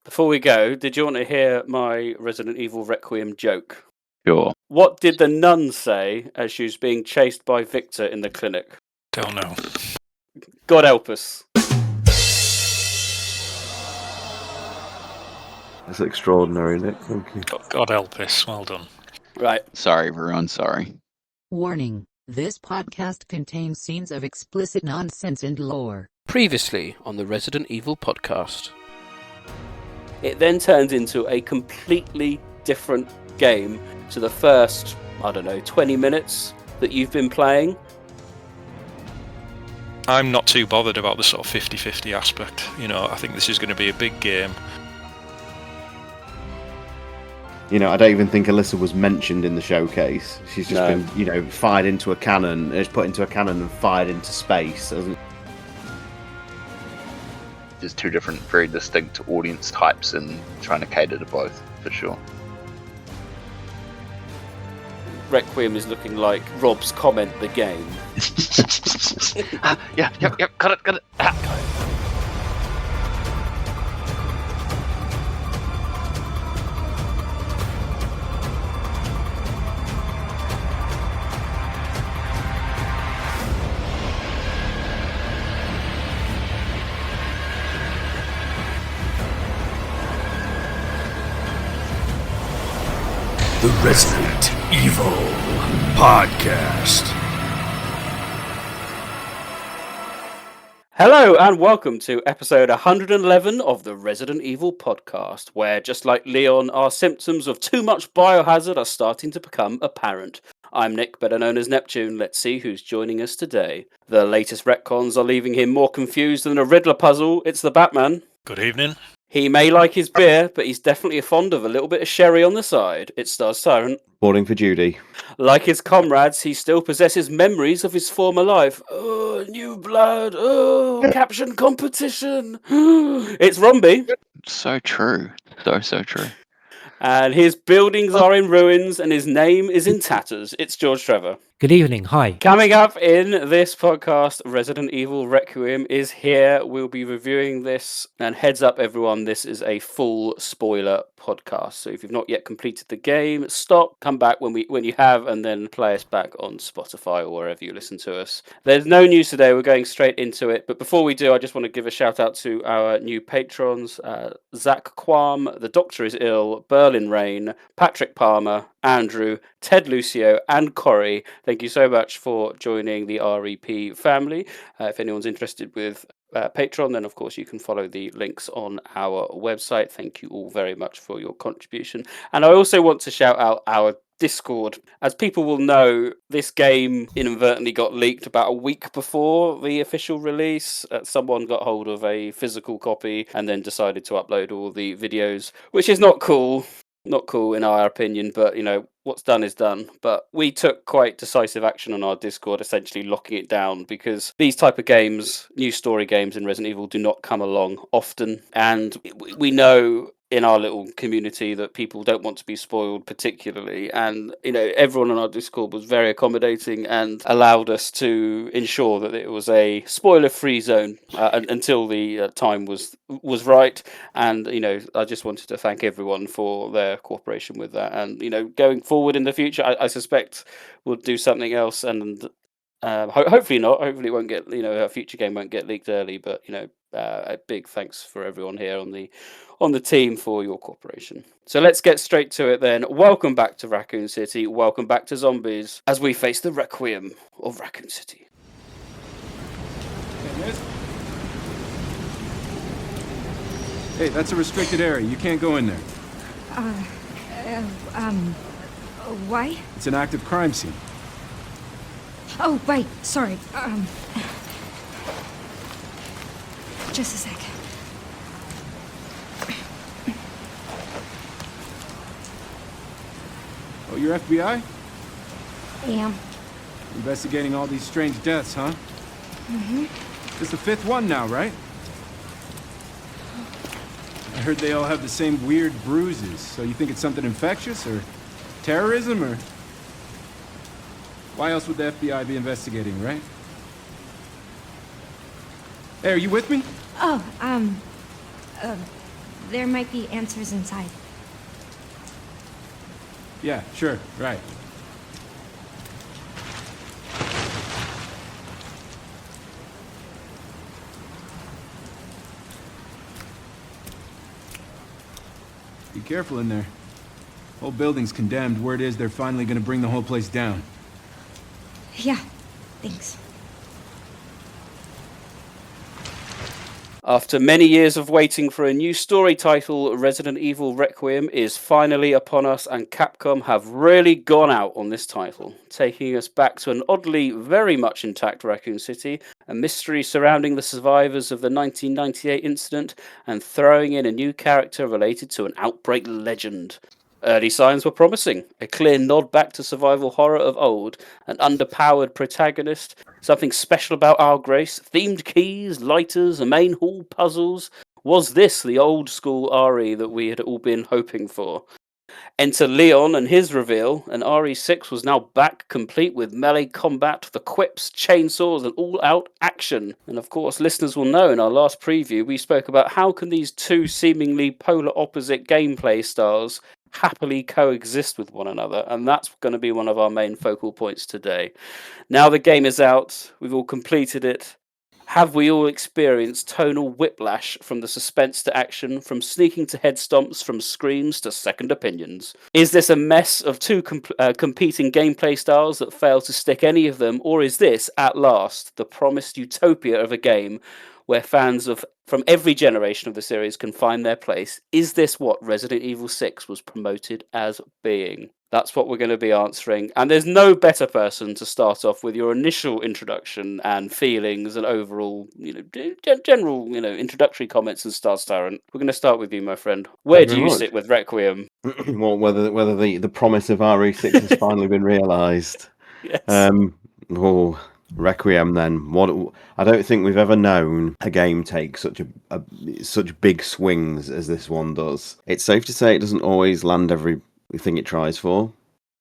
Before we go, did you want to hear my Resident Evil Requiem joke? Sure. What did the nun say as she was being chased by Victor in the clinic? Don't know. God help us. That's extraordinary, Nick. Thank you. God help us. Well done. Right. Sorry, everyone. Sorry. Warning, this podcast contains scenes of explicit nonsense and lore. Previously on the Resident Evil podcast. It then turns into a completely different game to the first, 20 minutes that you've been playing. I'm not too bothered about the sort of 50-50 aspect. I think this is going to be a big game. I don't even think Alyssa was mentioned in the showcase. She's just been, fired into a cannon, put into a cannon and fired into space. There's two different, very distinct audience types and trying to cater to both, for sure. Requiem is looking like Rob's comment the game. Yep, got it. The Resident Evil Podcast. Hello and welcome to episode 111 of the Resident Evil Podcast, where just like Leon, our symptoms of too much biohazard are starting to become apparent. I'm Nick, better known as Neptune. Let's see who's joining us today. The latest retcons are leaving him more confused than a Riddler puzzle. It's the Batman. Good evening. He may like his beer, but he's definitely fond of a little bit of sherry on the side. It stars Tyrant. Boarding for Judy. Like his comrades, he still possesses memories of his former life. Oh, new blood. Oh, caption competition. It's Romby. So true. So true. And his buildings are in ruins and his name is in tatters. It's George Trevor. Good evening, hi. Coming up in this podcast, Resident Evil Requiem is here. We'll be reviewing this. And heads up, everyone, this is a full spoiler podcast. So if you've not yet completed the game, stop, come back when you have, and then play us back on Spotify or wherever you listen to us. There's no news today. We're going straight into it. But before we do, I just want to give a shout out to our new patrons, Zach Quam, The Doctor is Ill, Berlin Rain, Patrick Palmer, Andrew, Ted Lucio, and Corey. Thank you so much for joining the REP family. If anyone's interested with Patreon, then of course you can follow the links on our website. Thank you all very much for your contribution. And I also want to shout out our Discord. As people will know, this game inadvertently got leaked about a week before the official release. Someone got hold of a physical copy and then decided to upload all the videos, which is not cool. Not cool in our opinion, but what's done is done. But we took quite decisive action on our Discord, essentially locking it down, because these type of games, new story games in Resident Evil, do not come along often. And we know in our little community that people don't want to be spoiled particularly, and everyone on our Discord was very accommodating and allowed us to ensure that it was a spoiler-free zone until the time was right. And I just wanted to thank everyone for their cooperation with that. And going forward in the future, I suspect we'll do something else, and hopefully not. Hopefully it won't get a future game won't get leaked early. But a big thanks for everyone here on the team for your cooperation. So let's get straight to it then. Welcome back to Raccoon City. Welcome back to zombies as we face the Requiem of Raccoon City. Hey, that's a restricted area. You can't go in there. Why? It's an active crime scene. Oh, right. Sorry. Just a sec. Oh, you're FBI? I am. Investigating all these strange deaths, huh? Mm-hmm. It's the fifth one now, right? I heard they all have the same weird bruises, so you think it's something infectious, or terrorism, or... Why else would the FBI be investigating, right? Hey, are you with me? Oh, There might be answers inside. Yeah, sure, right. Be careful in there. Whole building's condemned. Word is they're finally gonna bring the whole place down. Yeah, thanks. After many years of waiting for a new story title, Resident Evil Requiem is finally upon us, and Capcom have really gone out on this title, taking us back to an oddly very much intact Raccoon City, a mystery surrounding the survivors of the 1998 incident, and throwing in a new character related to an Outbreak legend. Early signs were promising. A clear nod back to survival horror of old, an underpowered protagonist, something special about our Grace, themed keys, lighters, a main hall, puzzles. Was this the old school RE that we had all been hoping for? Enter Leon and his reveal, and RE6 was now back complete with melee combat, the quips, chainsaws, and all-out action. And of course, listeners will know in our last preview, we spoke about how can these two seemingly polar opposite gameplay styles happily coexist with one another, and that's going to be one of our main focal points today. Now the game is out, we've all completed it. Have we all experienced tonal whiplash from the suspense to action, from sneaking to head stomps, from screams to second opinions? Is this a mess of two competing gameplay styles that fail to stick any of them, or is this, at last, the promised utopia of a game where fans from every generation of the series can find their place? Is this what Resident Evil 6 was promoted as being? That's what we're going to be answering. And there's no better person to start off with your initial introduction and feelings and overall, general, introductory comments and Star Tyrant. We're going to start with you, my friend. Where do you sit with Requiem? Well, whether the promise of RE6 has finally been realised. Yes. Requiem then. What I don't think we've ever known a game take such big swings as this one does. It's safe to say it doesn't always land everything it tries for.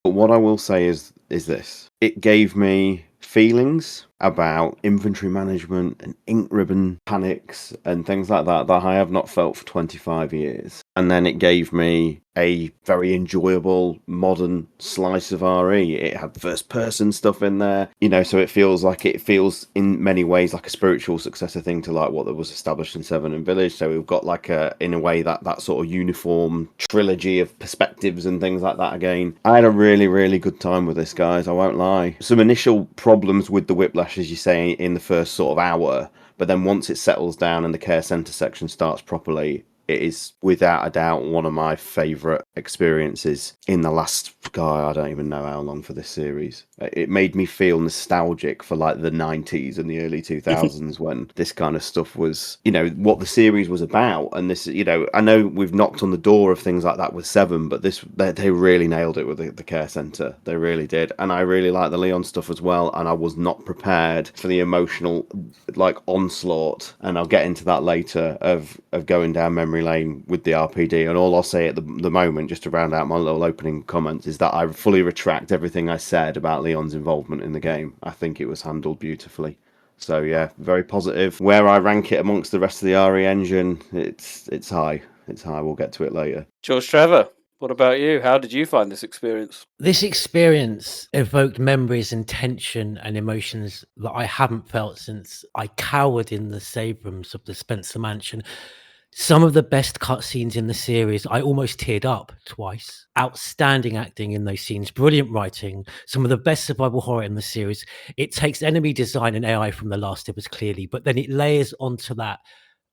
But what I will say is this. It gave me feelings about inventory management and ink ribbon panics and things like that I have not felt for 25 years. And then it gave me a very enjoyable modern slice of RE. It had first person stuff in there, so it feels in many ways like a spiritual successor thing to like what was established in 7 and Village. So we've got like in a way that sort of uniform trilogy of perspectives and things like that again. I had a really, really good time with this, guys. I won't lie. Some initial problems with the whiplash, as you say, in the first sort of hour, but then once it settles down and the care centre section starts properly, it is without a doubt one of my favourite experiences in the last, I don't even know how long for this series. It made me feel nostalgic for like the 90s and the early 2000s when this kind of stuff was, what the series was about. And this, I know we've knocked on the door of things like that with 7, but they really nailed it with the care centre. They really did. And I really like the Leon stuff as well. And I was not prepared for the emotional like onslaught, and I'll get into that later, of going down memory lane with the RPD. And all I'll say at the moment, just to round out my little opening comments, is that I fully retract everything I said about Leon's involvement in the game. I think it was handled beautifully. So yeah, very positive. Where I rank it amongst the rest of the RE engine, it's high. It's high. We'll get to it later. George Trevor, what about you? How did you find this experience? This experience evoked memories and tension and emotions that I haven't felt since I cowered in the save rooms of the Spencer Mansion. Some of the best cutscenes in the series, I almost teared up twice. Outstanding acting in those scenes, brilliant writing, some of the best survival horror in the series. It takes enemy design and AI from the last episodes clearly, but then it layers onto that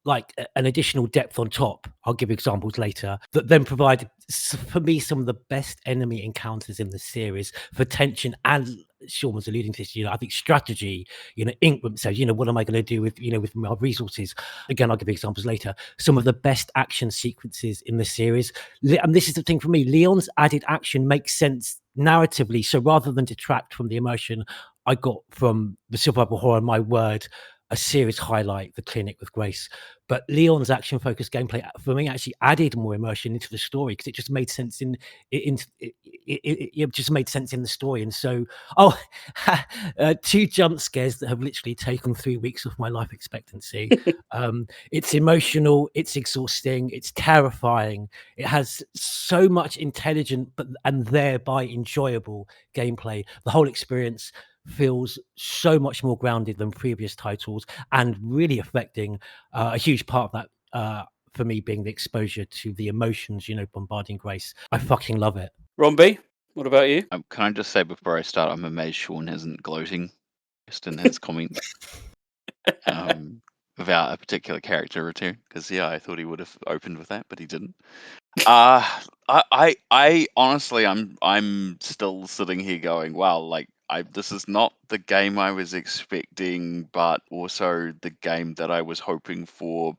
like an additional depth on top. I'll give examples later, that then provide for me some of the best enemy encounters in the series for tension. And Sean was alluding to this, I think strategy, Inkrum says, what am I going to do with my resources? Again, I'll give examples later. Some of the best action sequences in the series. And this is the thing for me, Leon's added action makes sense narratively. So rather than detract from the emotion I got from the survival horror, my word, a serious highlight, the clinic with Grace. But Leon's action-focused gameplay for me actually added more immersion into the story because it just made sense it just made sense in the story. And so, two jump scares that have literally taken 3 weeks of my life expectancy. It's emotional, it's exhausting, it's terrifying. It has so much intelligent and thereby enjoyable gameplay. The whole experience feels so much more grounded than previous titles, and really affecting a huge part of that for me being the exposure to the emotions, bombarding Grace. I fucking love it. Ron B, what about you? Can I just say before I start, I'm amazed Sean isn't gloating just in his comments about a particular character or two, because I thought he would have opened with that, but he didn't. I honestly, I'm still sitting here going, wow, like this is not the game I was expecting, but also the game that I was hoping for,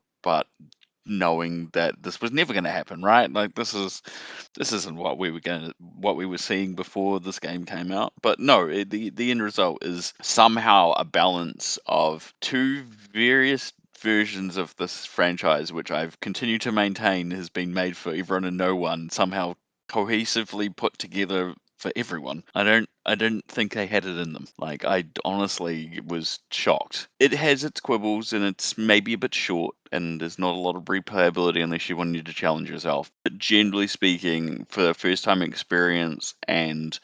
knowing that this was never going to happen, right? Like this isn't what we were seeing before this game came out. But no, the end result is somehow a balance of two various versions of this franchise, which I've continued to maintain has been made for everyone and no one, somehow cohesively put together for everyone. I don't think they had it in them. Like, I honestly was shocked. It has its quibbles and it's maybe a bit short and there's not a lot of replayability unless you wanted to challenge yourself. But generally speaking, for a first time experience and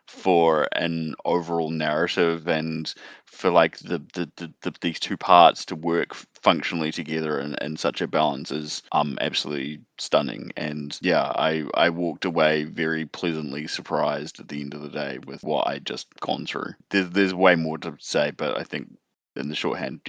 for an overall narrative and for like these two parts to work functionally together in such a balance is absolutely stunning. And I walked away very pleasantly surprised at the end of the day with what I'd just gone through. There's way more to say, but I think in the shorthand,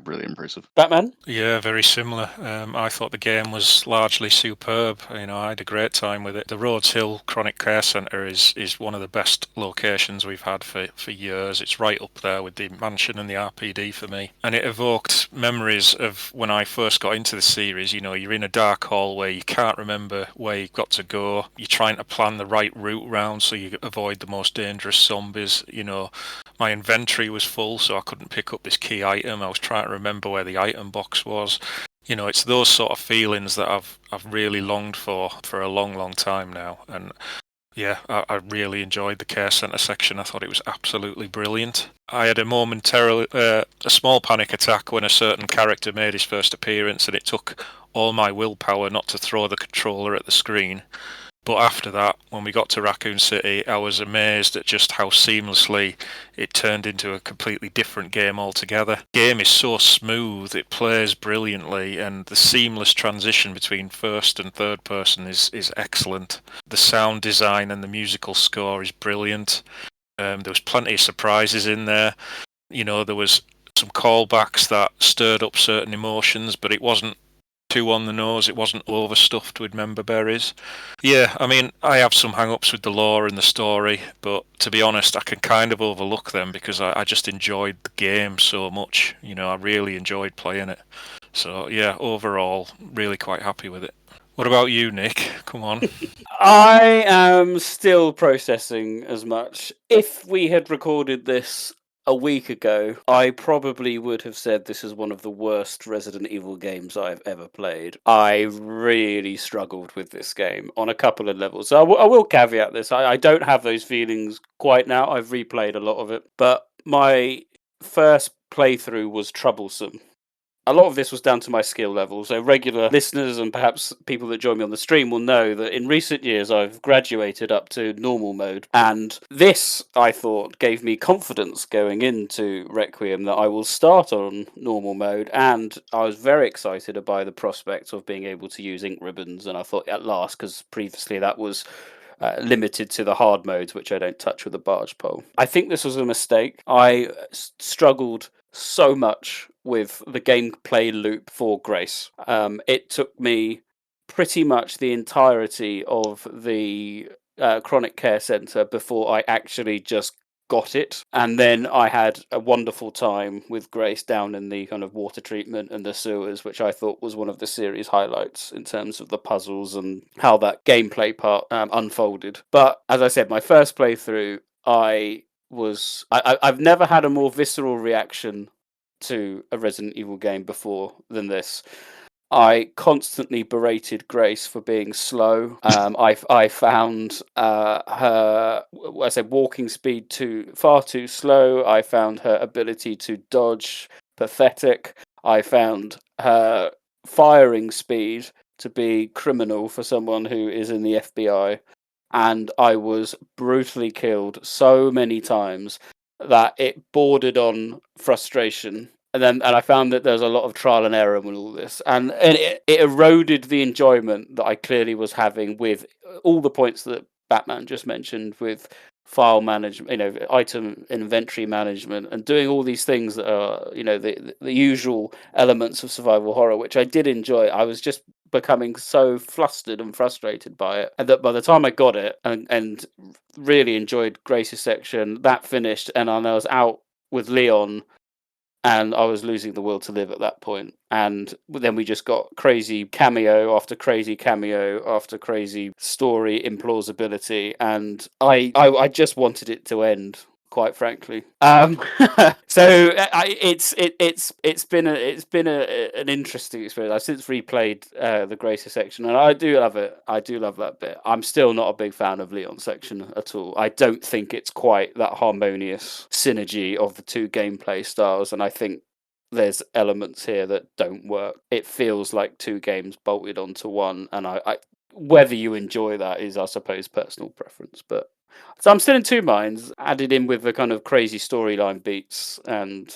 really impressive. Batman? Yeah, very similar. I thought the game was largely superb. I had a great time with it. The Rhodes Hill Chronic Care Centre is one of the best locations we've had for years. It's right up there with the mansion and the RPD for me. And it evoked memories of when I first got into the series. You're in a dark hallway, you can't remember where you've got to go. You're trying to plan the right route round so you avoid the most dangerous zombies. My inventory was full, so I couldn't pick up this key item. I was trying to remember where the item box was. It's those sort of feelings that I've really longed for a long, long time now. And I really enjoyed the care centre section. I thought it was absolutely brilliant. I had a small panic attack when a certain character made his first appearance, and it took all my willpower not to throw the controller at the screen. But after that, when we got to Raccoon City, I was amazed at just how seamlessly it turned into a completely different game altogether. The game is so smooth, it plays brilliantly, and the seamless transition between first and third person is excellent. The sound design and the musical score is brilliant. There was plenty of surprises in there. There was some callbacks that stirred up certain emotions, but it wasn't too on the nose. It wasn't overstuffed with member berries. I have some hang-ups with the lore and the story, but to be honest, I can kind of overlook them because I just enjoyed the game so much. I really enjoyed playing it. So overall, really quite happy with it. What about you, Nick? Come on. I am still processing as much. If we had recorded this a week ago, I probably would have said this is one of the worst Resident Evil games I've ever played. I really struggled with this game on a couple of levels. So I will caveat this. I don't have those feelings quite now. I've replayed a lot of it. But my first playthrough was troublesome. A lot of this was down to my skill level. So regular listeners and perhaps people that join me on the stream will know that in recent years I've graduated up to normal mode. And this, I thought, gave me confidence going into Requiem that I will start on normal mode. And I was very excited by the prospect of being able to use ink ribbons. And I thought at last, because previously that was limited to the hard modes, which I don't touch with a barge pole. I think this was a mistake. I struggled so much with the gameplay loop for Grace. It took me pretty much the entirety of the chronic care centre before I actually just got it, and then I had a wonderful time with Grace down in the kind of water treatment and the sewers, which I thought was one of the series highlights in terms of the puzzles and how that gameplay part unfolded. But as I said, my first playthrough, I've never had a more visceral reaction to a Resident Evil game before than this. I constantly berated Grace for being slow. I found her, I said, walking speed far too slow. I found her ability to dodge pathetic. I found her firing speed to be criminal for someone who is in the FBI. And I was brutally killed so many times that it bordered on frustration. And I found that there's a lot of trial and error with all this, and it eroded the enjoyment that I clearly was having with all the points that Batman just mentioned, with file management, item inventory management, and doing all these things that are, the usual elements of survival horror, which I did enjoy. I was just becoming so flustered and frustrated by it, and that by the time I got it and really enjoyed Grace's section, that finished, and I was out with Leon. And I was losing the will to live at that point. And then we just got crazy cameo after crazy cameo after crazy story implausibility. And I just wanted it to end, quite frankly. So it's been an interesting experience. I've since replayed the Gracie section, and I do love it. I do love that bit. I'm still not a big fan of Leon's section at all. I don't think it's quite that harmonious synergy of the two gameplay styles, and I think there's elements here that don't work. It feels like two games bolted onto one, and I whether you enjoy that is, I suppose, personal preference, but. So I'm still in two minds, added in with the kind of crazy storyline beats and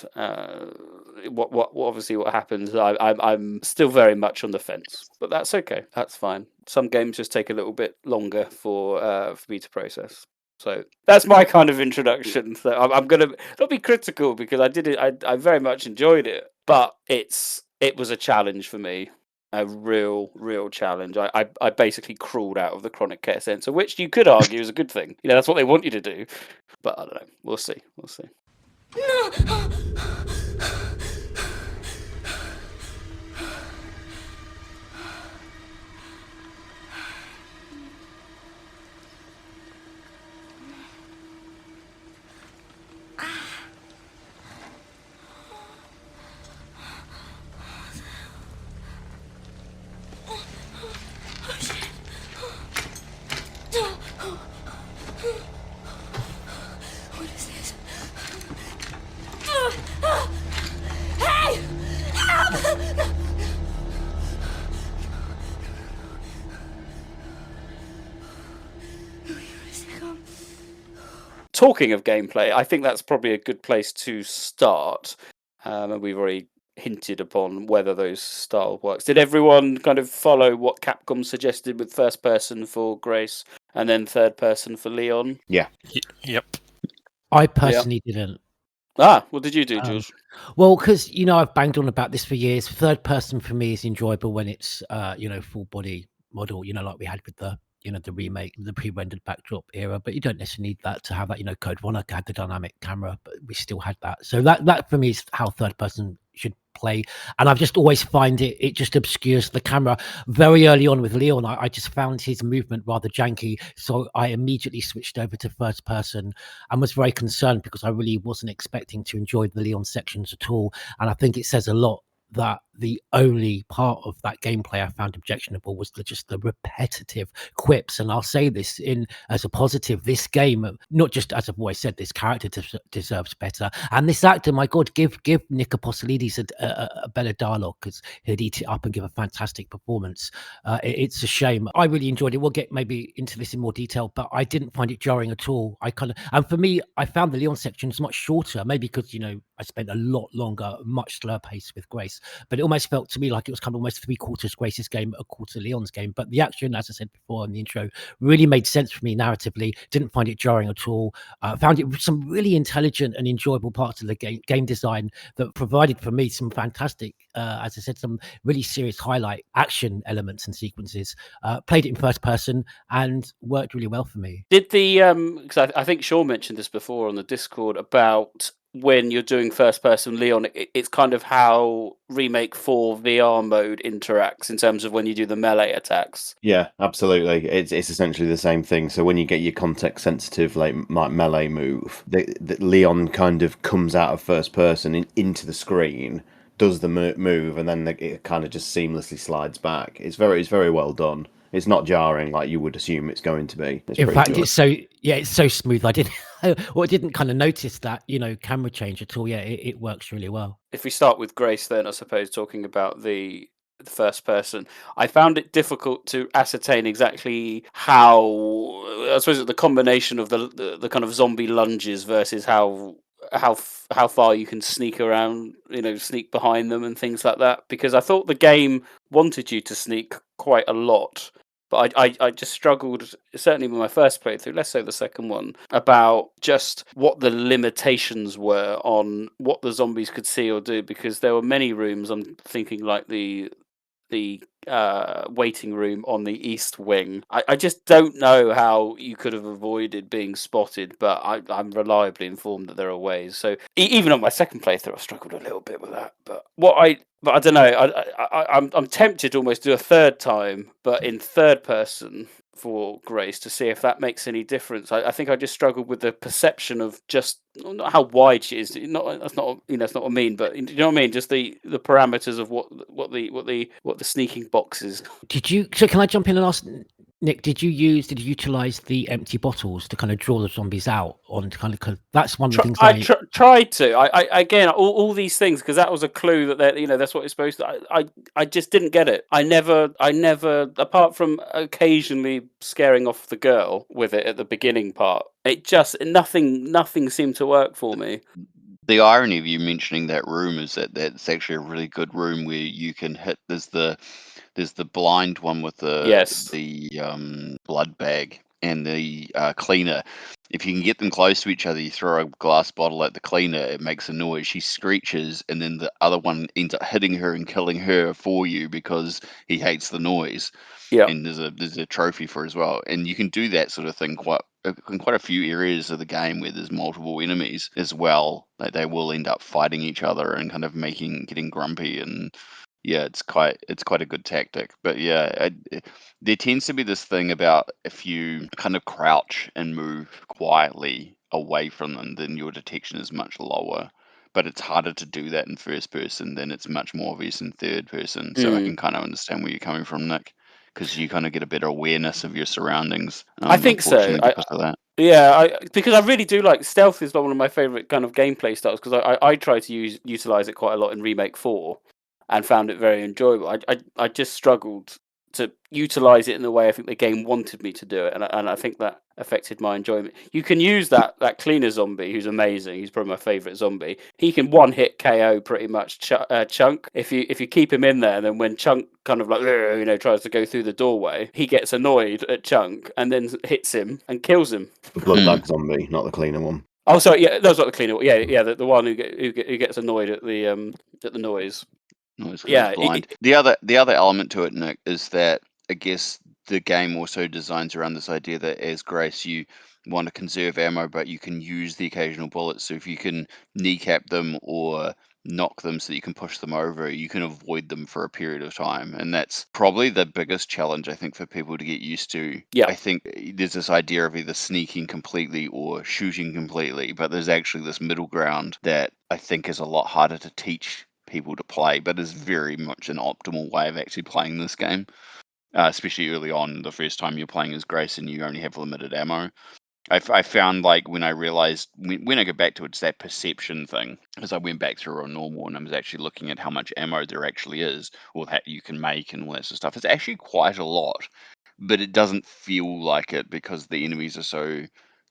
what happens. I'm still very much on the fence, but that's okay. That's fine. Some games just take a little bit longer for me to process. So that's my kind of introduction. So I'm gonna not be critical because I did it. I very much enjoyed it, but it was a challenge for me. A real challenge. I basically crawled out of the chronic care centre, which you could argue is a good thing. That's what they want you to do. But I don't know. We'll see. Talking of gameplay, I think that's probably a good place to start. And we've already hinted upon whether those style works. Did everyone kind of follow what Capcom suggested with first person for Grace and then third person for Leon? Yeah. Yep. I personally didn't. What did you do, Jules? Well, because I've banged on about this for years. Third person for me is enjoyable when it's full body model, like we had with the the remake, the pre-rendered backdrop era. But you don't necessarily need that to have that. Code Veronica had the dynamic camera, but we still had that. So that for me is how third person should play. And I've just always find it just obscures the camera. Very early on with Leon, I just found his movement rather janky, so I immediately switched over to first person and was very concerned because I really wasn't expecting to enjoy the Leon sections at all. And I think it says a lot that the only part of that gameplay I found objectionable was just the repetitive quips. And I'll say this as a positive, this game, not just as I've always said, this character deserves better. And this actor, my God, give Nick Apostolides a better dialogue, because he'd eat it up and give a fantastic performance. It's a shame. I really enjoyed it. We'll get maybe into this in more detail, but I didn't find it jarring at all. And for me, I found the Leon sections much shorter, maybe because, I spent a lot longer, much slower pace with Grace, but it almost felt to me like it was kind of almost 3/4 Grace's game, a quarter Leon's game. But the action, as I said before in the intro, really made sense for me narratively. Didn't find it jarring at all. Found it some really intelligent and enjoyable parts of the game design that provided for me some fantastic, as I said, some really serious highlight action elements and sequences. Played it in first person and worked really well for me. Did the because I think Sean mentioned this before on the Discord about when you're doing first-person Leon, it's kind of how Remake 4 VR mode interacts in terms of when you do the melee attacks. Yeah, absolutely. It's essentially the same thing. So when you get your context sensitive like melee move, the Leon kind of comes out of first person into the screen, does the move, and then it kind of just seamlessly slides back. It's very well done. It's not jarring like you would assume it's going to be. It's In pretty fact, good. it's so smooth. I didn't kind of notice that, camera change at all. Yeah, it works really well. If we start with Grace, then I suppose talking about the first person, I found it difficult to ascertain exactly how. I suppose the combination of the kind of zombie lunges versus how far you can sneak around, sneak behind them and things like that. Because I thought the game wanted you to sneak quite a lot. But I just struggled, certainly with my first playthrough, less so the second one, about just what the limitations were on what the zombies could see or do, because there were many rooms, I'm thinking like the waiting room on the east wing. I just don't know how you could have avoided being spotted, but I'm reliably informed that there are ways. So even on my second playthrough, I struggled a little bit with that. But I don't know. I'm tempted to almost do a third time, but in third person for Grace, to see if that makes any difference. I think I just struggled with the perception of just not how wide she is. That's not that's not what I mean, but you know what I mean. Just the parameters of what the sneaking box is. So can I jump in and ask, Nick? Did you utilize the empty bottles to kind of draw the zombies out on to kind of? Cause that's one of the things Tried to. I again all these things, because that was a clue that that's what it's supposed to. I just didn't get it. I never apart from occasionally scaring off the girl with it at the beginning part. It just nothing seemed to work for me. The irony of you mentioning that room is that that's actually a really good room where you can hit. There's the blind one with the blood bag and the cleaner. If you can get them close to each other, you throw a glass bottle at the cleaner, it makes a noise. She screeches, and then the other one ends up hitting her and killing her for you because he hates the noise. Yeah. And there's a trophy for her as well. And you can do that sort of thing in quite a few areas of the game where there's multiple enemies as well. Like they will end up fighting each other and kind of getting grumpy, and yeah, it's quite a good tactic. But yeah, there tends to be this thing about if you kind of crouch and move quietly away from them, then your detection is much lower. But it's harder to do that in first person, then it's much more obvious in third person. So I can kind of understand where you're coming from, Nick, because you kind of get a better awareness of your surroundings. I think so. Because of that. Yeah, because I really do like stealth. Is one of my favorite kind of gameplay styles, because I try to utilize it quite a lot in Remake 4, and found it very enjoyable. I just struggled to utilize it in the way I think the game wanted me to do it, and I think that affected my enjoyment. You can use that cleaner zombie, who's amazing. He's probably my favorite zombie. He can one hit KO pretty much Chunk. If you keep him in there, then when Chunk kind of like tries to go through the doorway, he gets annoyed at Chunk and then hits him and kills him. The blood bag zombie, not the cleaner one. Oh, sorry, yeah, that's not the cleaner one. Yeah, the one who gets annoyed at the noise. Yeah, blind. The other element to it, Nick, is that I guess the game also designs around this idea that as Grace, you want to conserve ammo, but you can use the occasional bullets. So if you can kneecap them or knock them so that you can push them over, you can avoid them for a period of time. And that's probably the biggest challenge, I think, for people to get used to. Yeah. I think there's this idea of either sneaking completely or shooting completely, but there's actually this middle ground that I think is a lot harder to teach people to play, but is very much an optimal way of actually playing this game. Especially early on, the first time you're playing as Grace and you only have limited ammo. I found like when I realized, when I go back to it, it's that perception thing, because I went back through on normal and I was actually looking at how much ammo there actually is, or that you can make and all that sort of stuff. It's actually quite a lot, but it doesn't feel like it because the enemies are so,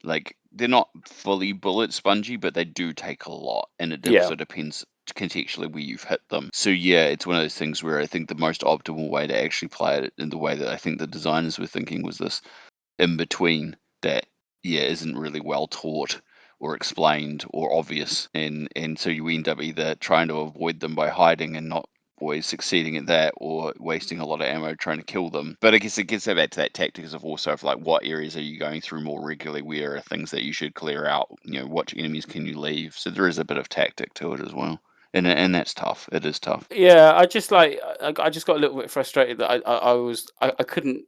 like, they're not fully bullet spongy, but they do take a lot, and it also depends contextually where you've hit them. So yeah, it's one of those things where I think the most optimal way to actually play it, in the way that I think the designers were thinking, was this in between that isn't really well taught or explained or obvious, and so you end up either trying to avoid them by hiding and not always succeeding at that or wasting a lot of ammo trying to kill them. But I guess it gets back to that tactics of also of like what areas are you going through more regularly, where are things that you should clear out, what enemies can you leave. So there is a bit of tactic to it as well. And that's tough. It is tough. Yeah, I just got a little bit frustrated that I couldn't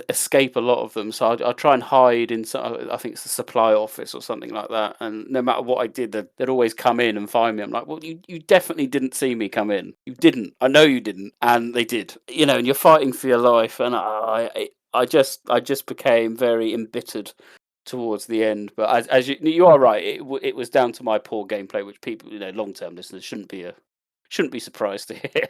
escape a lot of them, so I'd try and hide in some, I think it's the supply office or something like that, and no matter what I did, they'd always come in and find me. I'm like, well, you definitely didn't see me come in. You didn't. I know you didn't, and they did. And you're fighting for your life, and I just became very embittered towards the end. But as you are right, it was down to my poor gameplay, which people, long-term listeners shouldn't be surprised to hear.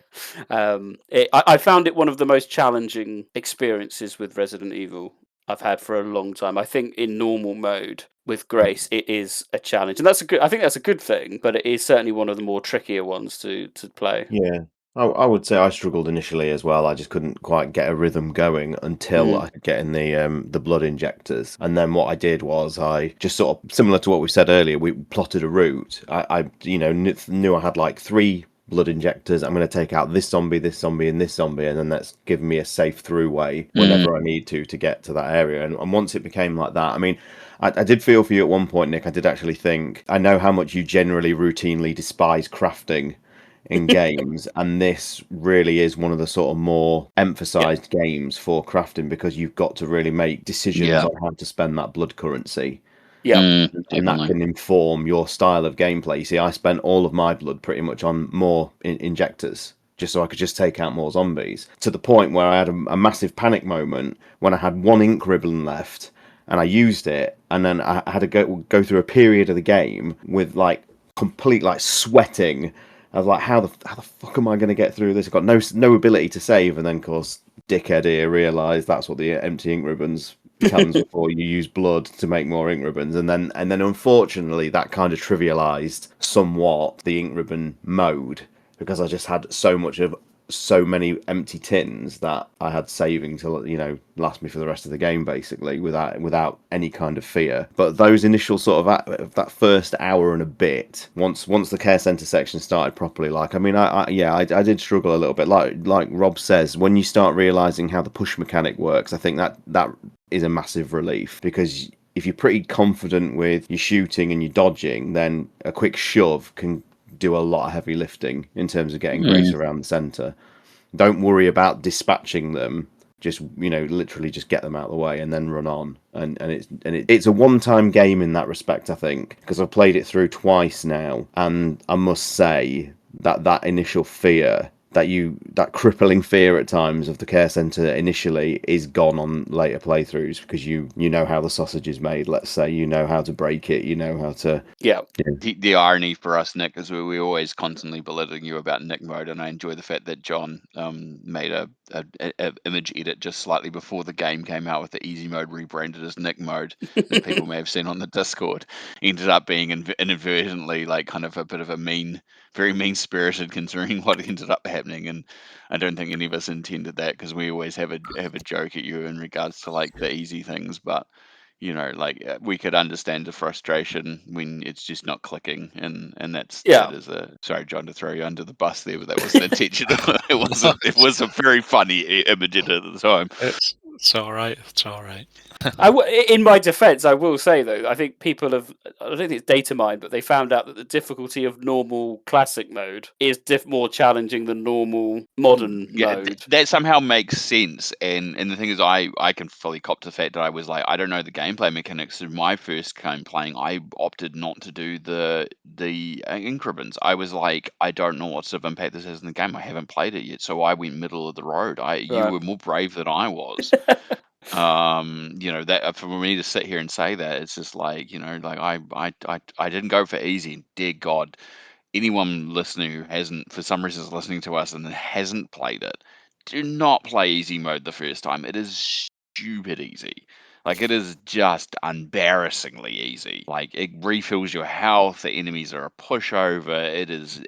I found it one of the most challenging experiences with Resident Evil I've had for a long time. I think in normal mode with Grace, it is a challenge, and I think that's a good thing. But it is certainly one of the more trickier ones to play. Yeah. I would say I struggled initially as well. I just couldn't quite get a rhythm going until I could get in the blood injectors. And then what I did was I just sort of, similar to what we said earlier, we plotted a route. I knew I had like 3 blood injectors. I'm going to take out this zombie, and this zombie, and then that's given me a safe through way whenever I need to get to that area. And once it became like that, I mean, I did feel for you at one point, Nick. I did actually think, I know how much you generally routinely despise crafting in games, and this really is one of the sort of more emphasized games for crafting, because you've got to really make decisions on how to spend that blood currency. Yeah. And that can inform your style of gameplay. You see, I spent all of my blood pretty much on more injectors, just so I could just take out more zombies, to the point where I had a massive panic moment when I had 1 ink ribbon left, and I used it, and then I had to go through a period of the game with like complete like sweating. I was like, how the fuck am I going to get through this? I've got no ability to save. And then, of course, dickhead here realised that's what the empty ink ribbons becomes before you use blood to make more ink ribbons. And then unfortunately, that kind of trivialised somewhat the ink ribbon mode, because I just had so many empty tins that I had saving to last me for the rest of the game, basically, without any kind of fear. But those initial sort of that first hour and a bit, once the care center section started properly, I did struggle a little bit. Like Rob says, when you start realizing how the push mechanic works, I think that is a massive relief, because if you're pretty confident with your shooting and your dodging, then a quick shove can do a lot of heavy lifting in terms of getting Grace around the center. Don't worry about dispatching them. Just literally just get them out of the way and then run on. And it's a one-time game in that respect, I think, because I've played it through twice now, and I must say that initial fear, that crippling fear at times of the care center initially, is gone on later playthroughs, because you know how the sausage is made. Let's say you know how to break it. You know how to. Yeah. The irony for us, Nick, is we're always constantly belittling you about Nick mode, and I enjoy the fact that John made a image edit just slightly before the game came out with the easy mode rebranded as Nick mode that people may have seen on the Discord. Ended up being inadvertently like kind of a bit of a very mean-spirited, considering what ended up happening, and I don't think any of us intended that, because we always have a joke at you in regards to like the easy things, but we could understand the frustration when it's just not clicking, and that is sorry, John, to throw you under the bus there, but that wasn't intentional. It was a very funny image at the time. It's all right. It's all right. In my defense, I will say, though, I think people I don't think it's data mined, but they found out that the difficulty of normal classic mode is more challenging than normal modern mode. That somehow makes sense, and the thing is, I can fully cop to the fact that I was like, I don't know the gameplay mechanics. In my first game playing, I opted not to do the ink ribbons. I was like, I don't know what sort of impact this has in the game. I haven't played it yet, so I went middle of the road. You were more brave than I was. That for me to sit here and say that, it's just like, I didn't go for easy. Dear God, anyone listening who hasn't, for some reason, is listening to us and hasn't played it, do not play easy mode the first time. It is stupid easy. Like, it is just embarrassingly easy. Like, it refills your health. The enemies are a pushover. It is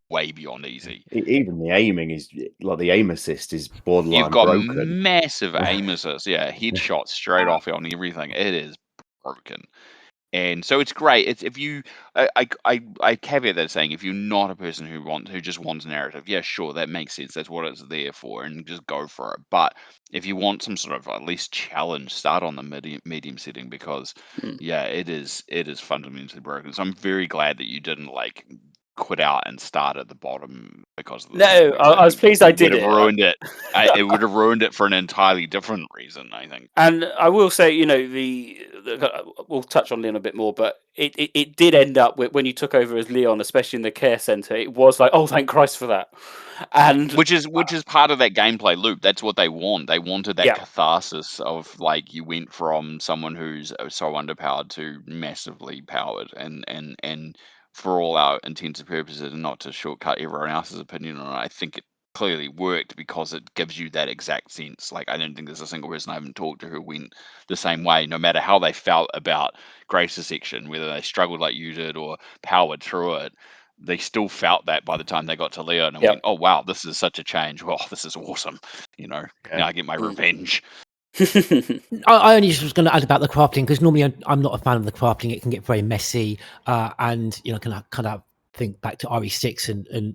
way beyond easy. Even the aiming is like, the aim assist is borderline You've got broken. massive aim assist. Yeah, headshots straight off on everything. It is broken. And so it's great. It's if you, I caveat that saying if you're not a person who just wants narrative, yeah, sure, that makes sense. That's what it's there for, and just go for it. But if you want some sort of at least challenge, start on the medium setting because yeah, it is fundamentally broken. So I'm very glad that you didn't like quit out and start at the bottom because of the No, zombies. I was pleased I It would did have it. ruined it. It would have ruined it for an entirely different reason, I think. And I will say, you know, we'll touch on Leon a bit more, but it did end up with when you took over as Leon, especially in the care center. It was like, oh, thank Christ for that. And which is part of that gameplay loop. That's what they want. They wanted that Yeah. catharsis of like you went from someone who's so underpowered to massively powered, and for all our intents and purposes, and not to shortcut everyone else's opinion on it, I think it clearly worked because it gives you that exact sense. Like I don't think there's a single person I haven't talked to who went the same way, no matter how they felt about Grace's section, whether they struggled like you did or powered through it. They still felt that by the time they got to Leon and went, oh wow, this is such a change. Well, this is awesome. You know, now I get my revenge. I only just was going to add about the crafting because normally I'm not a fan of the crafting. It can get very messy, and you know, kind of think back to RE6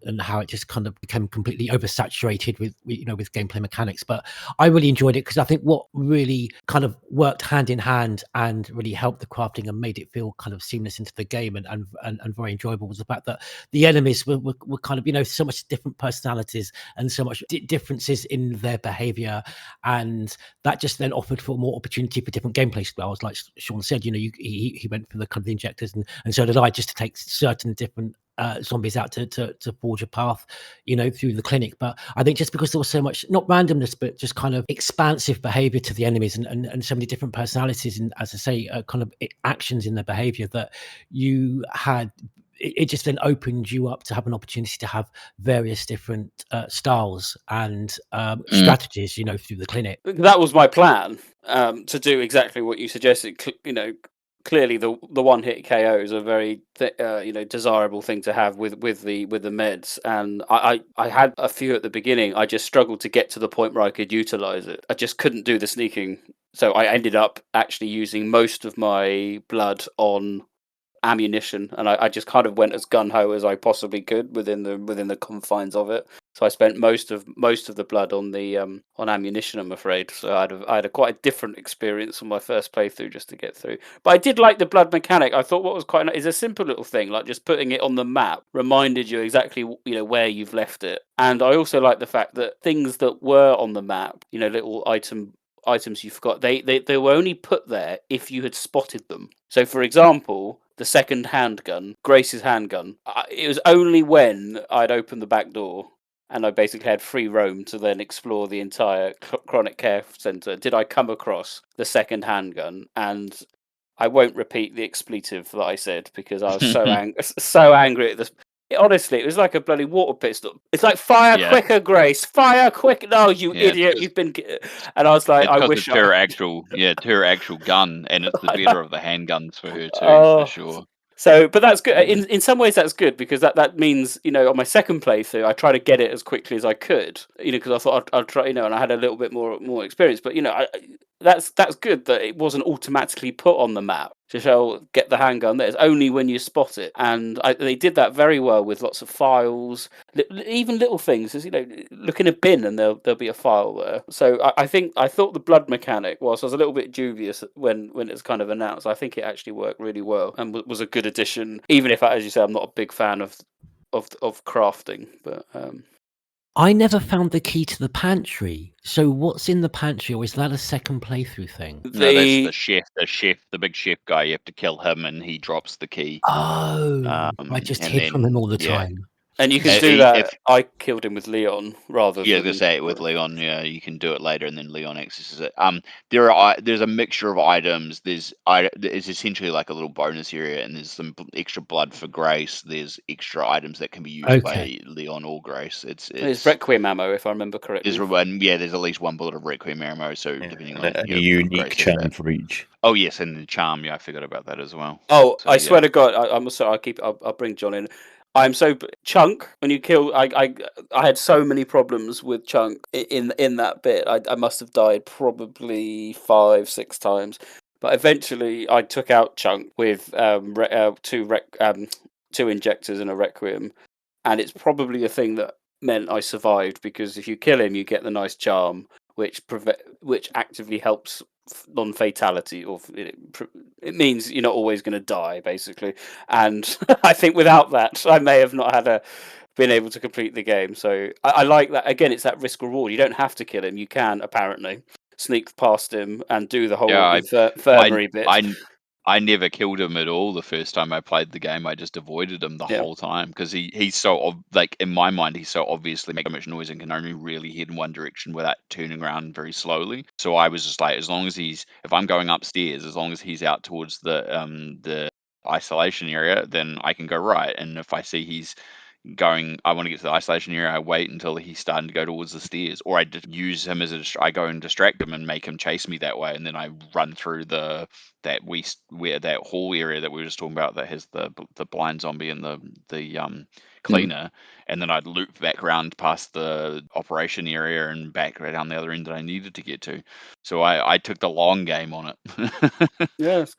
and how it just kind of became completely oversaturated with gameplay mechanics. But I really enjoyed it because I think what really kind of worked hand in hand and really helped the crafting and made it feel kind of seamless into the game and very enjoyable was the fact that the enemies were kind of, you know, so much different personalities and so much differences in their behavior, and that just then offered for more opportunity for different gameplay styles. Like Sean said, you know, he went for the kind of the injectors, and so did I, just to take certain different zombies out to forge a path, you know, through the clinic. But I think just because there was so much, not randomness, but just kind of expansive behavior to the enemies and so many different personalities and, as I say, kind of actions in their behavior, that you had, it just then opened you up to have an opportunity to have various different styles and strategies, you know, through the clinic. That was my plan, to do exactly what you suggested. You know, clearly the one hit KO is a very you know, desirable thing to have with the meds, and I had a few at the beginning. I just struggled to get to the point where I could utilize it. I just couldn't do the sneaking, so I ended up actually using most of my blood on ammunition, and I just kind of went as gun ho as I possibly could within the confines of it. So I spent most of the blood on the on ammunition, I'm afraid. So I had a quite a different experience on my first playthrough just to get through. But I did like the blood mechanic. I thought what was quite nice is a simple little thing, like just putting it on the map reminded you exactly, you know, where you've left it. And I also like the fact that things that were on the map, you know, little items you forgot, they were only put there if you had spotted them. So for example, the second handgun, Grace's handgun, it was only when I'd opened the back door and I basically had free roam to then explore the entire chronic care centre did I come across the second handgun. And I won't repeat the expletive that I said because I was so angry at this. Honestly, it was like a bloody water pistol. It's like, fire quicker, Grace, fire quick. No, you idiot, you've been. And I was like, I wish it's her actual gun, and it's the better of the handguns for her too, for sure. So, but that's good. In some ways, that's good because that means, you know, on my second playthrough, I try to get it as quickly as I could, you know, because I thought I'd try, you know, and I had a little bit more experience. But you know, that's good that it wasn't automatically put on the map to show get the handgun there. It's only when you spot it, and they did that very well with lots of files, even little things. As you know, look in a bin and there'll be a file there. So I thought the blood mechanic, whilst I was a little bit dubious when it's kind of announced, I think it actually worked really well and was a good addition. Even if, as you say, I'm not a big fan of crafting, but. I never found the key to the pantry. So what's in the pantry, or is that a second playthrough thing? No, that's the chef, the big chef guy. You have to kill him, and he drops the key. Oh, I just hid from him all the time. And you can do that. I killed him with Leon rather than. Yeah, I was gonna say it with Leon. Yeah, you can do it later, and then Leon accesses it. There's a mixture of items. It's essentially like a little bonus area, and there's some extra blood for Grace. There's extra items that can be used by Leon or Grace. There's Requiem ammo, if I remember correctly. There's at least one bullet of Requiem ammo. So depending on a unique charm for each. Oh yes, and the charm. Yeah, I forgot about that as well. Oh, so, I swear to God, I'm sorry. I'll bring John in. I'm so Chunk. When you kill, I had so many problems with Chunk in that bit. I must have died probably 5-6 times. But eventually, I took out Chunk with two injectors and a Requiem, and it's probably the thing that meant I survived, because if you kill him, you get the nice charm, which actively helps non-fatality, or it means you're not always going to die, basically. And I think without that, I may have not been able to complete the game. So I like that. Again, it's that risk reward. You don't have to kill him. You can apparently sneak past him and do the whole infirmary bit. I never killed him at all the first time I played the game. I just avoided him the whole time, because he's so, like, in my mind, he's so obviously making so much noise and can only really head in one direction without turning around very slowly. So I was just like, as long as if I'm going upstairs, as long as he's out towards the isolation area, then I can go right. And if I see he's going, I want to get to the isolation area, I wait until he's starting to go towards the stairs, or I just use him as I go and distract him and make him chase me that way, and then I run through that hall area that we were just talking about that has the blind zombie and the cleaner, and then I'd loop back around past the operation area and back right down the other end that I needed to get to. So I took the long game on it. Yes.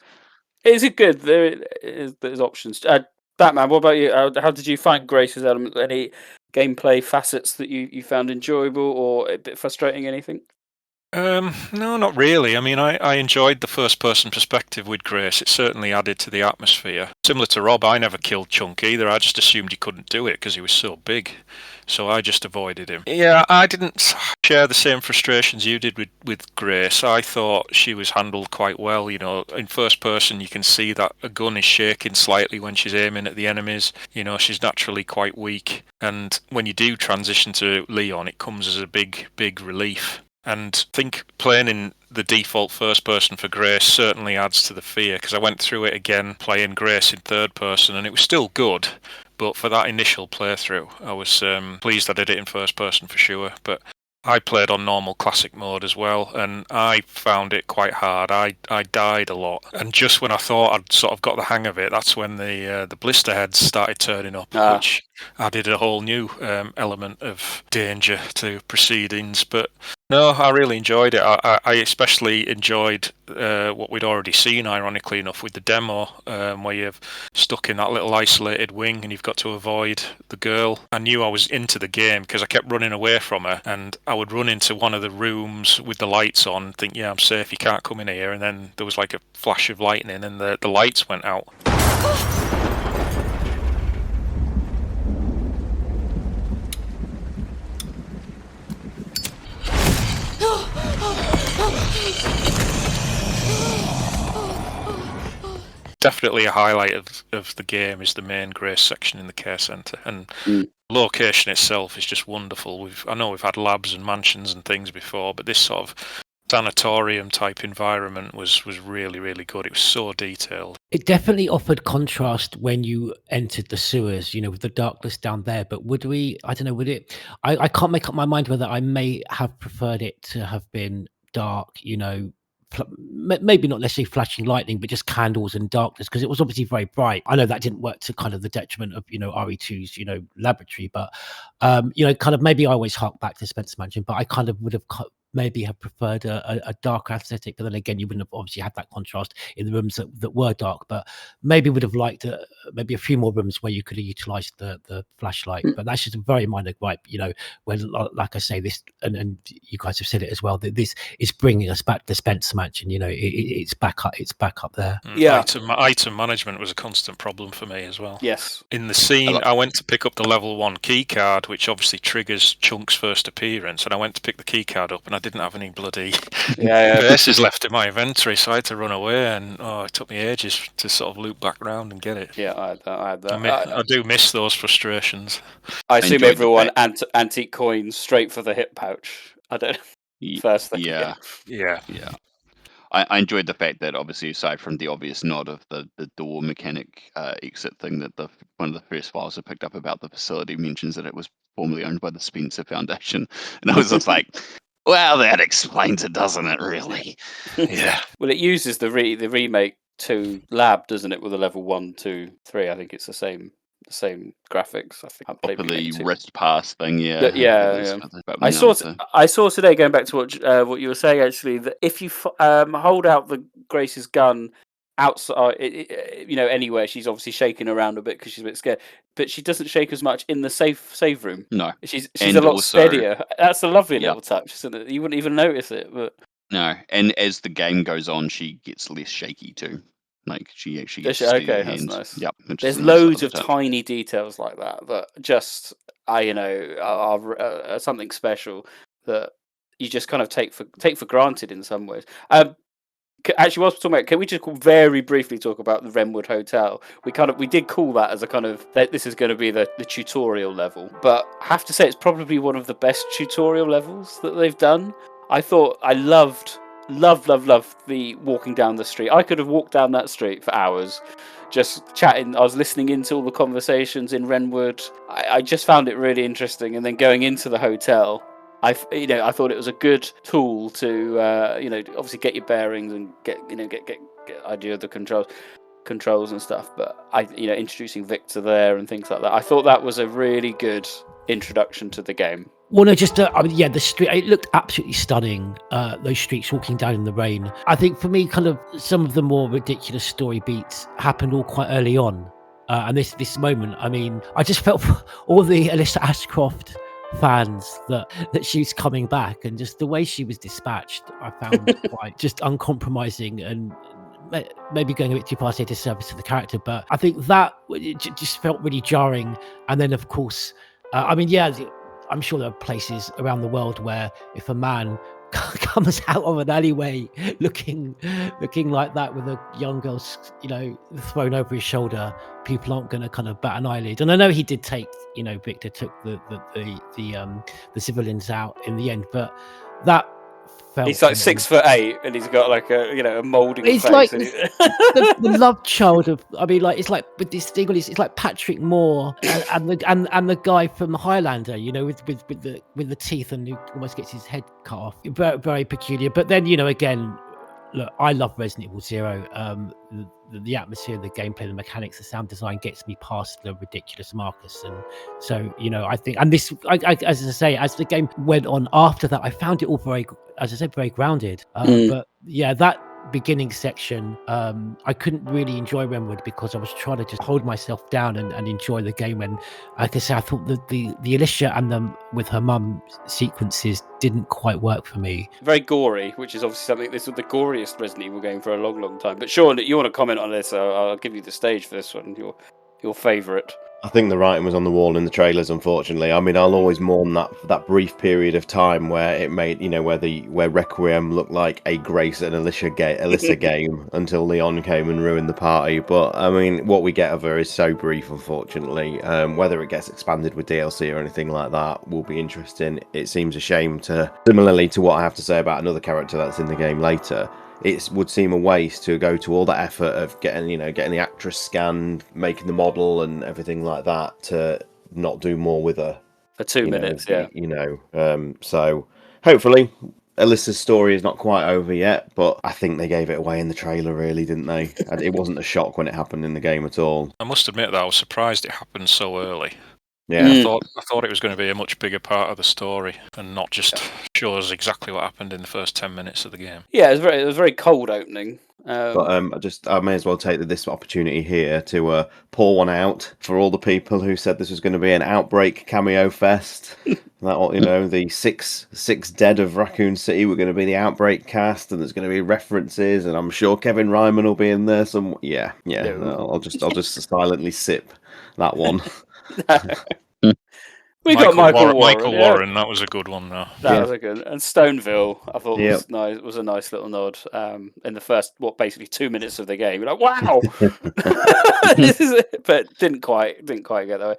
Is it good? There's options. Batman, what about you? How did you find Grace's element? Any gameplay facets that you found enjoyable or a bit frustrating? Anything? No, not really. I mean, I enjoyed the first-person perspective with Grace. It certainly added to the atmosphere. Similar to Rob, I never killed Chunk either. I just assumed he couldn't do it because he was so big. So I just avoided him. Yeah, I didn't share the same frustrations you did with Grace. I thought she was handled quite well. You know, in first person, you can see that a gun is shaking slightly when she's aiming at the enemies. You know, she's naturally quite weak. And when you do transition to Leon, it comes as a big, big relief. And I think playing in the default first person for Grace certainly adds to the fear, because I went through it again playing Grace in third person, and it was still good. But for that initial playthrough, I was pleased I did it in first person for sure. But I played on normal classic mode as well, and I found it quite hard. I died a lot, and just when I thought I'd sort of got the hang of it, that's when the blister heads started turning up, which added a whole new element of danger to proceedings. But no, I really enjoyed it. I especially enjoyed what we'd already seen, ironically enough, with the demo, where you're stuck in that little isolated wing and you've got to avoid the girl. I knew I was into the game because I kept running away from her, and I would run into one of the rooms with the lights on, think, yeah, I'm safe, you can't come in here, and then there was like a flash of lightning and the lights went out. Definitely a highlight of the game is the main Grace section in the care centre, and the location itself is just wonderful. I know we've had labs and mansions and things before, but this sort of sanatorium type environment was really, really good. It was so detailed. It definitely offered contrast when you entered the sewers, you know, with the darkness down there. But would I can't make up my mind whether I may have preferred it to have been dark, you know, maybe not necessarily flashing lightning, but just candles and darkness, because it was obviously very bright. I know that didn't work to kind of the detriment of, you know, RE2's, you know, laboratory, but you know, kind of maybe I always hark back to Spencer Mansion, but I kind of would have maybe have preferred a dark aesthetic. But then again, you wouldn't have obviously had that contrast in the rooms that were dark, but maybe would have liked maybe a few more rooms where you could have utilized the flashlight. But that's just a very minor gripe, you know, when, like I say, this, and you guys have said it as well, that this is bringing us back to the Spencer Mansion. You know, it's back up there. Yeah. Item management was a constant problem for me as well. Yes. In the scene, I went to pick up the level 1 key card, which obviously triggers Chunk's first appearance, and I went to pick the key card up, and I didn't have any bloody bases left in my inventory, so I had to run away, and it took me ages to sort of loop back round and get it. Yeah, I had that. I do miss those frustrations. I assume everyone antique coins straight for the hip pouch. I don't know. First thing. Yeah. I enjoyed the fact that, obviously, aside from the obvious nod of the door mechanic exit thing, that one of the first files I picked up about the facility mentions that it was formerly owned by the Spencer Foundation, and I was just like, well, that explains it, doesn't it, really? Yeah. Well, it uses the remake 2 lab, doesn't it, with a level 1, 2, 3. I think it's the same graphics. I think for the wrist pass thing, I saw today, going back to what you were saying, actually, that if you hold out Grace's gun outside, anywhere. She's obviously shaking around a bit because she's a bit scared, but she doesn't shake as much in the save room. No. She's And a lot also- steadier. That's a lovely Yep. little touch, isn't it? You wouldn't even notice it, but No, and as the game goes on, she gets less shaky too. Like she actually Does gets she? steadier Okay, that's hands. nice. Yep. which is there's a nice loads other of touch. tiny details like that just are something special that you just kind of take for granted in some ways. Actually, whilst we're talking about, can we just very briefly talk about the Wrenwood Hotel? We did call that as a kind of this is going to be the tutorial level, but I have to say it's probably one of the best tutorial levels that they've done. I thought I loved the walking down the street. I could have walked down that street for hours, just chatting. I was listening into all the conversations in Wrenwood. I just found it really interesting, and then going into the hotel. I thought it was a good tool to obviously get your bearings and get idea of the controls and stuff. But introducing Victor there and things like that. I thought that was a really good introduction to the game. Well, no, just the street. It looked absolutely stunning. Those streets walking down in the rain. I think for me, kind of some of the more ridiculous story beats happened all quite early on. And this moment, I mean, I just felt for all the Alyssa Ashcroft fans that she was coming back, and just the way she was dispatched, I found quite just uncompromising and maybe going a bit too far to say disservice to the character. But I think that it just felt really jarring. And then, of course, I'm sure there are places around the world where if a man comes out of an alleyway looking like that with a young girl, thrown over his shoulder, people aren't going to kind of bat an eyelid. And I know he did take, Victor took the civilians out in the end, but that felt. He's like 6'8", and he's got like a moulding It's face. like and the love child of. I mean, like it's like with this thing. It's like Patrick Moore and the guy from Highlander. With the teeth, and who almost gets his head cut off. Very, very peculiar. But then again, look, I love Resident Evil 0. The atmosphere, the gameplay, the mechanics, the sound design gets me past the ridiculous Marcus. And so, I think, and this, as I say, as the game went on after that, I found it all very, as I said, very grounded. But yeah, that beginning section, I couldn't really enjoy Wrenwood because I was trying to just hold myself down and enjoy the game. And like I say, I thought that the Alicia and with her mum sequences didn't quite work for me. very gory, which is obviously something. This was the goriest Resident Evil game for a long, long time. But Sean, you want to comment on this? I'll give you the stage for this one. Your favourite. I think the writing was on the wall in the trailers, unfortunately. I mean, I'll always mourn that brief period of time where it made, where Requiem looked like a Grace and Alyssa game until Leon came and ruined the party. But I mean, what we get of her is so brief, unfortunately. Whether it gets expanded with DLC or anything like that will be interesting. It seems a shame similarly to what I have to say about another character that's in the game later. It would seem a waste to go to all that effort of getting the actress scanned, making the model and everything like that to not do more with her For 2 minutes, yeah. So hopefully Alyssa's story is not quite over yet, but I think they gave it away in the trailer, really, didn't they? It wasn't a shock when it happened in the game at all. I must admit that I was surprised it happened so early. Yeah. I thought it was going to be a much bigger part of the story and not just show us exactly what happened in the first 10 minutes of the game. Yeah, it was very cold opening. But I may as well take this opportunity here to pour one out for all the people who said this was going to be an Outbreak cameo fest. That the six dead of Raccoon City were going to be the Outbreak cast, and there's going to be references, and I'm sure Kevin Ryman will be in there. Yeah. I'll just silently sip that one. We got Michael Warren. That was a good one, though. That was a good. And Stoneville, I thought was nice. Was a nice little nod. In the first, basically 2 minutes of the game, you're like, wow, this is it. But didn't quite get that way.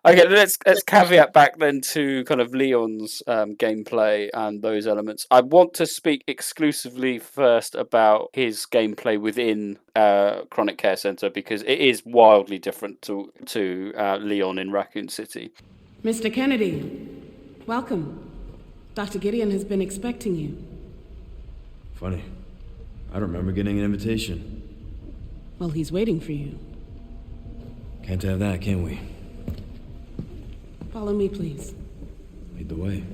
Okay, let's caveat back then to kind of Leon's gameplay and those elements. I want to speak exclusively first about his gameplay within Chronic Care Center because it is wildly different to Leon in Raccoon City. Mr. Kennedy, welcome. Dr. Gideon has been expecting you. Funny. I don't remember getting an invitation. Well, he's waiting for you. Can't have that, can we? Follow me, please. Lead the way.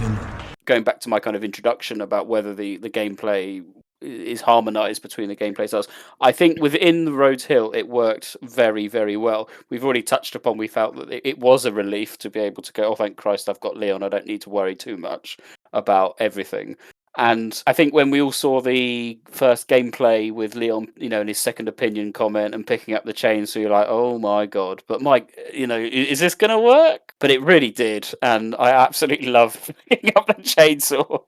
even. Going back to my kind of introduction about whether the gameplay is harmonized between the gameplay styles, I think within the Rhodes Hill it worked very, very well. We've already touched upon, we felt that it was a relief to be able to go, oh, thank Christ, I've got Leon, I don't need to worry too much about everything. And I think when we all saw the first gameplay with Leon, in his second opinion comment and picking up the chainsaw, you're like, oh my God. But Mike, is this going to work? But it really did. And I absolutely loved picking up the chainsaw.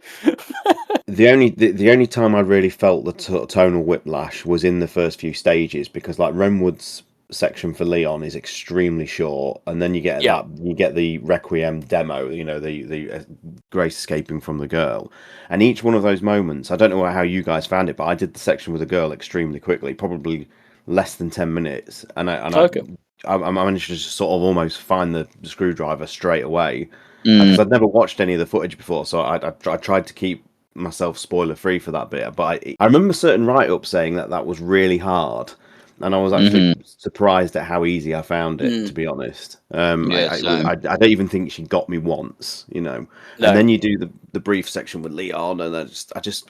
The only time I really felt the tonal whiplash was in the first few stages, because like Renwood's section for Leon is extremely short, and then you get the Requiem demo, the Grace escaping from the girl, and each one of those moments, I don't know how you guys found it, but I did the section with the girl extremely quickly, probably less than 10 minutes, and I managed to just sort of almost find the screwdriver straight away, because I'd never watched any of the footage before, so I tried to keep myself spoiler free for that bit, but I remember certain write-ups saying that was really hard. And I was actually surprised at how easy I found it, to be honest. I don't even think she got me once, No. And then you do the brief section with Leon, and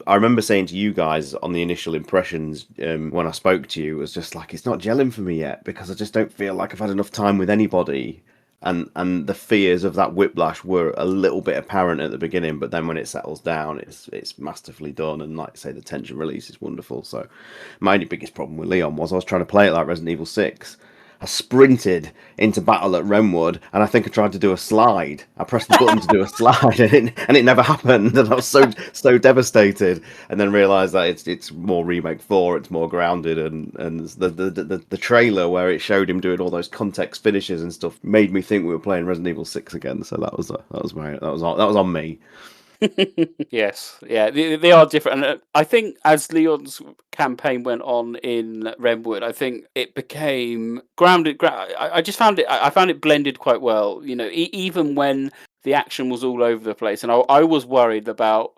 I remember saying to you guys on the initial impressions when I spoke to you, it was just like, it's not gelling for me yet, because I just don't feel like I've had enough time with anybody. And the fears of that whiplash were a little bit apparent at the beginning, but then when it settles down, it's masterfully done, and like I say, the tension release is wonderful. So my only biggest problem with Leon was I was trying to play it like Resident Evil 6. I sprinted into battle at Renwood, and I think I tried to do a slide. I pressed the button to do a slide, and it never happened. And I was so devastated. And then realised that it's more Remake 4. It's more grounded, and the trailer where it showed him doing all those context finishes and stuff made me think we were playing Resident Evil 6 again. So that was on me. Yes, yeah, they are different, and I think as Leon's campaign went on in Renwood, I think it became grounded. I just found I found it blended quite well. Even when the action was all over the place, and I was worried about,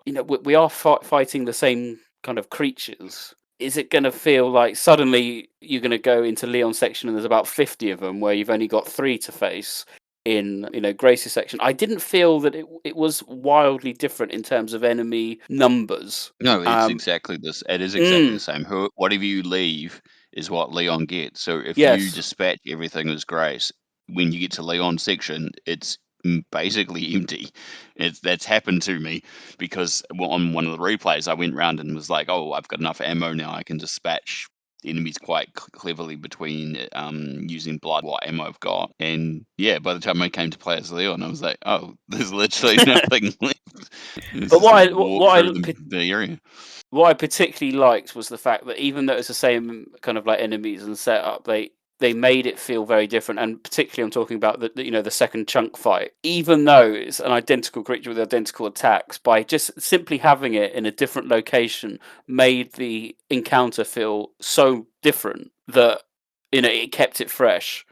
we are fighting the same kind of creatures. Is it going to feel like suddenly you're going to go into Leon's section and there's about 50 of them, where you've only got 3 to face? In Grace's section, I didn't feel that it was wildly different in terms of enemy numbers. No, it's exactly this. It is exactly the same. Whatever you leave is what Leon gets. So if you dispatch everything as Grace, when you get to Leon's section, it's basically empty. That's happened to me, because on one of the replays I went round and was like, oh, I've got enough ammo now, I can dispatch the enemies quite cleverly between using blood, what ammo I've got. And yeah, by the time I came to play as Leon, I was like, oh, there's literally nothing left. But the area. What I particularly liked was the fact that even though it's the same kind of like enemies and setup, they made it feel very different. And particularly I'm talking about the second chunk fight. Even though it's an identical creature with identical attacks, by just simply having it in a different location made the encounter feel so different that it kept it fresh.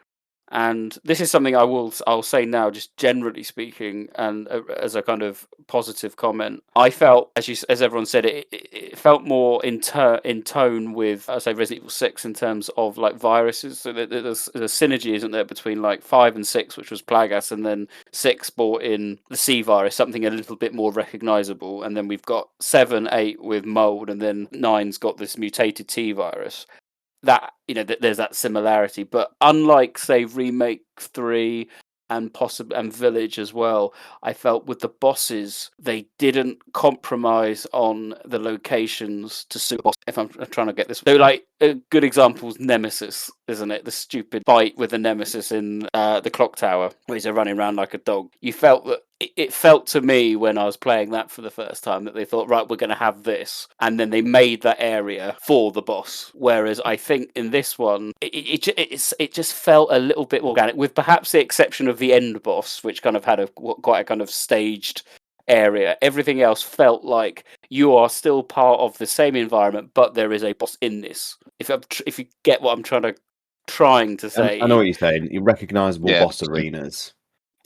And this is something I'll say now, just generally speaking, and as a kind of positive comment, I felt, as everyone said, it felt more in tone with, I say, Resident Evil 6 in terms of like viruses. So there's a synergy, isn't there, between like 5 and 6, which was Plagas, and then 6 brought in the C virus, something a little bit more recognisable, and then we've got 7, 8 with mold, and then 9's got this mutated T virus. That there's that similarity, but unlike say Remake 3 and Village as well, I felt with the bosses they didn't compromise on the locations to suit the boss. If I'm trying to get this, so like a good example is Nemesis, isn't it? The stupid fight with the Nemesis in the clock tower where he's running around like a dog. You felt that it felt to me when I was playing that for the first time that they thought, right, we're going to have this, and then they made that area for the boss. Whereas I think in this one, it just felt a little bit more organic, with perhaps the exception of the end boss, which kind of had quite a kind of staged area. Everything else felt like you are still part of the same environment, but there is a boss in this. If you get what I'm trying to say, I know what you're saying. You recognizable boss arenas.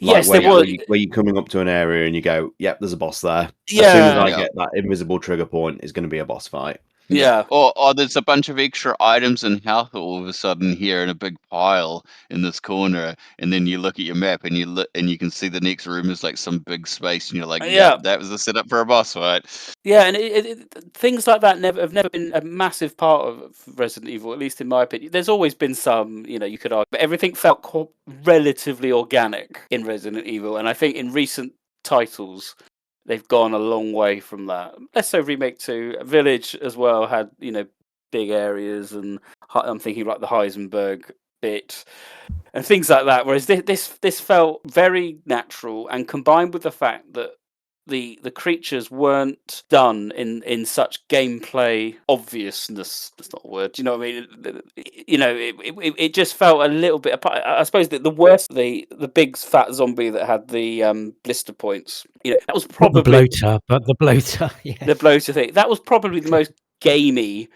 Like where you're coming up to an area and you go, yep, there's a boss there. Yeah. As soon as I get that invisible trigger point, it's going to be a boss fight. Yeah. Or there's a bunch of extra items and health all of a sudden here in a big pile in this corner, and then you look at your map and you can see the next room is like some big space, and you're like, Yeah. that was the setup for a boss fight. Yeah, and things like that have never been a massive part of Resident Evil, at least in my opinion. There's always been some, you could argue, but everything felt relatively organic in Resident Evil, and I think in recent titles they've gone a long way from that. Less so Remake 2. Village as well had, big areas, and I'm thinking like the Heisenberg bit and things like that. Whereas this felt very natural, and combined with the fact that the creatures weren't done in such gameplay obviousness. That's not a word. Do you know what I mean? It just felt a little bit apart. I suppose that the worst, the big fat zombie that had the blister points. That was probably the bloater. Yeah. the bloater thing. That was probably the most gamey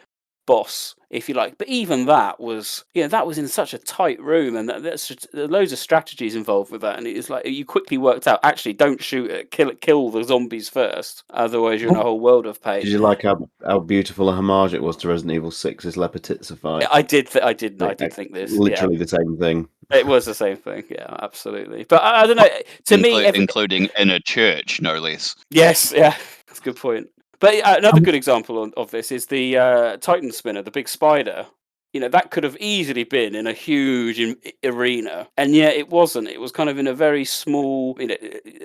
boss, if you like. But even that was, that was in such a tight room, and there's loads of strategies involved with that. And it's like you quickly worked out, actually, don't shoot it, kill the zombies first, otherwise you're in a whole world of pain. Did you like how beautiful a homage it was to Resident Evil 6's Lepetitsa fight? I did think this. Literally the same thing. It was the same thing, yeah, absolutely. But I don't know. To me, including in a church, no less. Yes, yeah, that's a good point. But another good example of this is the Titan Spinner, the big spider. That could have easily been in a huge arena, and yet it wasn't. It was kind of in a very small, a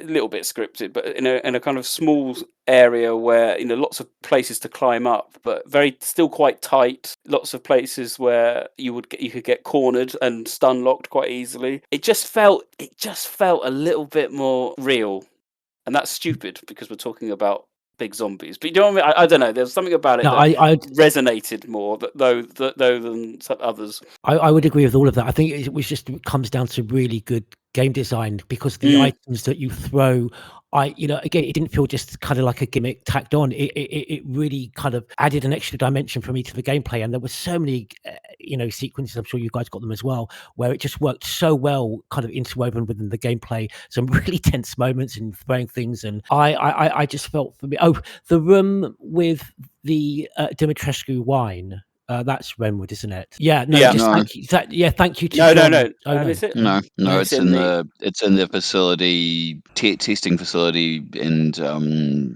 little bit scripted, but in a kind of small area where lots of places to climb up, but still quite tight. Lots of places where you could get cornered and stun locked quite easily. It just felt a little bit more real, and that's stupid because we're talking about big zombies. But you know what I mean? I don't know. There's something about it that resonated more, though than some others. I would agree with all of that. I think it comes down to really good game design, because the items that you throw, again, it didn't feel just kind of like a gimmick tacked on. It really kind of added an extra dimension for me to the gameplay, and there were so many sequences, I'm sure you guys got them as well, where it just worked so well, kind of interwoven within the gameplay. Some really tense moments and throwing things, and I just felt, for me, the room with the Dimitrescu wine. That's Renwood, isn't it? Yeah, no, yeah, thank you. Thank you to no, John. no. Is it? No, it's in the facility, testing facility, and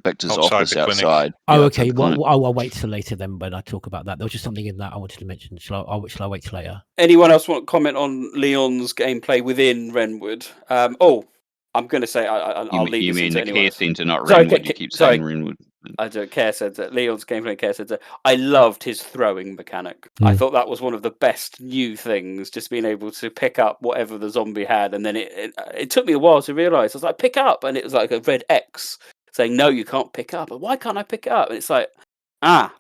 Victor's Outside office the clinic. outside. Oh, Yeah, okay. outside the clinic. Well, I'll wait till later then when I talk about that. There was just something in that I wanted to mention. Shall I wait till later? Anyone else want to comment on Leon's gameplay within Renwood? I'm going to say I'll leave this into anyone. You mean the care centre, not Sorry, Renwood. You keep saying Renwood. I don't care centre. Leon's gameplay care centre. I loved his throwing mechanic. I thought that was one of the best new things, just being able to pick up whatever the zombie had, and then it took me a while to realise. I was like, pick up, and it was like a red X saying, no, you can't pick up. And why can't I pick it up? And it's like,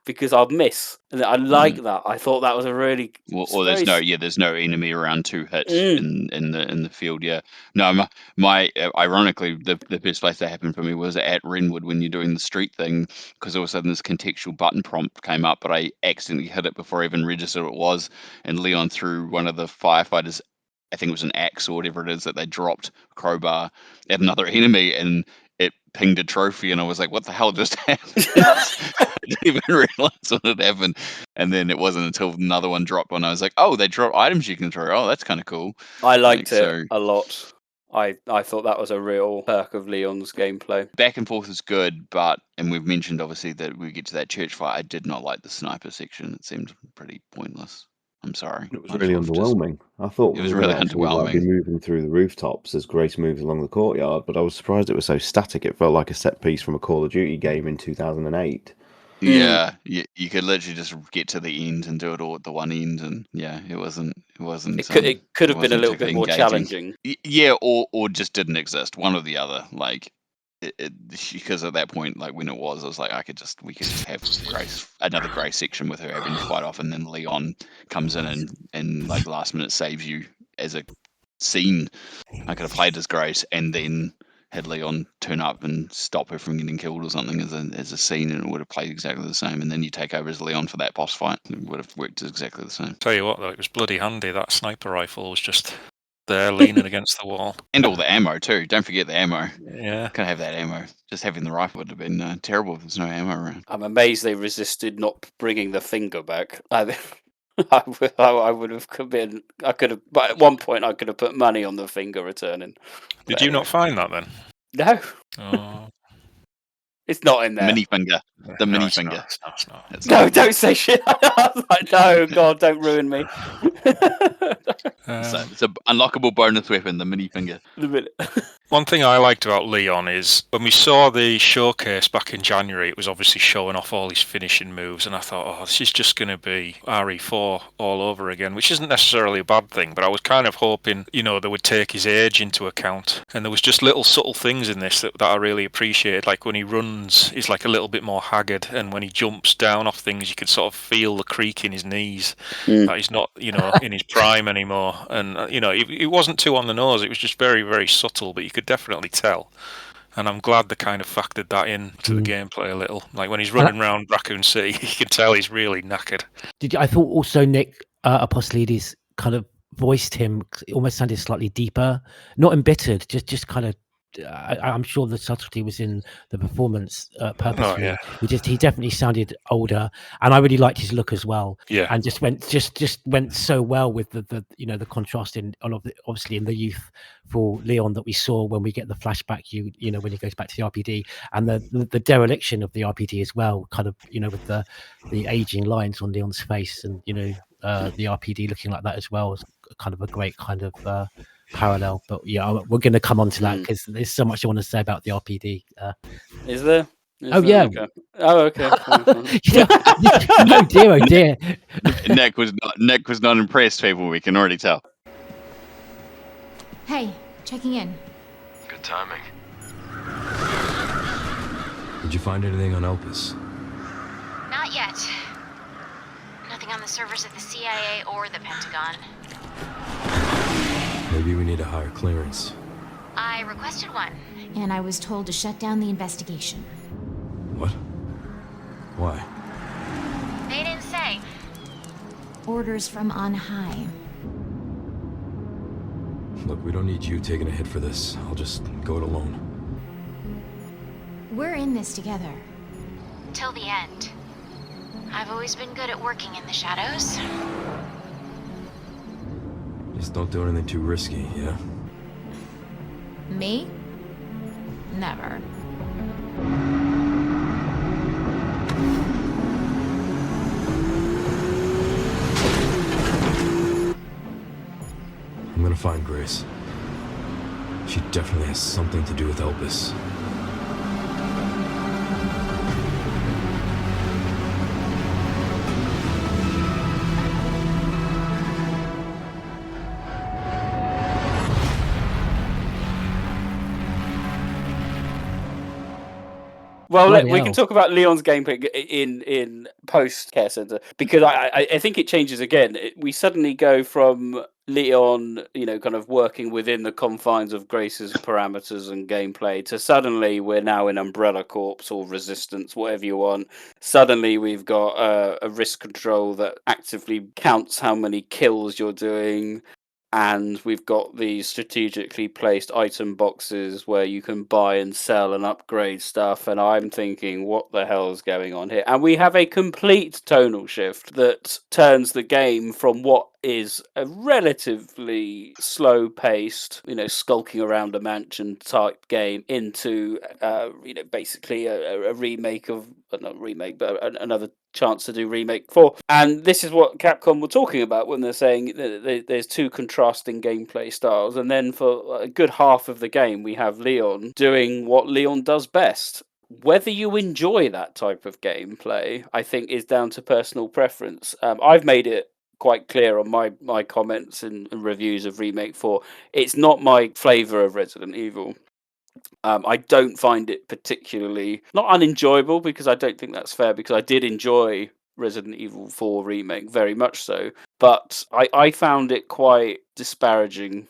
because I'll miss. And I like that. I thought that was a really there's no enemy around to hit in the field. Yeah, no, my ironically the best place that happened for me was at Renwood when you're doing the street thing, because all of a sudden this contextual button prompt came up, but I accidentally hit it before I even registered what it was, and Leon threw one of the firefighters, I think it was an axe or whatever it is that they dropped, crowbar, at another enemy, and it pinged a trophy, and I was like, what the hell just happened? I didn't even realize what had happened. And then it wasn't until another one dropped one, I was like, oh, they drop items you can throw. Oh, that's kind of cool. I liked it a lot. I thought that was a real perk of Leon's gameplay. Back and forth is good, and we've mentioned obviously that we get to that church fight. I did not like the sniper section. It seemed pretty pointless. I'm sorry. It was really underwhelming. I thought it was really underwhelming. Be moving through the rooftops as Grace moves along the courtyard, but I was surprised it was so static. It felt like a set piece from a Call of Duty game in 2008. Yeah, you could literally just get to the end and do it all at the one end, and yeah, it wasn't. It could have been a little bit more challenging. Yeah, or just didn't exist. One or the other. Like, because at that point, like when it was, I was like, we could just have another Grace section with her having to fight off, and then Leon comes in and like last minute saves you as a scene. I could have played as Grace and then had Leon turn up and stop her from getting killed or something as a scene, and it would have played exactly the same. And then you take over as Leon for that boss fight, it would have worked exactly the same. Tell you what, though, it was bloody handy. That sniper rifle was just there leaning against the wall. And all the ammo too. Don't forget the ammo. Yeah. Gotta have that ammo. Just having the rifle would have been terrible if there's no ammo around. I'm amazed they resisted not bringing the finger back. I would have been. I could have. But at one point, I could have put money on the finger returning. Did you not find that then? No. Oh. It's not in there. Mini finger. The mini it's finger. Not, it's not. It's No, not. don't say shit. I was like, no, God, don't ruin me. It's an unlockable bonus weapon, the mini finger. The minute. One thing I liked about Leon is when we saw the showcase back in January, it was obviously showing off all his finishing moves, and I thought, oh, this is just going to be RE4 all over again, which isn't necessarily a bad thing, but I was kind of hoping, they would take his age into account. And there was just little subtle things in this that I really appreciated, like when he runs, he's like a little bit more haggard, and when he jumps down off things, you can sort of feel the creak in his knees. That he's not, in his prime anymore. And, it wasn't too on the nose, it was just very, very subtle, but you could definitely tell. And I'm glad they kind of factored that in to the gameplay a little. Like when he's running around Raccoon City, you can tell he's really knackered. I thought also Nick Apostolides kind of voiced him. It almost sounded slightly deeper, not embittered, just kind of. I'm sure the subtlety was in the performance purposely. Oh, yeah. He definitely sounded older, and I really liked his look as well. Yeah, and just went so well with the contrast obviously in the youth for Leon that we saw when we get the flashback. When he goes back to the RPD, and the dereliction of the RPD as well, kind of with the aging lines on Leon's face, and the RPD looking like that as well is kind of a great kind of parallel. But yeah, we're going to come on to that because there's so much I want to say about the RPD. Is there? Yeah. Okay. Oh, okay. Oh dear. Nick was not impressed, people. We can already tell. Hey, checking in. Good timing. Did you find anything on Elpis? Not yet. Nothing on the servers of the CIA or the Pentagon. Maybe we need a higher clearance. I requested one. And I was told to shut down the investigation. What? Why? They didn't say. Orders from on high. Look, we don't need you taking a hit for this. I'll just go it alone. We're in this together. Till the end. I've always been good at working in the shadows. Just don't do anything too risky, yeah? Me? Never. I'm gonna find Grace. She definitely has something to do with Elpis. Well, we can talk about Leon's gameplay in post Care Center because I think it changes again. We suddenly go from Leon, kind of working within the confines of Grace's parameters and gameplay to suddenly we're now in Umbrella Corps or Resistance, whatever you want. Suddenly we've got a risk control that actively counts how many kills you're doing. And we've got these strategically placed item boxes where you can buy and sell and upgrade stuff. And I'm thinking, what the hell is going on here? And we have a complete tonal shift that turns the game from what is a relatively slow-paced, skulking around a mansion type game into, basically a remake of, not remake, but another chance to do remake 4. And this is what Capcom were talking about when they're saying there's two contrasting gameplay styles. And then for a good half of the game, we have Leon doing what Leon does best. Whether you enjoy that type of gameplay, I think, is down to personal preference. I've made it quite clear on my comments and reviews of Remake 4. It's not my flavour of Resident Evil. I don't find it particularly, not unenjoyable, because I don't think that's fair, because I did enjoy Resident Evil 4 Remake, very much so. But I found it quite disparaging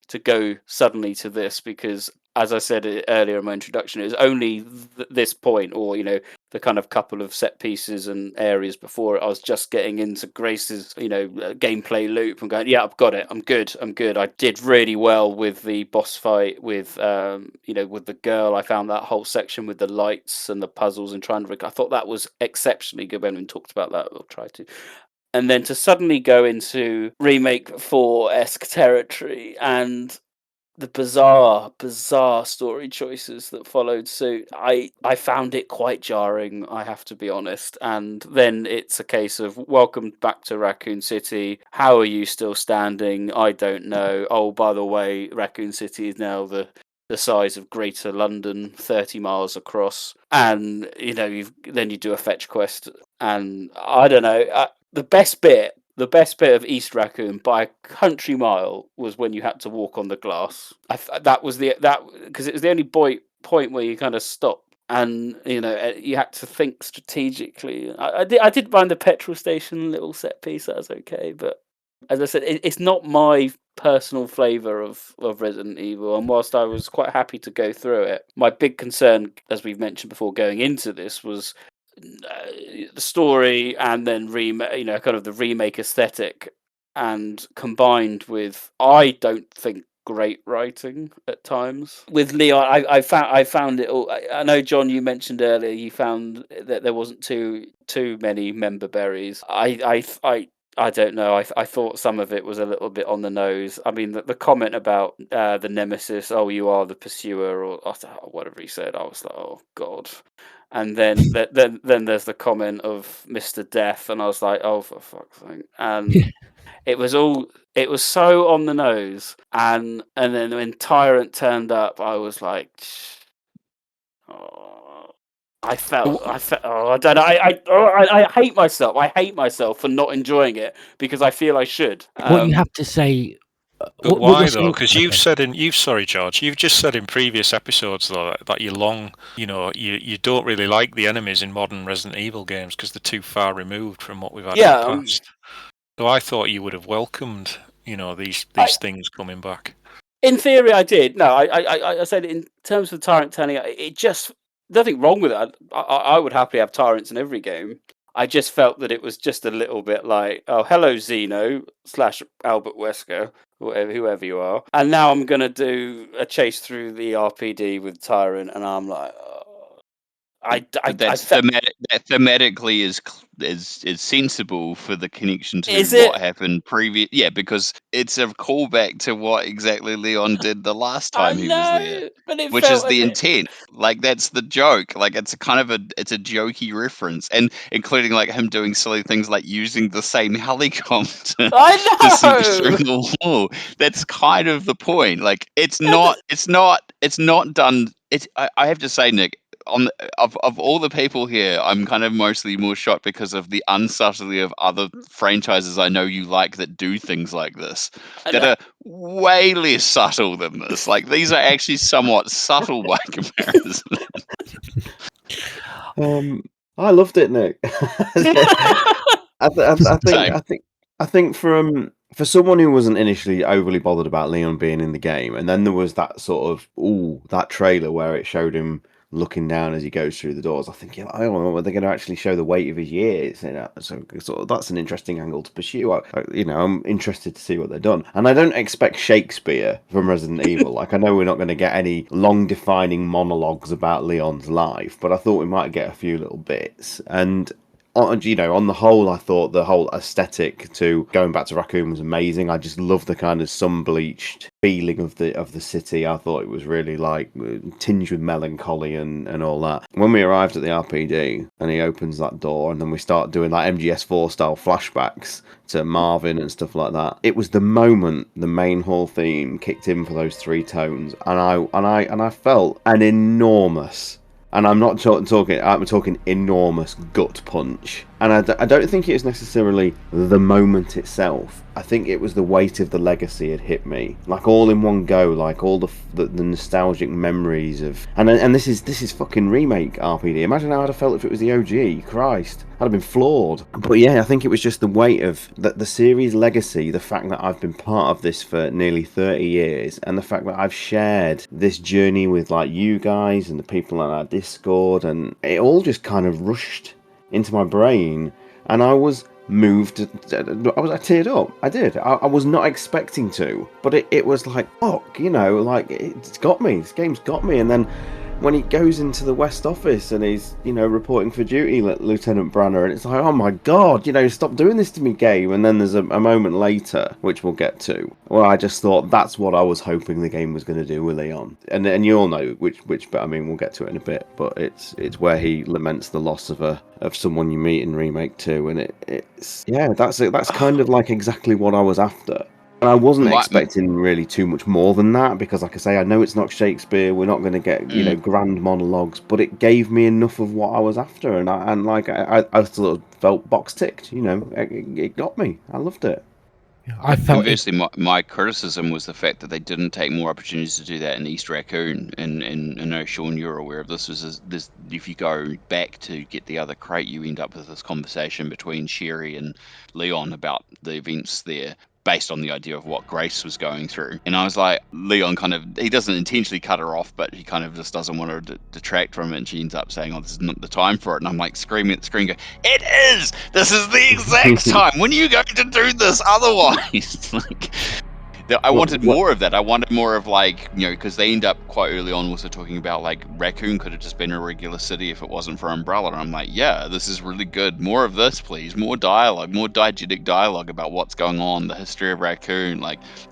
to go suddenly to this, because as I said earlier in my introduction, it was only this point, or the kind of couple of set pieces and areas before it, I was just getting into Grace's gameplay loop and going, yeah, I've got it, I'm good. I did really well with the boss fight with with the girl. I found that whole section with the lights and the puzzles and trying to I thought that was exceptionally good. When we talked about that, we'll try to. And then to suddenly go into Remake 4-esque territory and the bizarre story choices that followed suit, I found it quite jarring, I have to be honest. And then it's a case of, welcome back to Raccoon City. How are you still standing? I don't know. Oh, by the way, Raccoon City is now the size of Greater London, 30 miles across. And, then you do a fetch quest. And I don't know, the best bit of East Raccoon by a country mile was when you had to walk on the glass. That was because it was the only point where you kind of stop and you had to think strategically. I did find the petrol station little set piece, that was okay, but as I said, it's not my personal flavour of Resident Evil, and whilst I was quite happy to go through it, my big concern, as we've mentioned before going into this, was the story, and then kind of the remake aesthetic, and combined with, I don't think, great writing at times with Leon. I found it all. I know, John, you mentioned earlier you found that there wasn't too many member berries. I don't know. I thought some of it was a little bit on the nose. I mean, the comment about the nemesis, oh, you are the pursuer, or whatever he said, I was like, oh god. And then then there's the comment of Mr. Death, and I was like, oh, for fuck's sake. And it was so on the nose. And then when Tyrant turned up, I was like, oh. I don't know. I hate myself. I hate myself for not enjoying it because I feel I should. What you have to say. But why though? Because you've sorry, George. You've just said in previous episodes though that you you don't really like the enemies in modern Resident Evil games because they're too far removed from what we've had in the past. So I thought you would have welcomed these things coming back. In theory, I did. No, I said in terms of Tyrant turning up, it just. Nothing wrong with that. I would happily have Tyrants in every game. I just felt that it was just a little bit like, oh, hello, Zeno / Albert Wesker, whoever you are. And now I'm going to do a chase through the RPD with Tyrant, and I'm like, thematically is sensible for the connection to what happened previous. Yeah, because it's a callback to what exactly Leon did the last time he was there, which is the intent. Like that's the joke. Like it's a jokey reference, and including like him doing silly things like using the same helicopter to sink through the wall. That's kind of the point. Like it's not done. I have to say, Nick. Of all the people here, I'm kind of mostly more shocked because of the unsubtlety of other franchises I know you like that do things like this that are way less subtle than this. Like these are actually somewhat subtle by comparison. I loved it, Nick. I think for someone who wasn't initially overly bothered about Leon being in the game, and then there was that sort of that trailer where it showed him looking down as he goes through the doors. I think, I don't know whether they're going to actually show the weight of his years. So that's an interesting angle to pursue. I'm interested to see what they've done. And I don't expect Shakespeare from Resident Evil. Like, I know we're not going to get any long defining monologues about Leon's life, but I thought we might get a few little bits. And on the whole, I thought the whole aesthetic to going back to Raccoon was amazing. I just love the kind of sun-bleached feeling of the city. I thought it was really like tinged with melancholy and all that. When we arrived at the RPD and he opens that door and then we start doing like MGS4 style flashbacks to Marvin and stuff like that, it was the moment the main hall theme kicked in for those three tones, and I felt an enormous. And I'm not talking. I'm talking enormous gut punch, And I don't think it was necessarily the moment itself. I think it was the weight of the legacy had hit me, like all in one go, like all the nostalgic memories of, and this is fucking remake RPG. Imagine how I'd have felt if it was the OG. Christ, I'd have been floored. But yeah, I think it was just the weight of the series legacy, the fact that I've been part of this for nearly 30 years, and the fact that I've shared this journey with like you guys and the people on our Discord, and it all just kind of rushed into my brain, and I was moved. I teared up. I did. I was not expecting to, but it was like, fuck, like it's got me. This game's got me. And then when he goes into the West office and he's, reporting for duty, Lieutenant Branner, and it's like, oh my god, stop doing this to me, game. And then there's a moment later, which we'll get to, where I just thought that's what I was hoping the game was going to do with Leon. And you all know which bit. I mean, we'll get to it in a bit, but it's where he laments the loss of someone you meet in Remake 2, and it's that's kind of like exactly what I was after. And I wasn't expecting really too much more than that, because, like I say, I know it's not Shakespeare. We're not going to get grand monologues, but it gave me enough of what I was after, and I sort of felt box ticked. It got me. I loved it. I felt Conversely, my criticism was the fact that they didn't take more opportunities to do that in East Raccoon. And I know, Sean, you're aware of this. If you go back to get the other crate, you end up with this conversation between Sherry and Leon about the events there, based on the idea of what Grace was going through. And I was like, Leon he doesn't intentionally cut her off, but he kind of just doesn't want her to detract from it. And she ends up saying, oh, this is not the time for it. And I'm like screaming at the screen, it is! This is the exact time! When are you going to do this otherwise? I wanted more of that. I wanted more of because they end up quite early on also talking about Raccoon could have just been a regular city if it wasn't for Umbrella. And I'm like, yeah, this is really good. More of this, please. More dialogue, more diegetic dialogue about what's going on, the history of Raccoon.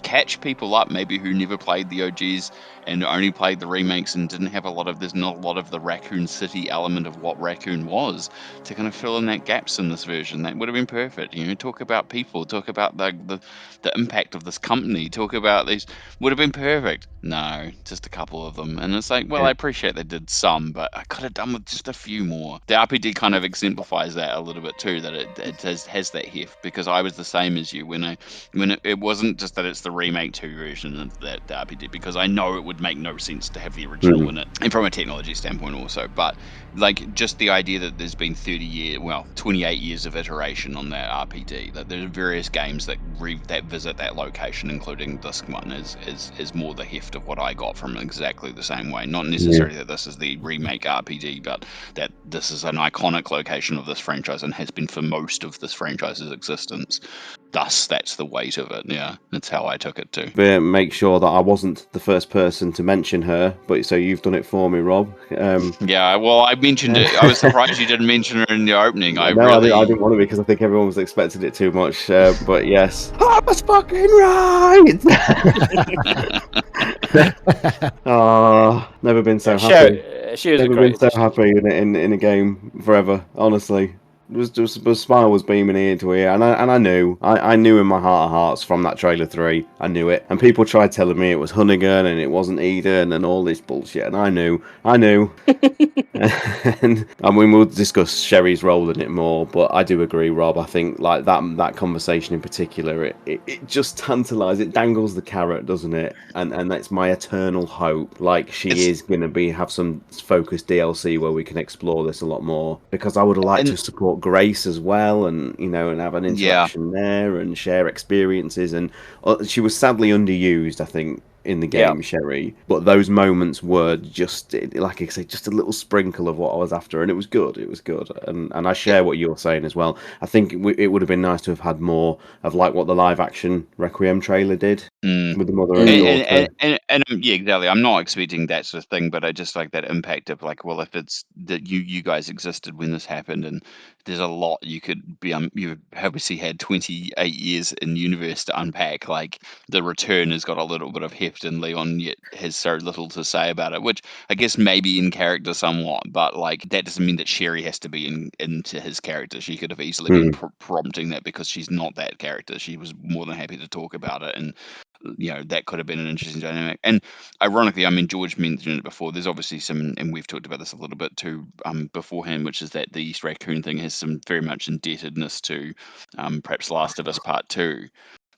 Catch people up maybe who never played the OGs and only played the remakes and didn't have there's not a lot of the Raccoon City element of what Raccoon was, to kind of fill in that gaps in this version. That would have been perfect. Talk about people, talk about the impact of this company, talk about these, would have been perfect. No, just a couple of them. And it's like, well, I appreciate they did some, but I could have done with just a few more. The RPG kind of exemplifies that a little bit too, that it has that heft, because I was the same as you when it wasn't just that it's the remake 2 version of the RPG, because I know it would make no sense to have the original in it, and from a technology standpoint also, but just the idea that there's been 28 years of iteration on that RPG, that there's various games that visit that location, including this one, is more the heft of what I got from exactly the same way. Not necessarily that this is the remake RPG, but that this is an iconic location of this franchise and has been for most of this franchise's existence. Thus, that's the weight of it. Yeah, that's how I took it too. But make sure that I wasn't the first person to mention her, but so you've done it for me, Rob. Yeah, well, I mentioned it. I was surprised you didn't mention her in the opening. I didn't want to, because I think everyone was expecting it too much. But yes, I was fucking right. Never been so happy. She was never been so happy in a game forever. Honestly. The smile was beaming ear to ear, and I knew in my heart of hearts from that trailer 3, I knew it. And people tried telling me it was Hunnigan and it wasn't Eden and all this bullshit, and I knew. And I mean, we'll discuss Sherry's role in it more, but I do agree, Rob. I think that conversation in particular, it just tantalizes, it dangles the carrot, doesn't it? And that's my eternal hope. She is going to have some focused DLC where we can explore this a lot more, because I would have liked to support Grace as well, and and have an interaction there and share experiences. And she was sadly underused, I think, in the game, Sherry. But those moments were just, like I say, just a little sprinkle of what I was after, and it was good. It was good, and I share what you're saying as well. I think it would have been nice to have had more of what the live action Requiem trailer did with the mother and daughter. And yeah, exactly. I'm not expecting that sort of thing, but I just like that impact of well, if it's that you guys existed when this happened, and there's a lot you could be. You obviously had 28 years in universe to unpack. The return has got a little bit of heft, and Leon yet has so little to say about it, which I guess maybe in character somewhat, but that doesn't mean that Sherry has to be into his character. She could have easily been prompting that, because she's not that character. She was more than happy to talk about it, and that could have been an interesting dynamic. And ironically, I mean, George mentioned it before. There's obviously some, and we've talked about this a little bit too beforehand, which is that the East Raccoon thing has some very much indebtedness to perhaps Last of Us Part 2.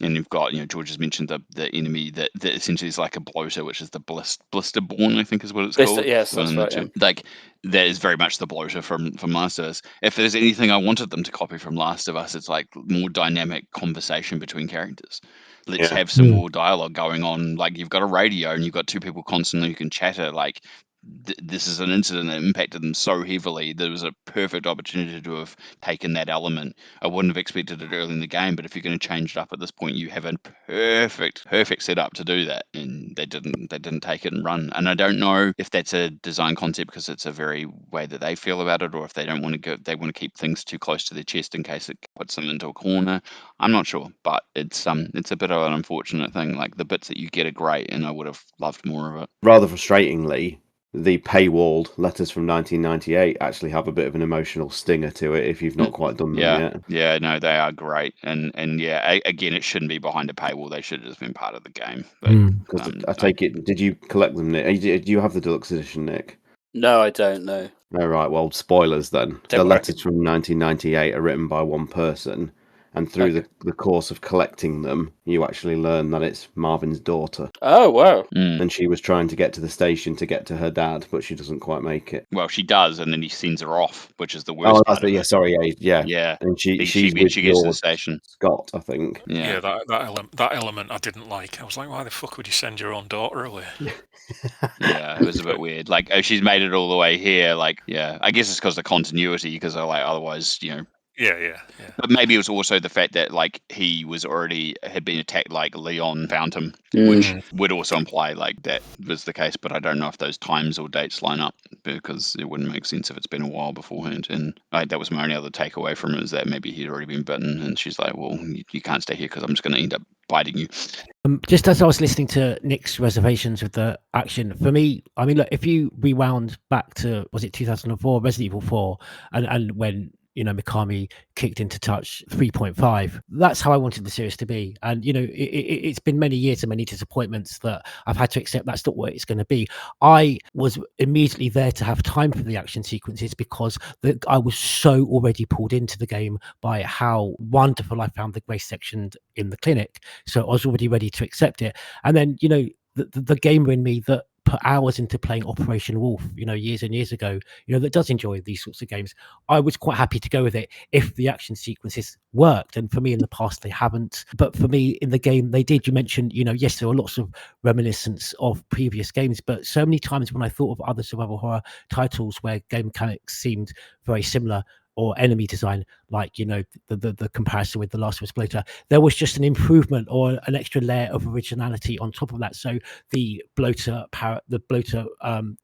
And you've got, George has mentioned the enemy that essentially is like a bloater, which is the Blisterborn, I think is what it's called. Yes, that's right. Yeah. Like, that is very much the bloater from Last of Us. If there's anything I wanted them to copy from Last of Us, it's like more dynamic conversation between characters. Let's have some more dialogue going on. Like, you've got a radio and you've got two people constantly who can chatter. Like, this is an incident that impacted them so heavily. There was a perfect opportunity to have taken that element. I wouldn't have expected it early in the game, but if you're going to change it up at this point, you have a perfect setup to do that, and they didn't take it and run. And I don't know if that's a design concept because it's a very way that they feel about it, or if they don't want to go, they want to keep things too close to their chest in case it puts them into a corner. I'm not sure, but it's a bit of an unfortunate thing. Like, the bits that you get are great, and I would have loved more of it. Rather frustratingly, the paywalled letters from 1998 actually have a bit of an emotional stinger to it if you've not quite done them yet. Yeah, no, they are great, and yeah, again, it shouldn't be behind a paywall. They should have just been part of the game. Because I take it, did you collect them, Nick? Do you have the deluxe edition, Nick? No, I don't know. All right, well, spoilers then. The letters from 1998 are written by one person, and through the course of collecting them, you actually learn that it's Marvin's daughter. Oh, wow. And she was trying to get to the station to get to her dad, but she doesn't quite make it. Well, she does, and then he sends her off, which is the worst part of it. Yeah. And she gets to the station. Scott, I think. Yeah, that element I didn't like. I was like, why the fuck would you send your own daughter away? Yeah, it was a bit weird. Like, oh, she's made it all the way here. Like, yeah, I guess it's because of continuity, because otherwise, Yeah. But maybe it was also the fact that, like, he had been attacked, like Leon found him, which would also imply like that was the case. But I don't know if those times or dates line up, because it wouldn't make sense if it's been a while beforehand. And that was my only other takeaway from it, is that maybe he'd already been bitten, and she's like, well, you can't stay here because I'm just going to end up biting you. Just as I was listening to Nick's reservations with the action, for me, I mean, look, if you rewound back to, was it 2004, Resident Evil 4, and when Mikami kicked into touch 3.5. That's how I wanted the series to be. And, it's been many years and many disappointments that I've had to accept that's not what it's going to be. I was immediately there to have time for the action sequences because I was so already pulled into the game by how wonderful I found the Grace section in the clinic. So I was already ready to accept it. And then, the gamer in me that put hours into playing Operation Wolf, years and years ago, that does enjoy these sorts of games. I was quite happy to go with it if the action sequences worked. And for me in the past, they haven't. But for me in the game, they did. You mentioned, yes, there were lots of reminiscence of previous games, but so many times when I thought of other survival horror titles where game mechanics seemed very similar, or enemy design, like the comparison with The Last of Us bloater, there was just an improvement or an extra layer of originality on top of that. So the bloater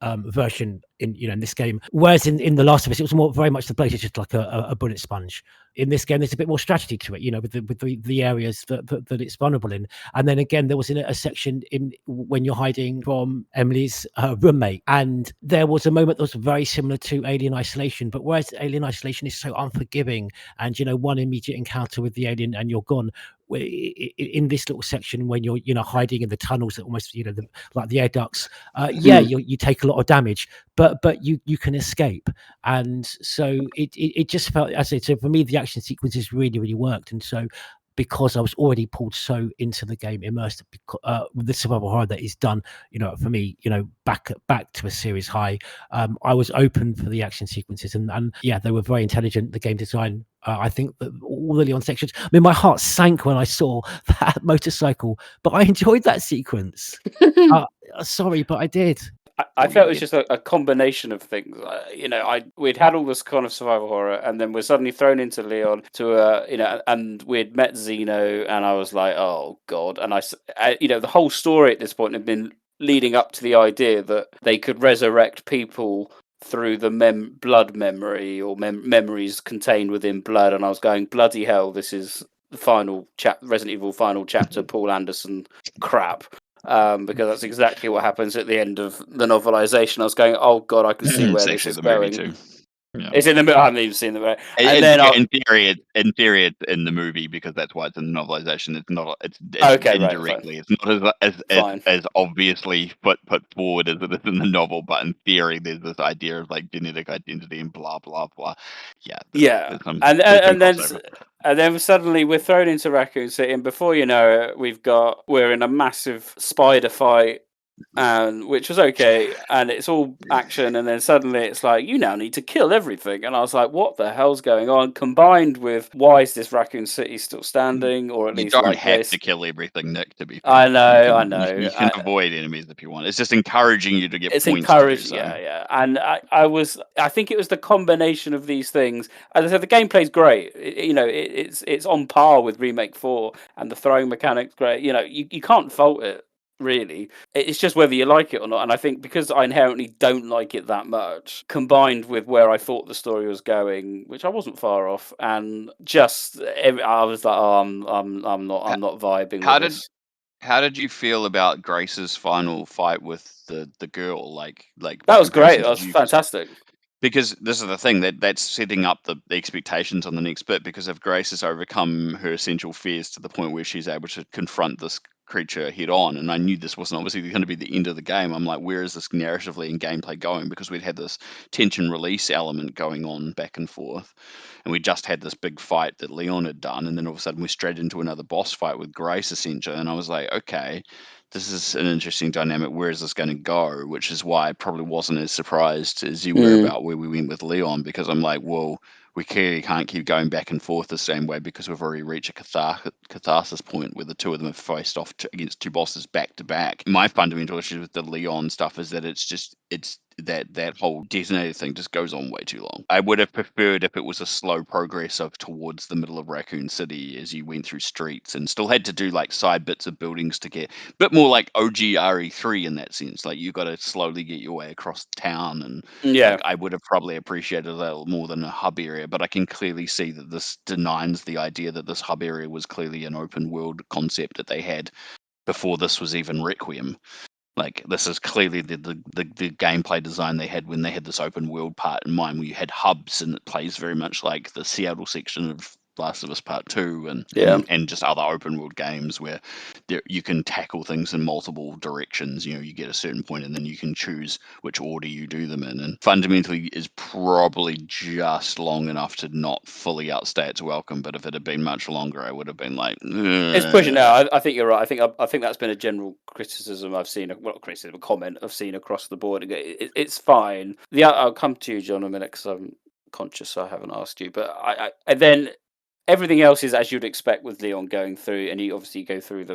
version in this game, whereas in The Last of Us, it was very much the bloater, just like a bullet sponge. In this game, there's a bit more strategy to it, with the areas that it's vulnerable in. And then again, there was a section when you're hiding from Emily's roommate, and there was a moment that was very similar to Alien Isolation. But whereas Alien Isolation is so unforgiving, and one immediate encounter with the alien and you're gone, in this little section when you're hiding in the tunnels that almost like the air ducts, you take a lot of damage, but you can escape. And so it just felt, as I said, so for me the action sequences really worked. And so because I was already pulled so into the game, immersed with the survival horror that is done, for me, back to a series high, I was open for the action sequences, and yeah, they were very intelligent. The game design, I think that all the Leon sections, I mean, my heart sank when I saw that motorcycle, but I enjoyed that sequence. Sorry, but I did. I felt it was just a combination of things. We'd had all this kind of survival horror, and then we're suddenly thrown into Leon and we'd met Zeno, and I was like, oh god. And the whole story at this point had been leading up to the idea that they could resurrect people through the blood memory, or memories contained within blood. And I was going, bloody hell, this is the final Resident Evil final chapter, Paul Anderson crap. Because that's exactly what happens at the end of the novelization. I was going, oh god, I can see where this is going. Yeah. It's in the movie. I haven't even seen the movie. And In, then in theory, it's in the movie because that's why it's in the novelization. It's not. It's okay, right, indirectly. It's not as obviously put forward as it is in the novel. But in theory, there's this idea of like genetic identity and blah blah blah. Yeah. There's some crossover. And then suddenly we're thrown into Raccoon City, and before you know it, we're in a massive spider fight, which was okay, and it's all action, and then suddenly it's like, you now need to kill everything, and I was like, what the hell's going on? Combined with, why is this Raccoon City still standing, or at You least don't like have this? to kill everything, Nick, to be fair. I know. You can avoid enemies if you want. It's just encouraging you to get It's points encouraged, to do so. yeah. And I think it was the combination of these things. As I said, the gameplay's great. It's on par with Remake 4, and the throwing mechanic's great. You can't fault it, really. It's just whether you like it or not. And I think because I inherently don't like it that much, combined with where I thought the story was going, which I wasn't far off, and just I was like, oh, I'm not vibing with this. How did you feel about Grace's final fight with the girl? Like that was great. That was fantastic. Because this is the thing that's setting up the expectations on the next bit. Because if Grace has overcome her essential fears to the point where she's able to confront this creature head on, and I knew this wasn't obviously going to be the end of the game. I'm like, where is this narratively and gameplay going? Because we'd had this tension release element going on back and forth, and we just had this big fight that Leon had done, and then all of a sudden we're straight into another boss fight with Grace essentially, and I was like, okay, this is an interesting dynamic. Where is this going to go? Which is why I probably wasn't as surprised as you were about where we went with Leon, because I'm like, well, we clearly can't keep going back and forth the same way because we've already reached a catharsis point where the two of them have faced off against two bosses back to back. My fundamental issue with the Leon stuff is that it's that whole detonator thing just goes on way too long. I would have preferred if it was a slow progress of towards the middle of Raccoon City as you went through streets and still had to do like side bits of buildings to get a bit more like OG RE3 in that sense. Like you got to slowly get your way across town, and like, I would have probably appreciated a little more than a hub area, but I can clearly see that this denies the idea that this hub area was clearly an open world concept that they had before this was even Requiem. Like this is clearly the gameplay design they had when they had this open world part in mind, where you had hubs, and it plays very much like the Seattle section of Last of Us Part 2 and just other open world games where you can tackle things in multiple directions. You get a certain point and then you can choose which order you do them in, and fundamentally is probably just long enough to not fully outstay its welcome. But if it had been much longer, I would have been like, it's pushing. No, I think you're right. I think that's been a general criticism I've seen. Well, not criticism, a comment I've seen across the board. It's fine. I'll come to you, John, in a minute, because I'm conscious I haven't asked you. But and then everything else is as you'd expect with Leon going through, and you obviously go through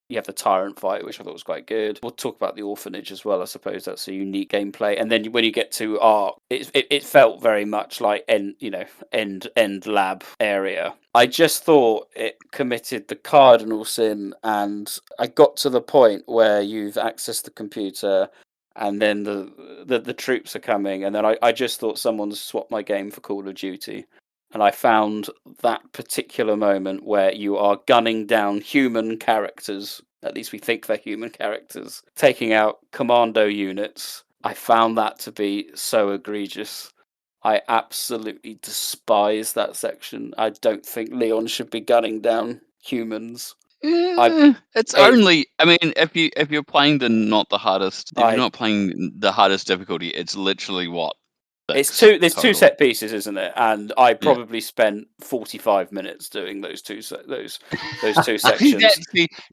you have the tyrant fight, which I thought was quite good. We'll talk about the orphanage as well. I suppose that's a unique gameplay. And then when you get to Ark, it felt very much like end lab area. I just thought it committed the cardinal sin, and I got to the point where you've accessed the computer, and then the troops are coming, and then I just thought someone's swapped my game for Call of Duty. And I found that particular moment where you are gunning down human characters, at least we think they're human characters, taking out commando units. I found that to be so egregious. I absolutely despise that section. I don't think Leon should be gunning down humans. It's only, I mean, if you're playing not the hardest, if you're not playing the hardest difficulty, it's literally what? There's two set pieces, isn't it? And I probably spent 45 minutes doing those two sections.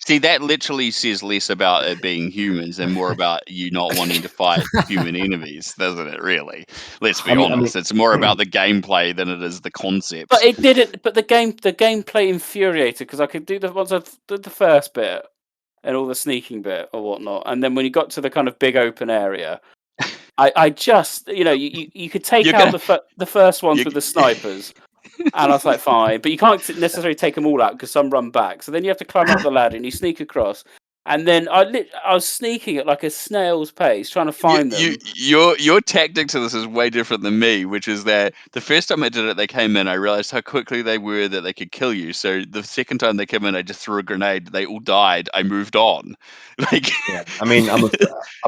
See, that literally says less about it being humans and more about you not wanting to fight human enemies, doesn't it? Really, let's be honest. It's more about the gameplay than it is the concept. But it didn't. But the gameplay infuriated, because I could do once I did the first bit and all the sneaking bit or whatnot, and then when you got to the kind of big open area. I just, you could take out the first ones with the snipers, and I was like, fine, but you can't necessarily take them all out because some run back. So then you have to climb up the ladder and you sneak across, And then I was sneaking at like a snail's pace, trying to find them. Your tactic to this is way different than me, which is that the first time I did it, they came in, I realized how quickly they were that they could kill you. So the second time they came in, I just threw a grenade. They all died. I moved on. Like, yeah, I mean, I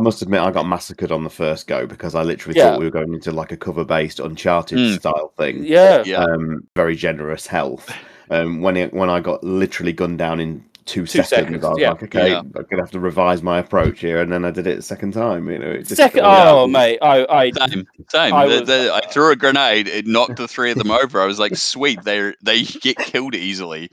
must admit, I got massacred on the first go because I literally Yeah. thought we were going into like a cover-based Uncharted style thing. Yeah. Very generous health. When I got literally gunned down in 2 seconds, I was like, okay, I'm gonna have to revise my approach here, and then I did it the second time. You know, it just mate, same. I threw a grenade. It knocked the three of them over. I was like, sweet, they get killed easily.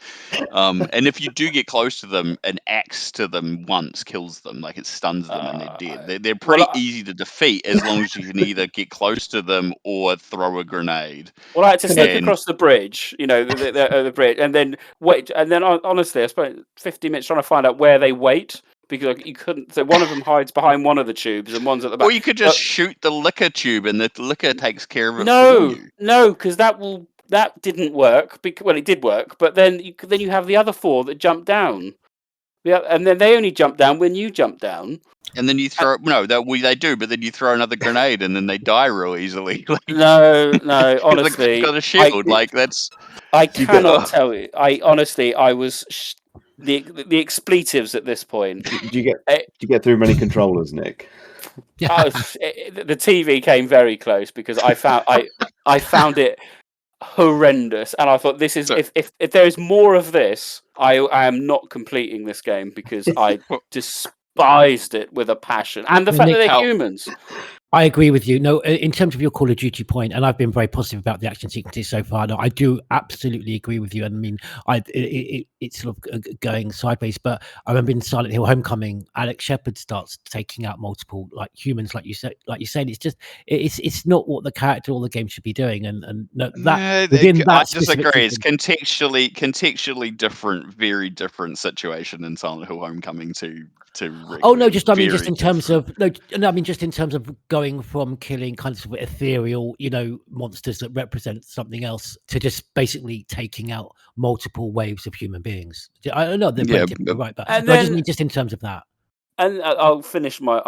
And if you do get close to them, an axe to them once kills them, like it stuns them and they're dead. They're pretty easy to defeat as long as you can either get close to them or throw a grenade. Well, I had to sneak across the bridge, the bridge, and then wait. And then honestly, I spent 50 minutes trying to find out where they wait because you couldn't. So one of them hides behind one of the tubes, and one's at the back. Or you could just shoot the liquor tube, and the liquor takes care of it for you. No, because that didn't work. Well, it did work, but then you have the other 4 that jump down. Yeah, and then they only jump down when you jump down. And then you throw they do, but then you throw another grenade, and then they die real easily. Like, no, honestly, got a shield. I cannot tell you. I was the expletives at this point. Did you get through many controllers, Nick? The TV came very close because I found it horrendous, and I thought this is if there is more of this, I am not completing this game because I despised it with a passion, and the fact that they're humans. I agree with you. No, in terms of your Call of Duty point, and I've been very positive about the action sequences so far. No, I do absolutely agree with you. And I mean, it's sort of going sideways. But I remember in Silent Hill Homecoming, Alex Shepard starts taking out multiple humans, like you said. It's not what the character or the game should be doing. And no, that within that I disagree. It's contextually different, very different situation in Silent Hill Homecoming to. Oh no, just in terms of going from killing kind of ethereal, monsters that represent something else to just basically taking out multiple waves of human beings. I don't know, they're right, but I just mean just in terms of that. And I'll finish my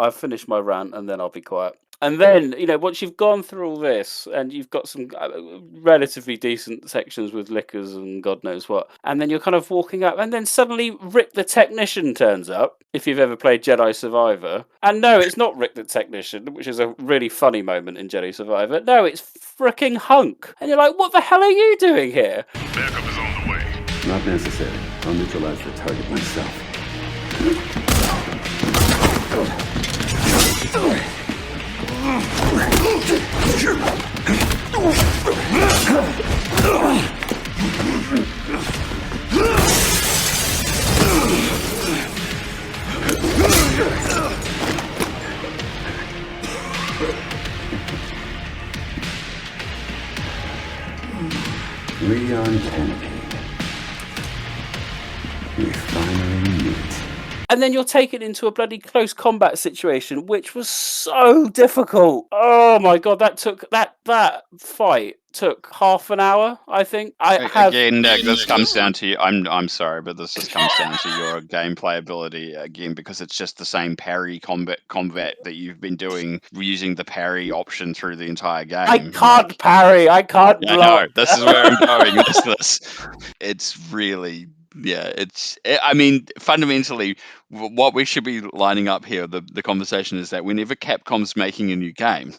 rant, and then I'll be quiet. And then, once you've gone through all this, and you've got some relatively decent sections with liquors and God knows what, and then you're kind of walking up, and then suddenly Rick the Technician turns up, if you've ever played Jedi Survivor. And no, it's not Rick the Technician, which is a really funny moment in Jedi Survivor. No, it's fricking Hunk. And you're like, what the hell are you doing here? Backup is on the way. Not necessary. I'll neutralize the target myself. Leon Kennedy. We finally meet. And then you're taken into a bloody close combat situation, which was so difficult. Oh my god, that fight took half an hour, I think. Again, Nick, this comes down to you. I'm sorry, but this just comes down to your gameplay ability again, because it's just the same parry combat that you've been doing, using the parry option through the entire game. I can't parry. I can't block. No, this is where I'm going. It's really. Yeah, I mean, fundamentally, what we should be lining up here, the conversation is that whenever Capcom's making a new game,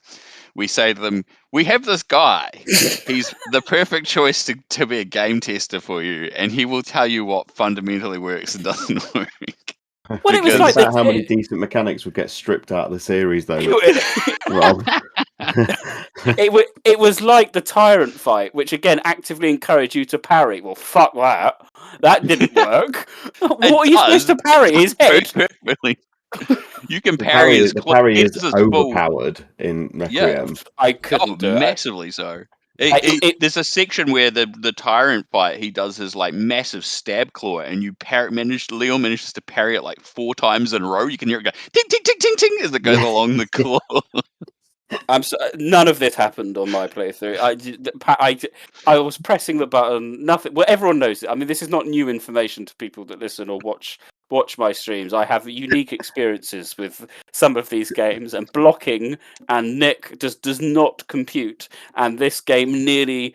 we say to them, we have this guy. He's the perfect choice to be a game tester for you, and he will tell you what fundamentally works and doesn't work. Well, it was like how many decent mechanics would get stripped out of the series, though. Rob. It was like the Tyrant fight, which again actively encouraged you to parry. Well, fuck that. That didn't work. What are you supposed to parry? His head? Perfectly. You can parry his The parry is overpowered in Requiem. Yeah, I couldn't do it. Massively so. There's a section where the Tyrant fight, he does his massive stab claw, and Leon manages to parry it 4 times in a row. You can hear it go ting ting ting ting ting as it goes along the claw. None of this happened on my playthrough. I was pressing the button. Nothing. Well, everyone knows it. I mean, this is not new information to people that listen or watch watch my streams, I have unique experiences with some of these games, and blocking and Nick just does not compute. And this game nearly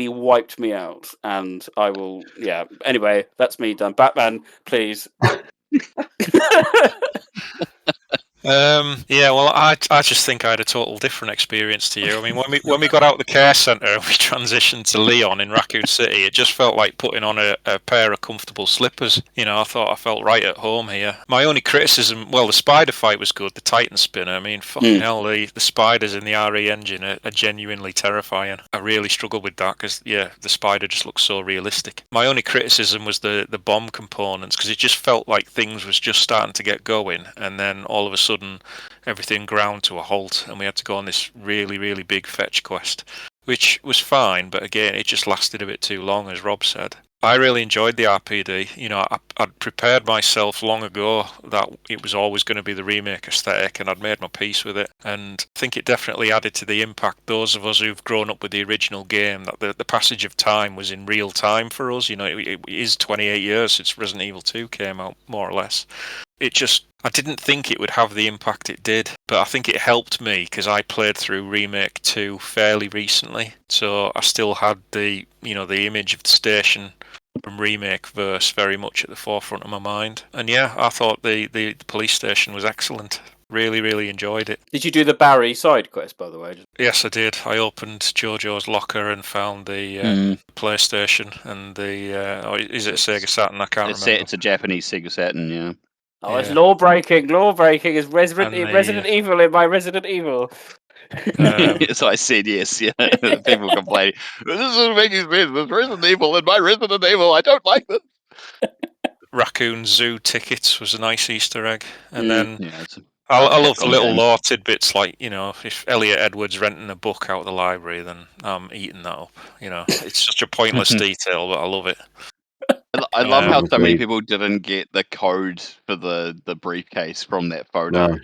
wiped me out. And I will, yeah. Anyway, that's me done. Batman, please. Yeah, well, I just think I had a total different experience to you. I mean, when we got out of the care centre and we transitioned to Leon in Raccoon City, it just felt like putting on a pair of comfortable slippers. You know, I thought I felt right at home here. My only criticism, well, the spider fight was good, the Titan spinner. I mean, fucking hell, the spiders in the RE engine are genuinely terrifying. I really struggled with that because, yeah, the spider just looks so realistic. My only criticism was the bomb components, because it just felt like things was just starting to get going, and then all of a sudden everything ground to a halt and we had to go on this really big fetch quest, which was fine, but again it just lasted a bit too long, as Rob said. I really enjoyed the RPD. You know, I'd prepared myself long ago that it was always going to be the remake aesthetic, and I'd made my peace with it. And I think it definitely added to the impact, those of us who've grown up with the original game, that the passage of time was in real time for us. You know, it is 28 years since Resident Evil 2 came out, more or less. I didn't think it would have the impact it did, but I think it helped me because I played through Remake 2 fairly recently, so I still had the image of the station from Remake verse very much at the forefront of my mind. And yeah, I thought the police station was excellent. Really enjoyed it. Did you do the Barry side quest, by the way? Yes, I did. I opened JoJo's locker and found the PlayStation and the is it a Sega Saturn? I can't remember. It's a Japanese Sega Saturn, yeah. Oh, it's law breaking. Law breaking is Resident Evil in my Resident Evil. So I said yes. Yeah, people complaining. This isn't making sense. This Resident Evil in my Resident Evil. I don't like this. Raccoon Zoo tickets was a nice Easter egg, and then I love the little lore tidbits, like, you know, if Elliot Edwards renting a book out of the library, then I'm eating that up. You know, it's such a pointless detail, but I love it. I love how so many people didn't get the code for the briefcase from that photo. No.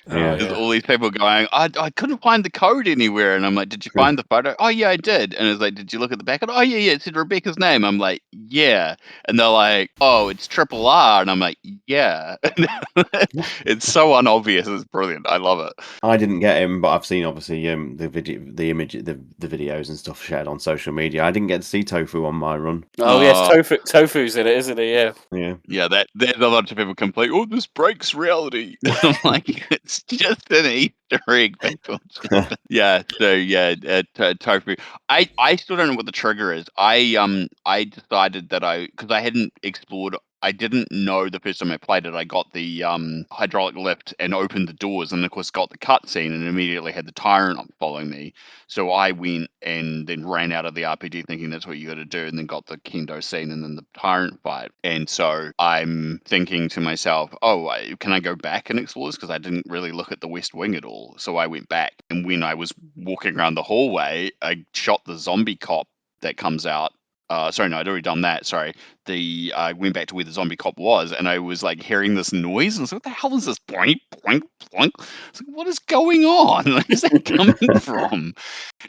Yeah. There's all these people going, I couldn't find the code anywhere. And I'm like, did you find the photo? Oh, yeah, I did. And it's like, did you look at the back? Oh, yeah, it said Rebecca's name. I'm like, yeah. And they're like, oh, it's Triple R. And I'm like, yeah. It's so unobvious. It's brilliant. I love it. I didn't get him, but I've seen, obviously, the videos and stuff shared on social media. I didn't get to see Tofu on my run. Oh, yes, Tofu's in it, isn't he? Yeah. Yeah, there's a lot of people complain, oh, this breaks reality. I'm like, it's just an Easter egg, people. Tofu. I still don't know what the trigger is. I decided that because I hadn't explored. I didn't know the first time I played it. I got the hydraulic lift and opened the doors, and of course got the cutscene, and immediately had the tyrant following me. So I went and then ran out of the RPG thinking that's what you got to do, and then got the kendo scene and then the tyrant fight. And so I'm thinking to myself, can I go back and explore this? Because I didn't really look at the West Wing at all. So I went back, and when I was walking around the hallway, I shot the zombie cop that comes out. Sorry, no, I'd already done that. Sorry. I went back to where the zombie cop was, and I was like hearing this noise, and I was like, what the hell is this? Boink, boink, boink. I was like, what is going on? Where's that coming from?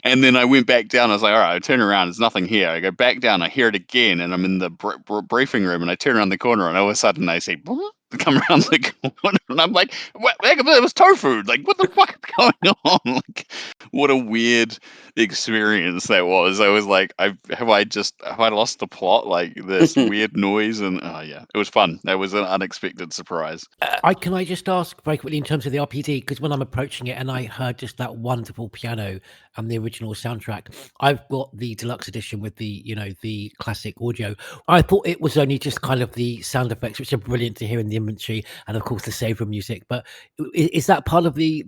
And then I went back down. I was like, all right, I turn around. There's nothing here. I go back down. I hear it again, and I'm in the briefing room, and I turn around the corner, and all of a sudden I see, come around the corner, and I'm like, it was Tofu. Like, what the fuck is going on? Like, what a weird experience that was. I was like, have I lost the plot? Like, this weird noise, and it was fun. That was an unexpected surprise. Can I just ask very quickly in terms of the RPD, because when I'm approaching it and I heard just that wonderful piano and the original soundtrack, I've got the deluxe edition with the classic audio. I thought it was only just kind of the sound effects, which are brilliant to hear in the inventory, and of course the saver music. But is that part of the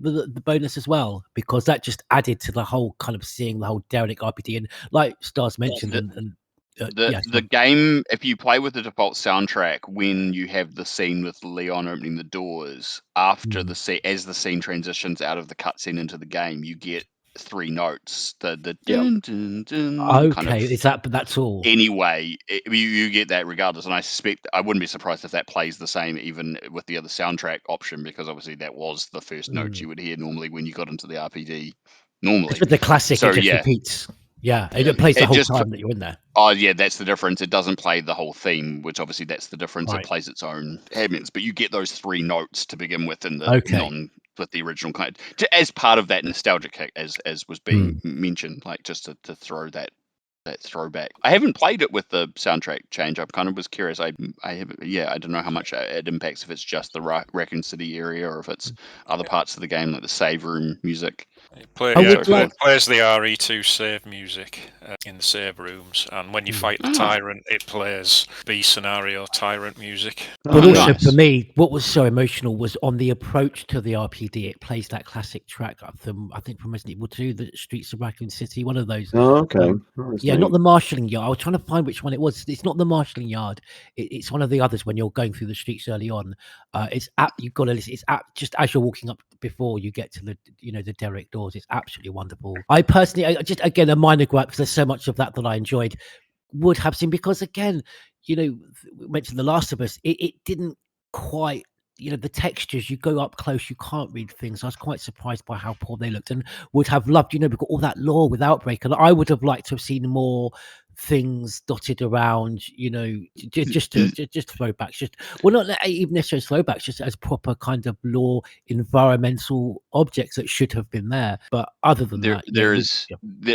bonus as well? Because that just added to the whole kind of seeing the whole Derek RPD, and like Stars mentioned, the game, if you play with the default soundtrack, when you have the scene with Leon opening the doors, after as the scene transitions out of the cutscene into the game, you get 3 notes. The dun, dun, dun, okay, kind of, is that? But that's all. Anyway, you get that regardless, and I suspect I wouldn't be surprised if that plays the same even with the other soundtrack option, because obviously that was the first note you would hear normally when you got into the RPD. Normally, with the classic, it just repeats. Yeah, it plays the It whole just time that you're in there. Oh yeah, that's the difference. It doesn't play the whole theme, which obviously that's the difference. It Right. plays its own ambience, but you get those 3 notes to begin with in the Okay. with the original kind as part of that nostalgia kick, as was being mentioned, like just to throw that throwback. I haven't played it with the soundtrack change. I kind of was curious. I don't know how much it impacts, if it's just the Raccoon City area or if it's other parts of the game, like the save room music. It like- plays the RE2 save music in the save rooms, and when you fight the tyrant, it plays B scenario tyrant music. But also for me, what was so emotional was on the approach to the RPD. It plays that classic track from, I think, from Resident Evil 2, the Streets of Raccoon City, one of those. Oh, okay. Not the marshalling yard. I was trying to find which one it was. It's not the marshalling yard. It's one of the others when you're going through the streets early on. It's you've got to listen. It's just as you're walking up before you get to the the derrick doors. It's absolutely wonderful. I personally, just again a minor gripe because there's so much of that I enjoyed. Would have seen, because again, we mentioned The Last of Us. It didn't quite. The textures, you go up close, you can't read things. I was quite surprised by how poor they looked, and would have loved, we've got all that lore with Outbreak, and I would have liked to have seen more things dotted around, just throwbacks, not even necessarily throwbacks, just as proper kind of lore, environmental objects that should have been there. But other than that,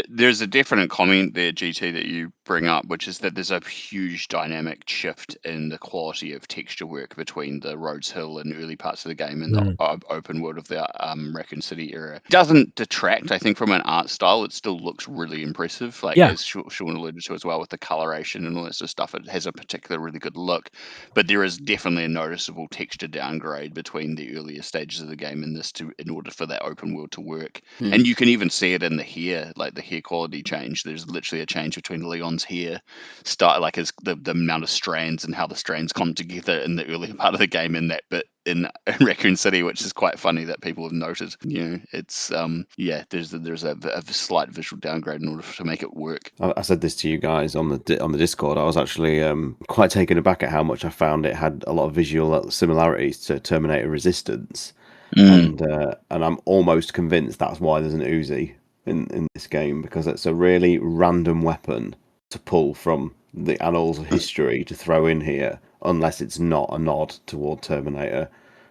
there's a definite comment there, GT, that you bring up, which is that there's a huge dynamic shift in the quality of texture work between the Rhodes Hill and early parts of the game and the open world of the Raccoon City area. It doesn't detract, I think, from an art style. It still looks really impressive, as Sean alluded to as well, with the coloration and all that sort of stuff. It has a particular really good look, but there is definitely a noticeable texture downgrade between the earlier stages of the game and this in order for that open world to work. And you can even see it in the hair, like the hair quality change. There's literally a change between Leon's hair style, like the amount of strands and how the strands come together in the earlier part of the game, in that bit in Raccoon City, which is quite funny that people have noted. It's there's a slight visual downgrade in order to make it work. I said this to you guys on the Discord. I was actually quite taken aback at how much I found it had a lot of visual similarities to Terminator Resistance, and I'm almost convinced that's why there's an Uzi in this game, because it's a really random weapon to pull from the annals of history to throw in here, unless it's not a nod toward Terminator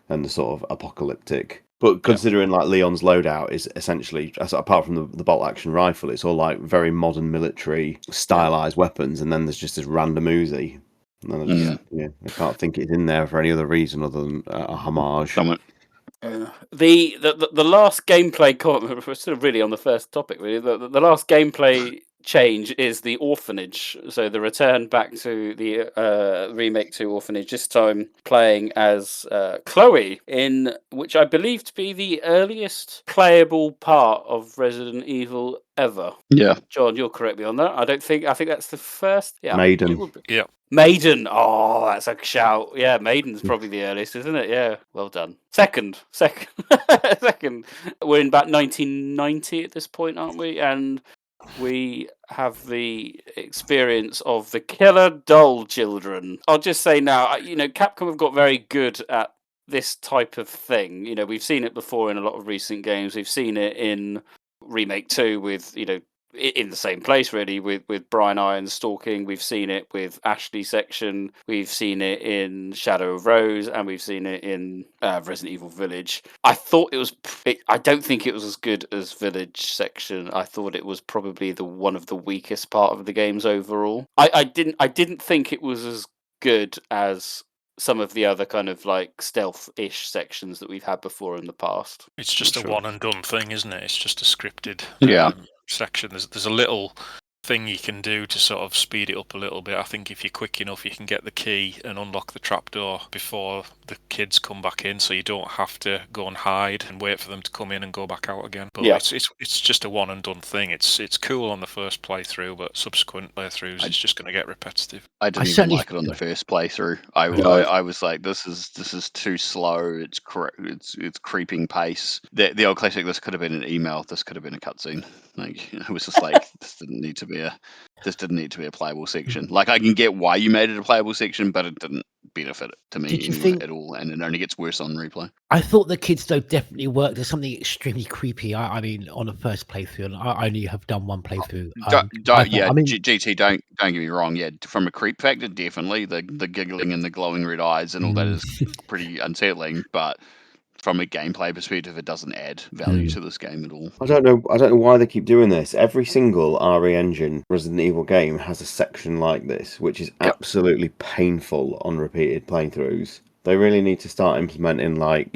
and the sort of apocalyptic. But considering like Leon's loadout is essentially, apart from the bolt action rifle, it's all like very modern military stylized weapons, and then there's just this random Uzi. And I can't think it's in there for any other reason other than a homage. The last gameplay, we're still really on the first topic, really. The last gameplay change is the orphanage. So the return back to the remake 2 orphanage, this time playing as Chloe, in which I believe to be the earliest playable part of Resident Evil ever. Yeah. John, you'll correct me on that. I think that's the first. Yeah. Maiden. Yeah. Maiden. Oh, that's a shout. Yeah, Maiden's probably the earliest, isn't it? Yeah, well done. Second. We're in about 1990 at this point, aren't we? And we have the experience of the killer doll children. I'll just say now, Capcom have got very good at this type of thing. We've seen it before in a lot of recent games. We've seen it in Remake 2 with, in the same place really with Brian Irons stalking. We've seen it with Ashley section, we've seen it in Shadow of Rose, and we've seen it in Resident Evil Village. I don't think it was as good as Village section. I thought it was probably one of the weakest part of the games overall. I didn't think it was as good as some of the other kind of like stealth-ish sections that we've had before in the past. It's just a one and done thing, isn't it? It's just a scripted section. There's a little thing you can do to sort of speed it up a little bit. I think if you're quick enough, you can get the key and unlock the trapdoor before the kids come back in, so you don't have to go and hide and wait for them to come in and go back out again. But it's just a one and done thing. It's cool on the first playthrough, but subsequent playthroughs it's just going to get repetitive. I didn't even like it on the first playthrough. I was like, this is too slow. It's creeping pace. The old classic. This could have been an email. This could have been a cutscene. Like, it was just like, this didn't need to be a this didn't need to be a playable section. Like, I can get why you made it a playable section, but it didn't benefit it to me Did you anyway think- at all, and it only gets worse on replay. I thought the kids though definitely worked. There's something extremely creepy. I mean, on the first playthrough, and I only have done one playthrough. GT, don't get me wrong. Yeah, from a creep factor, definitely the giggling and the glowing red eyes and all that is pretty unsettling. But from a gameplay perspective, it doesn't add value to this game at all. I don't know why they keep doing this. Every single RE Engine Resident Evil game has a section like this, which is absolutely painful on repeated playthroughs. They really need to start implementing, like,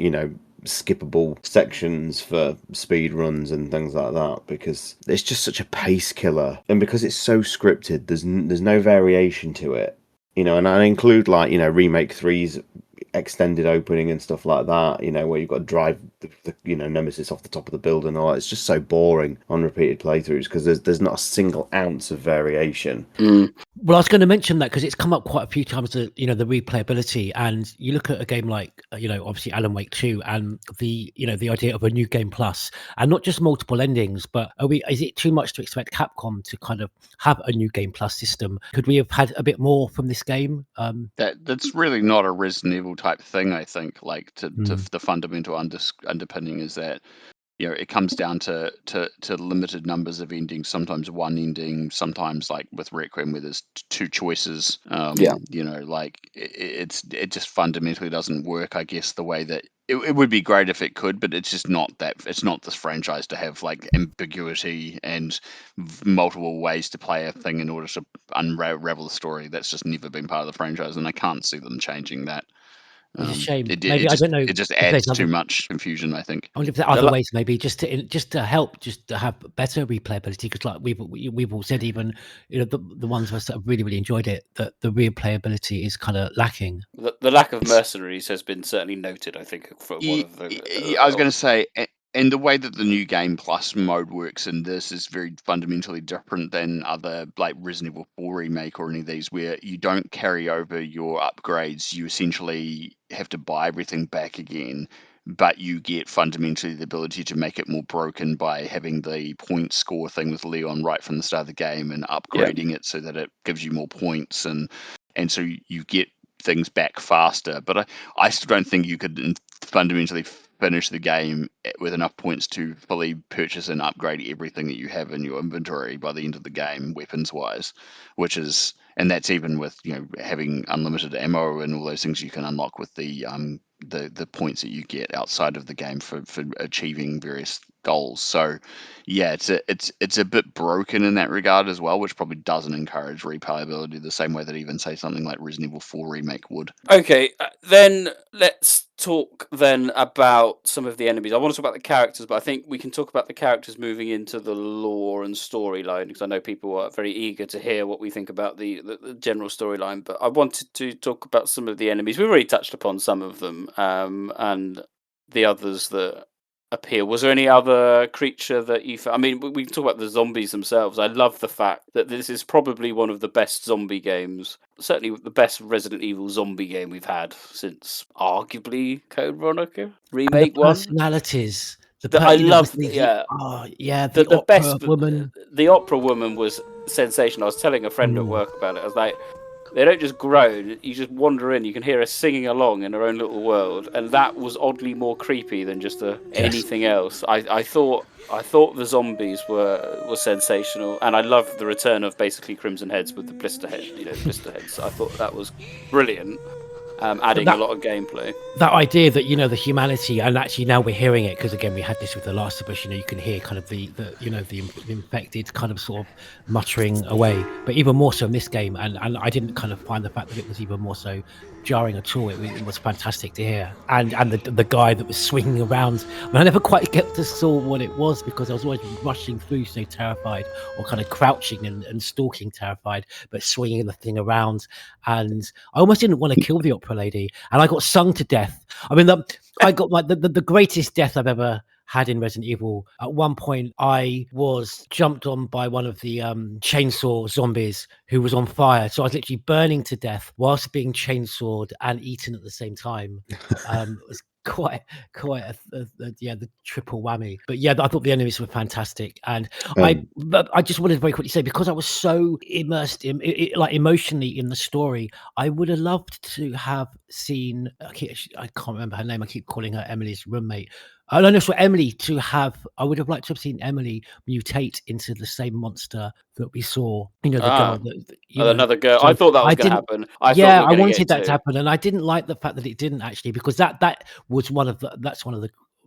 skippable sections for speed runs and things like that, because it's just such a pace killer. And because it's so scripted, there's no variation to it. And I include, like, Remake 3's extended opening and stuff like that, where you've got to drive the Nemesis off the top of the building and all that. It's just so boring on repeated playthroughs because there's not a single ounce of variation. Well, I was going to mention that because it's come up quite a few times, the replayability, and you look at a game like, obviously Alan Wake 2 and the idea of a new game plus, and not just multiple endings, but is it too much to expect Capcom to kind of have a new game plus system? Could we have had a bit more from this game? That's really not a Resident Evil type thing, I think. Like, to the fundamental underpinning is that it comes down to limited numbers of endings, sometimes one ending, sometimes like with Requiem where there's two choices. Like it just fundamentally doesn't work, I guess, the way that it would be great if it could, but it's just not that. It's not this franchise to have like ambiguity and multiple ways to play a thing in order to unravel the story. That's just never been part of the franchise, and I can't see them changing that. It's a shame. It Maybe I don't know. It just if adds there's too other- much confusion, I think. I wonder if there are other ways, maybe just to help, just to have better replayability. Because like we've all said, even the ones of us that have really enjoyed it, that the replayability is kind of lacking. The lack of mercenaries has been certainly noted, I think, for one of the. I was going to say, and the way that the new game plus mode works in this is very fundamentally different than other, like Resident Evil 4 remake or any of these, where you don't carry over your upgrades. You essentially have to buy everything back again, but you get fundamentally the ability to make it more broken by having the point score thing with Leon right from the start of the game and upgrading it so that it gives you more points, and so you get things back faster. But I still don't think you could fundamentally finish the game with enough points to fully purchase and upgrade everything that you have in your inventory by the end of the game, weapons wise, and that's even with having unlimited ammo and all those things you can unlock with the points that you get outside of the game for achieving various goals. So yeah, it's a bit broken in that regard as well, which probably doesn't encourage replayability the same way that even say something like Resident Evil 4 remake would. Okay, then let's talk then about some of the enemies. I want to talk about the characters, but I think we can talk about the characters moving into the lore and storyline, because I know people are very eager to hear what we think about the general storyline. But I wanted to talk about some of the enemies. We've already touched upon some of them, and the others that appear. Was there any other creature that you I mean, we can talk about the zombies themselves. I love the fact that this is probably one of the best zombie games, certainly the best Resident Evil zombie game we've had since arguably Code Veronica remake one. Personalities. I love the the best opera woman. The opera woman was sensational. I was telling a friend at work about it. I was like, they don't just groan, you just wander in, you can hear her singing along in her own little world, and that was oddly more creepy than just anything else. I thought the zombies were sensational, and I love the return of basically Crimson Heads with the blister heads. I thought that was brilliant. Adding a lot of gameplay. That idea that the humanity, and actually now we're hearing it, because again we had this with The Last of Us. You can hear kind of the infected kind of sort of muttering away, but even more so in this game. And I didn't kind of find the fact that it was even more so jarring at all. It was fantastic to hear. And the guy that was swinging around, I never quite get to saw what it was, because I was always rushing through so terrified, or kind of crouching and stalking terrified, but swinging the thing around. And I almost didn't want to kill the opera lady, and I got sung to death. I mean, I got the greatest death I've ever had in Resident Evil. At one point, I was jumped on by one of the chainsaw zombies who was on fire. So I was literally burning to death whilst being chainsawed and eaten at the same time. It was quite the triple whammy. But yeah, I thought the enemies were fantastic, and but I just wanted to very quickly say, because I was so immersed in like emotionally in the story, I would have loved to have seen. I can't remember her name. I keep calling her Emily's roommate. I don't know for Emily to have. I would have liked to have seen Emily mutate into the same monster that we saw. You know, the girl that another girl. So I thought that was going to happen. I thought we were I going to get wanted that it to too. happen, and I didn't like the fact that it didn't actually, because that's one of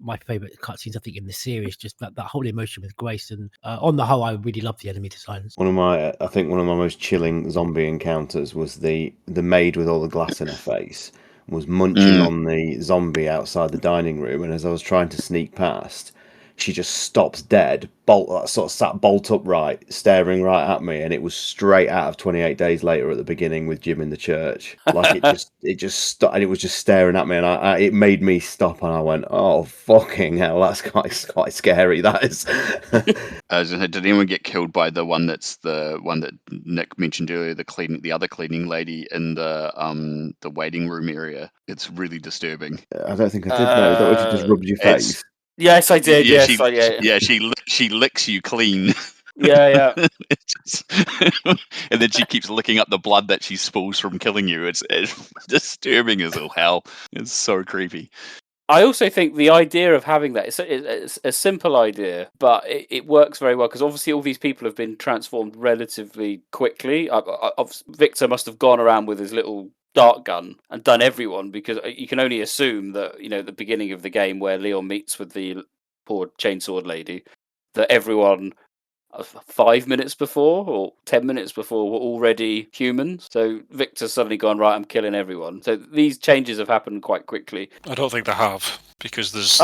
my favorite cutscenes, I think, in the series. Just that whole emotion with Grace, and on the whole, I really love the enemy designs. I think one of my most chilling zombie encounters was the maid with all the glass in her face was munching on the zombie outside the dining room, and as I was trying to sneak past, she just stops dead, sort of sat bolt upright, staring right at me, and it was straight out of 28 Days Later at the beginning with Jim in the church. Like it just stopped, and it was just staring at me, and it made me stop, and I went, "Oh fucking hell, that's quite scary." That is. Did anyone get killed by the one that Nick mentioned earlier, the other cleaning lady in the waiting room area? It's really disturbing. I don't think I did know. Is that what she just rubbed your face? Yes, I did. Yeah, Yes, she licks you clean. Yeah. And then she keeps licking up the blood that she spills from killing you. It's disturbing as all hell. It's so creepy. I also think the idea of having that, it's a simple idea, but it works very well, because obviously all these people have been transformed relatively quickly. Victor must have gone around with his little dart gun and done everyone, because you can only assume that, at the beginning of the game where Leon meets with the poor chainsword lady, that everyone 5 minutes before or 10 minutes before were already humans. So Victor's suddenly gone, right, I'm killing everyone. So these changes have happened quite quickly. I don't think they have, because there's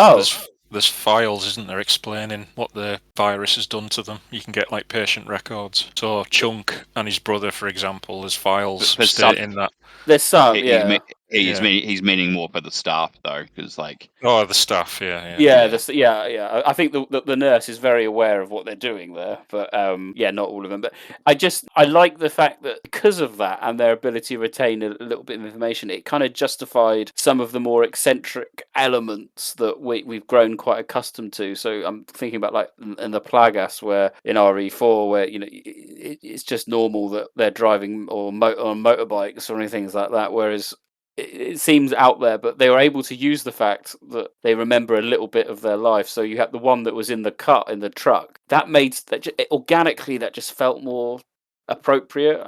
files, isn't there, explaining what the virus has done to them. You can get like patient records. So Chunk and his brother, for example, there's files stating that. There's some, He's meaning more for the staff though, because like the staff, yeah. I think the nurse is very aware of what they're doing there, but not all of them. But I like the fact that because of that and their ability to retain a little bit of information, it kind of justified some of the more eccentric elements that we've grown quite accustomed to. So I'm thinking about like in the Plagas, where in RE4, where it's just normal that they're driving or on motorbikes or anything like that, whereas it seems out there, but they were able to use the fact that they remember a little bit of their life. So you had the one that was in the truck. That made organically that just felt more appropriate.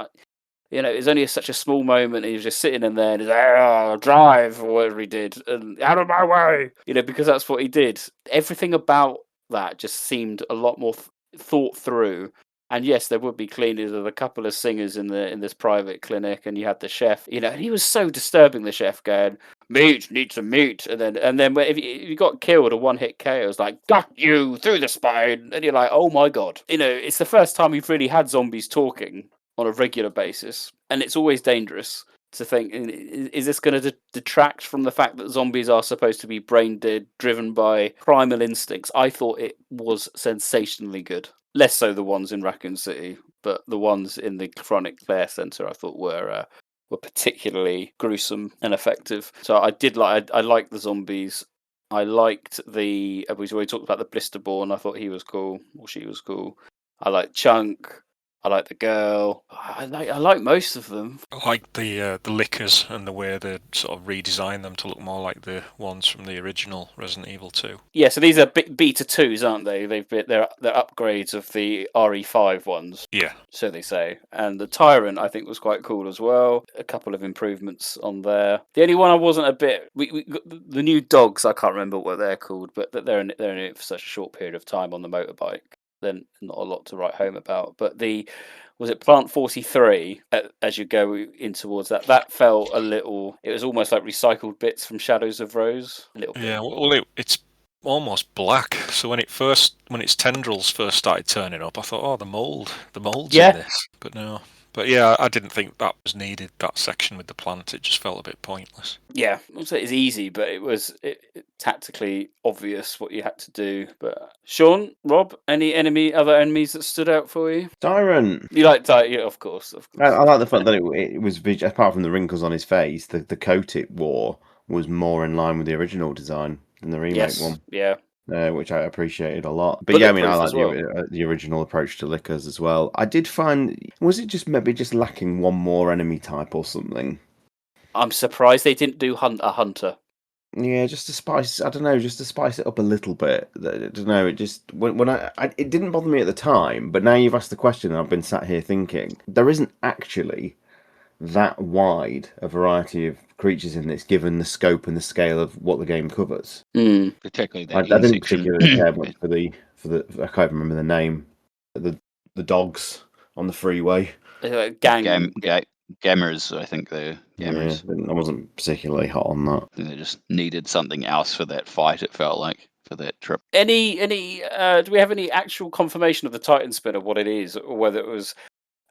It's only such a small moment. And he was just sitting in there and he's like, drive, or whatever he did, and out of my way, because that's what he did. Everything about that just seemed a lot more thought through. And yes, there would be cleaners. There were a couple of singers in this private clinic, and you had the chef. And he was so disturbing. The chef going, "Meat, need some meat," and then if you got killed, a one-hit KO was like, "Got you through the spine," and you're like, "Oh my god!" It's the first time we've really had zombies talking on a regular basis, and it's always dangerous to think, is this going to detract from the fact that zombies are supposed to be brain dead, driven by primal instincts? I thought it was sensationally good. Less so the ones in Raccoon City, but the ones in the Chronic Care Centre I thought were particularly gruesome and effective. So I liked the zombies. I liked we've already talked about the Blisterborn. I thought he was cool, or she was cool. I liked Chunk. I like the girl. I like most of them. I like the lickers and the way they sort of redesigned them to look more like the ones from the original Resident Evil 2. Yeah, so these are beta 2s, aren't they? They're upgrades of the RE5 ones. Yeah. So they say. And the Tyrant, I think, was quite cool as well. A couple of improvements on there. The only one I wasn't a bit... the new dogs, I can't remember what they're called, but they're in it for such a short period of time on the motorbike. Then not a lot to write home about. But was it Plant 43, as you go in towards that felt a little... It was almost like recycled bits from Shadows of Rose. A little bit. Yeah, well, it's almost black. So when its tendrils first started turning up, I thought, oh, the mold's in this. But no. But yeah, I didn't think that was needed, that section with the plant. It just felt a bit pointless. Yeah, also it's easy, but it was tactically obvious what you had to do. But Sean, Rob, other enemies that stood out for you? Tyrant. You like Tyrant, yeah, of course. I like the fact that it was, apart from the wrinkles on his face, the coat it wore was more in line with the original design than the remake one. Yeah. Which I appreciated a lot. But yeah, I mean, I like the original approach to lickers as well. I did find, was it just maybe just lacking one more enemy type or something? I'm surprised they didn't do a hunter. Yeah, just to spice. I don't know, just to spice it up a little bit. I don't know. It just when it didn't bother me at the time, but now you've asked the question, and I've been sat here thinking there isn't actually that wide a variety of creatures in this, given the scope and the scale of what the game covers. Particularly that I didn't particularly care much for the I can't remember the name. The dogs on the freeway. Gammers, I think they're gammers. Yeah, I wasn't particularly hot on that. I think they just needed something else for that fight. It felt like for that trip. Do we have any actual confirmation of the Titan spinner, what it is, or whether it was?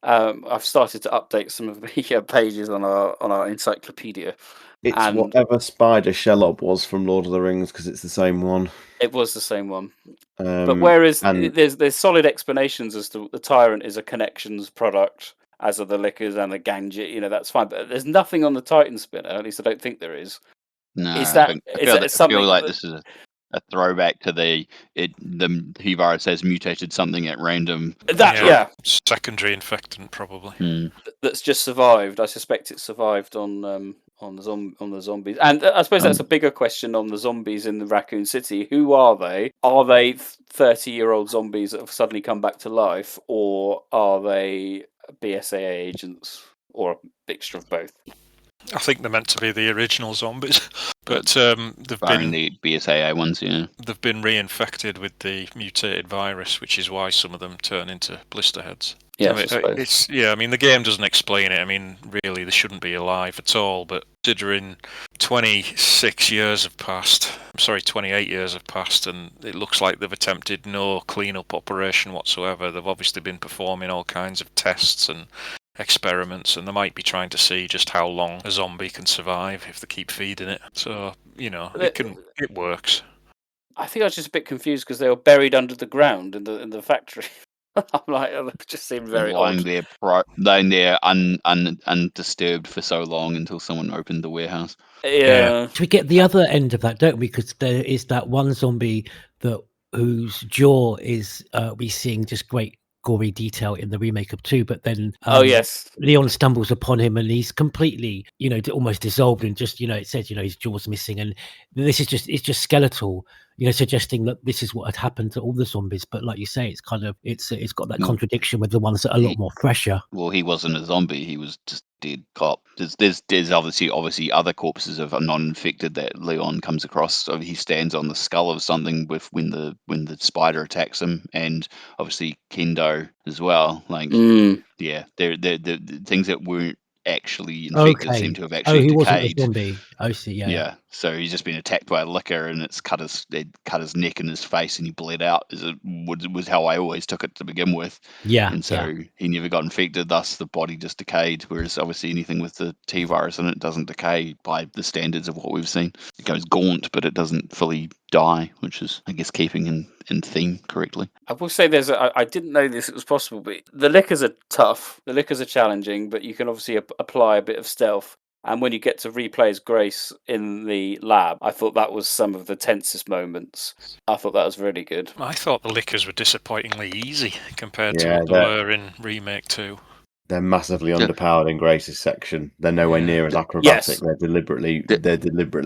I've started to update some of the pages on our encyclopedia. It's whatever Spider Shelob was from Lord of the Rings, because it's the same one. It was the same one. But whereas there's solid explanations as to the Tyrant is a Connections product, as are the lickers and the Ganget, that's fine. But there's nothing on the Titan spinner, at least I don't think there is. No, I feel like this is a throwback to the T-virus has mutated something at random. Secondary infectant, probably. That's just survived. I suspect it survived on the zombies. And I suppose that's a bigger question on the zombies in the Raccoon City. Who are they? Are they 30-year-old zombies that have suddenly come back to life, or are they BSAA agents, or a mixture of both? I think they're meant to be the original zombies, but they've been the BSAA ones. Yeah, they've been reinfected with the mutated virus, which is why some of them turn into blister heads. Yeah, I mean, the game doesn't explain it. I mean, really, they shouldn't be alive at all. But considering 28 years have passed, and it looks like they've attempted no cleanup operation whatsoever. They've obviously been performing all kinds of tests and experiments, and they might be trying to see just how long a zombie can survive if they keep feeding it. So, it works. I think I was just a bit confused because they were buried under the ground in the factory. I'm like, it just seemed very lying odd. Lying there undisturbed for so long until someone opened the warehouse. Yeah. We get the other end of that, don't we? Because there is that one zombie whose jaw is we seeing just great gory detail in the remake of 2, but then yes, Leon stumbles upon him and he's completely almost dissolved, and just it says his jaw's missing, and this is just skeletal, suggesting that this is what had happened to all the zombies. But like you say, it's kind of it's got that contradiction with the ones that are a lot more fresher. Well, he wasn't a zombie, he was just dead cop. There's obviously other corpses of a non-infected that Leon comes across. So he stands on the skull of something when the spider attacks him, and obviously Kendo as well. Like they're things that weren't actually infected seem to have actually he decayed. wasn't a zombie. I see. Yeah. So he's just been attacked by a licker, and it's cut his neck and his face, and he bled out. Was how I always took it to begin with. Yeah. And so he never got infected. Thus, the body just decayed. Whereas obviously anything with the T virus in it doesn't decay by the standards of what we've seen. It goes gaunt, but it doesn't fully die, which is, I guess, keeping in theme correctly. I will say I didn't know this was possible, but the lickers are tough. The lickers are challenging, but you can obviously apply a bit of stealth. And when you get to replay as Grace in the lab, I thought that was some of the tensest moments. I thought that was really good. I thought the lickers were disappointingly easy compared to what they were in Remake 2. They're massively underpowered in Grace's section. They're nowhere near as acrobatic. Yes. They're deliberately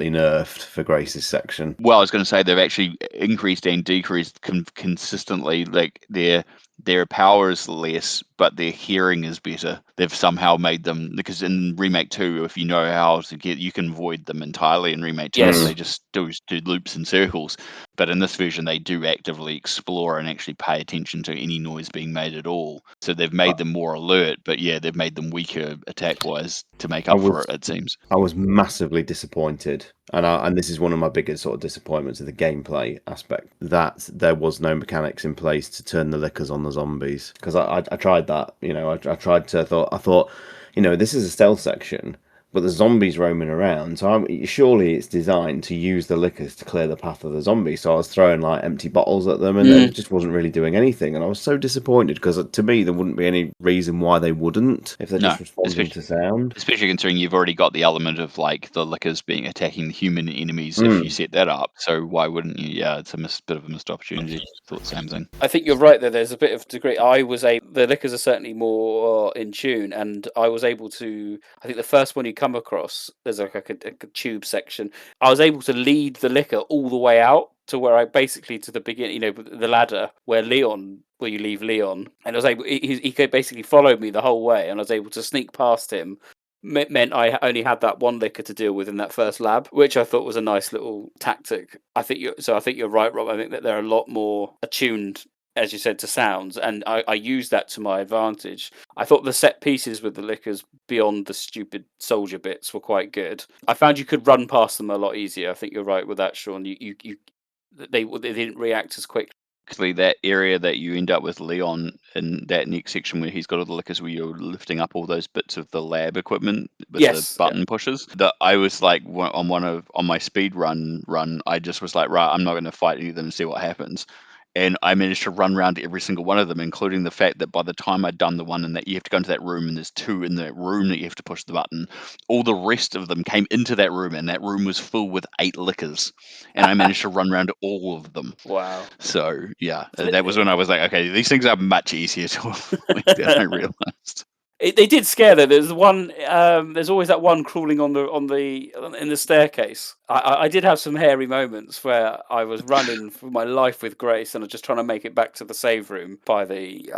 nerfed for Grace's section. Well, I was going to say they've actually increased and decreased consistently. Like their power is less, but their hearing is better. They've somehow made them, because in Remake 2, if you know how to you can avoid them entirely in Remake 2. Yes. They just do loops and circles. But in this version, they do actively explore and actually pay attention to any noise being made at all. So they've made them more alert, but they've made them weaker attack-wise to make up for it seems. I was massively disappointed, and this is one of my biggest sort of disappointments of the gameplay aspect, that there was no mechanics in place to turn the lickers on the zombies. Because I tried that, I tried to, I thought, this is a stealth section. but the zombies roaming around. So surely it's designed to use the liquors to clear the path of the zombies. So I was throwing like empty bottles at them, and it just wasn't really doing anything. And I was so disappointed because to me there wouldn't be any reason why they wouldn't if they're just responding to sound. Especially considering you've already got the element of like the lickers being attacking the human enemies if you set that up. So why wouldn't you? Yeah, it's a bit of a missed opportunity. Thought the same thing. I think you're right there. There's a bit of degree. The lickers are certainly more in tune, and I was able to. I think the first one you come across, there's like a tube section. I was able to lead the licker all the way out to where I basically to the beginning, the ladder where you leave Leon, and I was able. He basically followed me the whole way, and I was able to sneak past him. Meant I only had that one licker to deal with in that first lab, which I thought was a nice little tactic. I think you're right, Rob. I think that they're a lot more attuned, as you said, to sounds, and I used that to my advantage. I thought the set pieces with the lickers beyond the stupid soldier bits were quite good. I found you could run past them a lot easier. I think you're right with that, Sean. They didn't react as quick. Actually, that area that you end up with Leon in that next section where he's got all the lickers, where you're lifting up all those bits of the lab equipment with the button pushes. That I was like on my speed run, I just was like, right, I'm not going to fight any of them and see what happens. And I managed to run around every single one of them, including the fact that by the time I'd done the one and that you have to go into that room and there's two in that room that you have to push the button, all the rest of them came into that room and that room was full with 8 lickers. And I managed to run around all of them. Wow. So, yeah, that was when I was like, okay, these things are much easier to avoid than I realized. They did scare though. There's one. There's always that one crawling in the staircase. I did have some hairy moments where I was running for my life with Grace, and I was just trying to make it back to the save room by the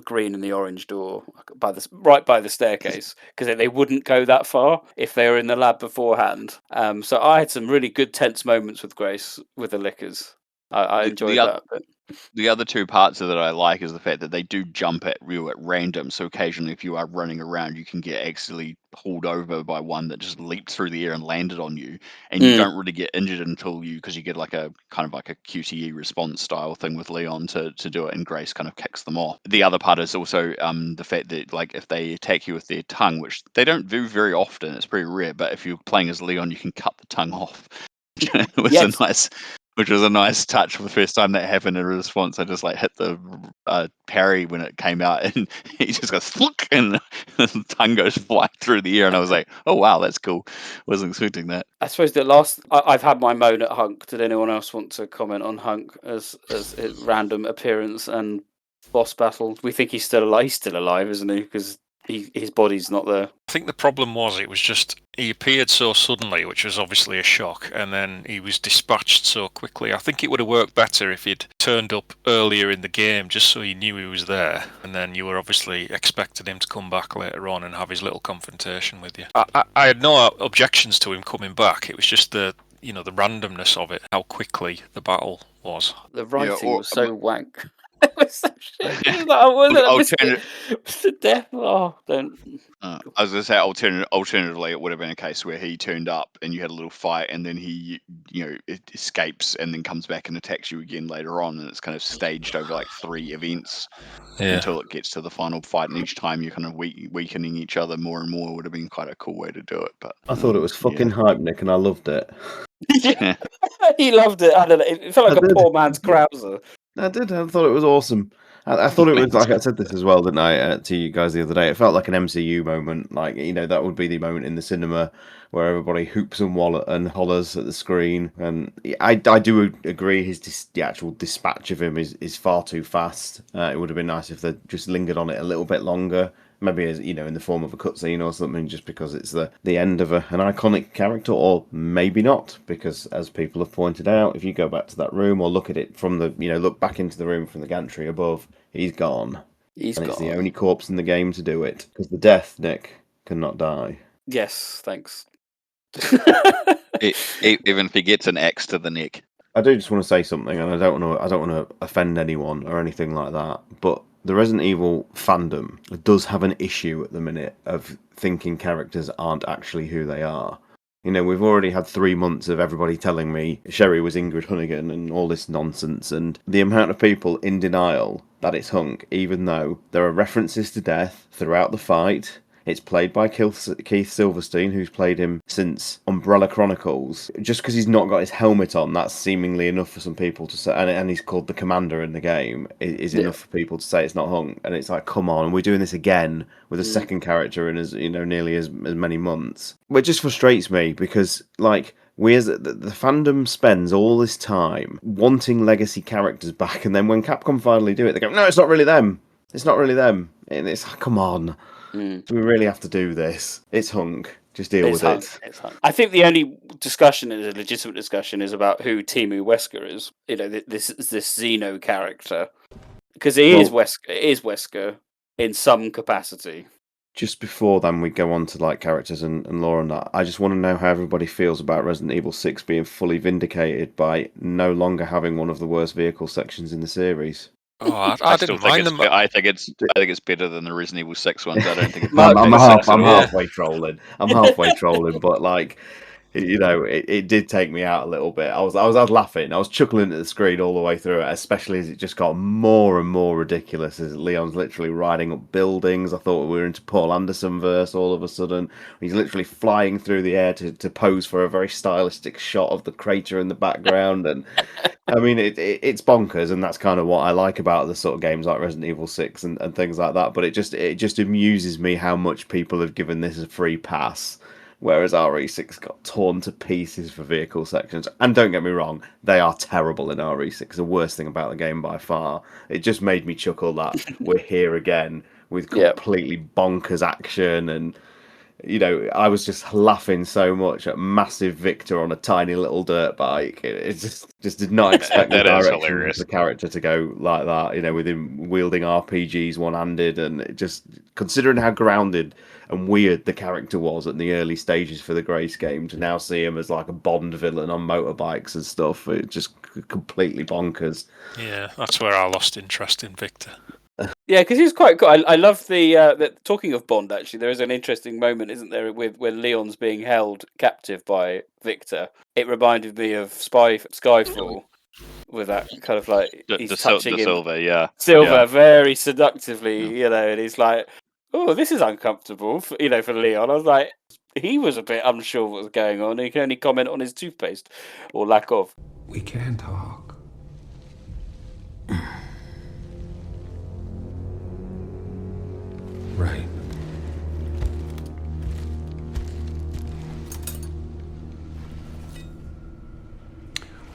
green and the orange door, right by the staircase, because they wouldn't go that far if they were in the lab beforehand. So I had some really good tense moments with Grace with the lickers. I enjoyed that. The other two parts of that I like is the fact that they do jump at you at random. So occasionally, if you are running around, you can get accidentally pulled over by one that just leaped through the air and landed on you, and you don't really get injured until because you get like a kind of like a QTE response style thing with Leon to do it, and Grace kind of kicks them off. The other part is also the fact that like if they attack you with their tongue, which they don't do very often, it's pretty rare. But if you're playing as Leon, you can cut the tongue off. Which was a nice touch for the first time that happened in response. I just like hit the parry when it came out, and he just goes flick, and the tongue goes flying through the air, and I was like, "Oh wow, that's cool." Wasn't expecting that. I suppose I've had my moan at Hunk. Did anyone else want to comment on Hunk as a random appearance and boss battle? We think he's still alive. He's still alive, isn't he? Because his body's not there. I think the problem was it was just he appeared so suddenly, which was obviously a shock, and then he was dispatched so quickly. I think it would have worked better if he'd turned up earlier in the game, just so you knew he was there, and then you were obviously expecting him to come back later on and have his little confrontation with you. I had no objections to him coming back. It was just the randomness of it, how quickly the battle was. The writing was so wank. It was so shit. I Mr. Death. Oh, don't. I was going to say, alternatively, it would have been a case where he turned up and you had a little fight, and then he, it escapes and then comes back and attacks you again later on, and it's kind of staged over like 3 events until it gets to the final fight, and each time you're kind of weakening each other more and more. Would have been quite a cool way to do it. But I thought it was fucking hype, Nick, and I loved it. He loved it. I don't know. It felt like a poor man's Krauser. I did. I thought it was awesome. I thought it was, like I said this as well, didn't I, to you guys the other day? It felt like an MCU moment. Like, that would be the moment in the cinema where everybody hoops and hollers at the screen. And I do agree the actual dispatch of him is far too fast. It would have been nice if they just lingered on it a little bit longer. Maybe as in the form of a cutscene or something, just because it's the end of an iconic character, or maybe not, because as people have pointed out, if you go back to that room or look at it from the look back into the room from the gantry above, he's gone. It's the only corpse in the game to do it, because the death, Nick, cannot die. Yes, thanks. Even if he gets an axe to the neck. I do just want to say something, and I don't want to offend anyone or anything like that, but the Resident Evil fandom does have an issue at the minute of thinking characters aren't actually who they are. We've already had 3 months of everybody telling me Sherry was Ingrid Hunnigan and all this nonsense, and the amount of people in denial that it's Hunk, even though there are references to death throughout the fight. It's played by Keith Silverstein, who's played him since Umbrella Chronicles. Just because he's not got his helmet on, that's seemingly enough for some people to say, and he's called the commander in the game, is enough for people to say it's not Hunk. And it's like, come on, we're doing this again with a second character in nearly as many months. But it just frustrates me because, like, the fandom spends all this time wanting legacy characters back, and then when Capcom finally do it, they go, no, it's not really them. It's not really them. And it's like, come on. Do we really have to do this? It's Hunk. Just deal with it. It's Hunk. I think the only discussion, is a legitimate discussion, is about who Timu Wesker is. This Xeno character. Because it is Wesker in some capacity. Just before then, we go on to like characters and lore and that. I just want to know how everybody feels about Resident Evil 6 being fully vindicated by no longer having one of the worst vehicle sections in the series. Oh, I didn't mind them. I think it's better than the Resident Evil 6 ones. I don't think it's I'm halfway trolling. But like, it did take me out a little bit. I was laughing. I was chuckling at the screen all the way through it, especially as it just got more and more ridiculous as Leon's literally riding up buildings. I thought we were into Paul Anderson verse all of a sudden. He's literally flying through the air to pose for a very stylistic shot of the crater in the background. And I mean, it's bonkers, and that's kind of what I like about the sort of games like Resident Evil 6 and things like that. But it just amuses me how much people have given this a free pass. Whereas RE6 got torn to pieces for vehicle sections. And don't get me wrong, they are terrible in RE6. The worst thing about the game by far. It just made me chuckle that we're here again with completely bonkers action. And, I was just laughing so much at massive Victor on a tiny little dirt bike. It just did not expect the direction of the character to go like that, with him wielding RPGs one-handed. And it just, considering how grounded and weird the character was at the early stages for the Grace game, to now see him as like a Bond villain on motorbikes and stuff, it just completely bonkers. Yeah, that's where I lost interest in Victor. Yeah, because he's quite cool. I love the talking of Bond, actually, there is an interesting moment, isn't there, with when Leon's being held captive by Victor. It reminded me of Skyfall, with that kind of like he's touching him. Silver, very seductively, and he's like, oh, this is uncomfortable, for Leon. I was like, he was a bit unsure what was going on. He can only comment on his toothpaste, or lack of. We can talk. Right.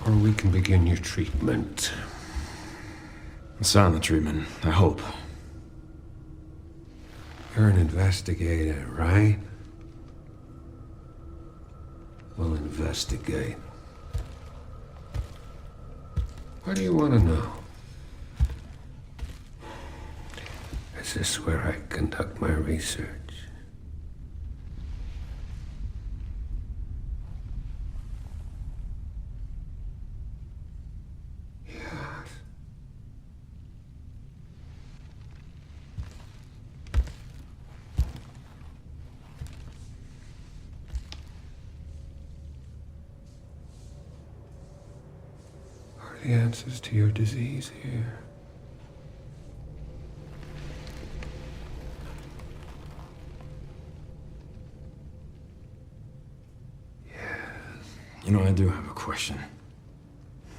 Or we can begin your treatment. Silent treatment, I hope. You're an investigator, right? We'll investigate. What do you want to know? Is this where I conduct my research? The answers to your disease here. I do have a question.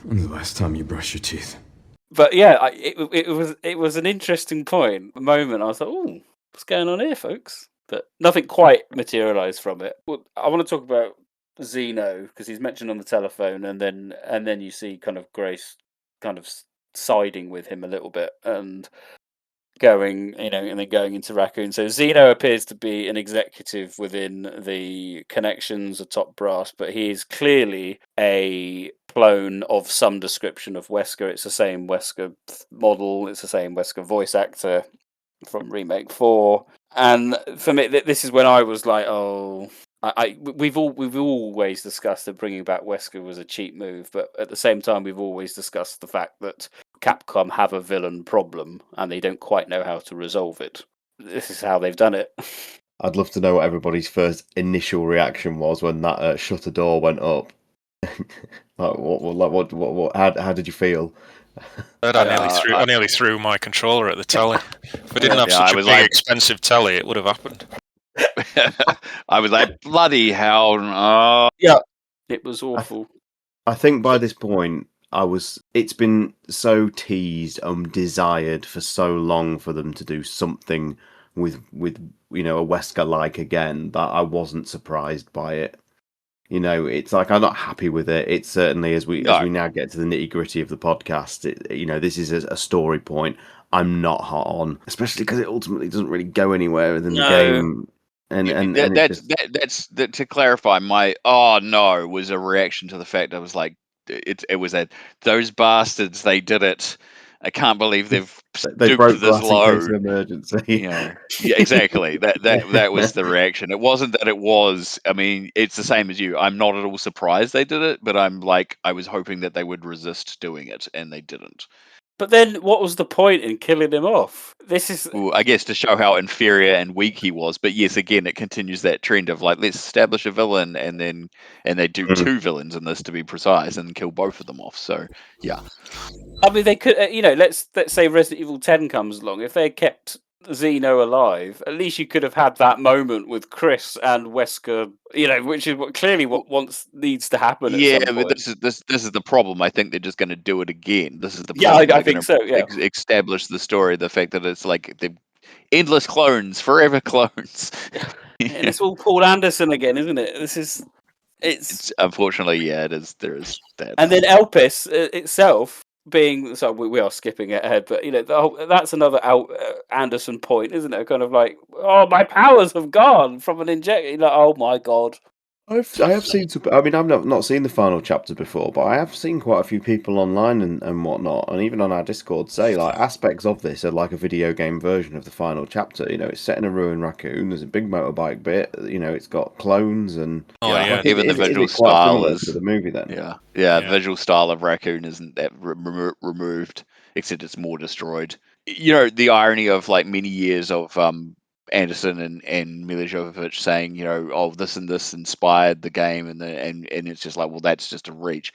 When's the last time you brushed your teeth? But yeah, it was an interesting moment. I was like, oh, what's going on here, folks? But nothing quite materialised from it. Well, I want to talk about Xeno, because he's mentioned on the telephone, and then you see kind of Grace kind of siding with him a little bit and going, and then going into Raccoon. So Xeno appears to be an executive within the connections of top brass, but he is clearly a clone of some description of Wesker. It's the same Wesker model, it's the same Wesker voice actor from Remake 4. And for me, this is when I was like, oh, we've always discussed that bringing back Wesker was a cheap move, but at the same time, we've always discussed the fact that Capcom have a villain problem and they don't quite know how to resolve it. This is how they've done it. I'd love to know what everybody's first initial reaction was when that shutter door went up. How did you feel? I nearly threw my controller at the telly. If we didn't have such a big, expensive telly, it would have happened. I was like, bloody hell. Yeah, it was awful. I think by this point, it's been so teased and desired for so long for them to do something with a Wesker like again that I wasn't surprised by it. It's like I'm not happy with it. It's certainly as we now get to the nitty gritty of the podcast. This is a story point I'm not hot on, especially because it ultimately doesn't really go anywhere within the game. That's to clarify. My "oh no" was a reaction to the fact I was like, it was those bastards. They did it. I can't believe they've they broke stooped this glass low. in case of emergency. Yeah, exactly. That was the reaction. It wasn't that it was. I mean, it's the same as you. I'm not at all surprised they did it, but I'm like, I was hoping that they would resist doing it, and they didn't. But then, what was the point in killing him off? This is, Well, I guess, to show how inferior and weak he was. But yes, again, it continues that trend of like, let's establish a villain, and they do two villains in this, to be precise, and kill both of them off. So yeah, I mean, they could, let's say Resident Evil 10 comes along. If they had kept Xeno alive, at least you could have had that moment with Chris and Wesker, which is what needs to happen. Yeah, at some but point. this is the problem. I think they're just going to do it again. This is the Yeah, problem. I think so. Yeah, establish the story. The fact that it's like the endless clones, forever clones. and it's all Paul Anderson again, isn't it? It's unfortunately, yeah, it is. There is that. And then Elpis itself being, so we are skipping ahead, but that's another Anderson point, isn't it? Kind of like, oh, my powers have gone from an injection. Like, oh my god. I have seen some. I mean, I've not seen the final chapter before, but I have seen quite a few people online and whatnot, and even on our Discord say like aspects of this are like a video game version of the final chapter. It's set in a ruined raccoon. There's a big motorbike bit. It's got clones and even the visual style is to the movie. Then the visual style of Raccoon isn't that removed, except it's more destroyed. The irony of like many years of Anderson and Mila Jovovich saying, this and this inspired the game, and it's just like, well, that's just a reach.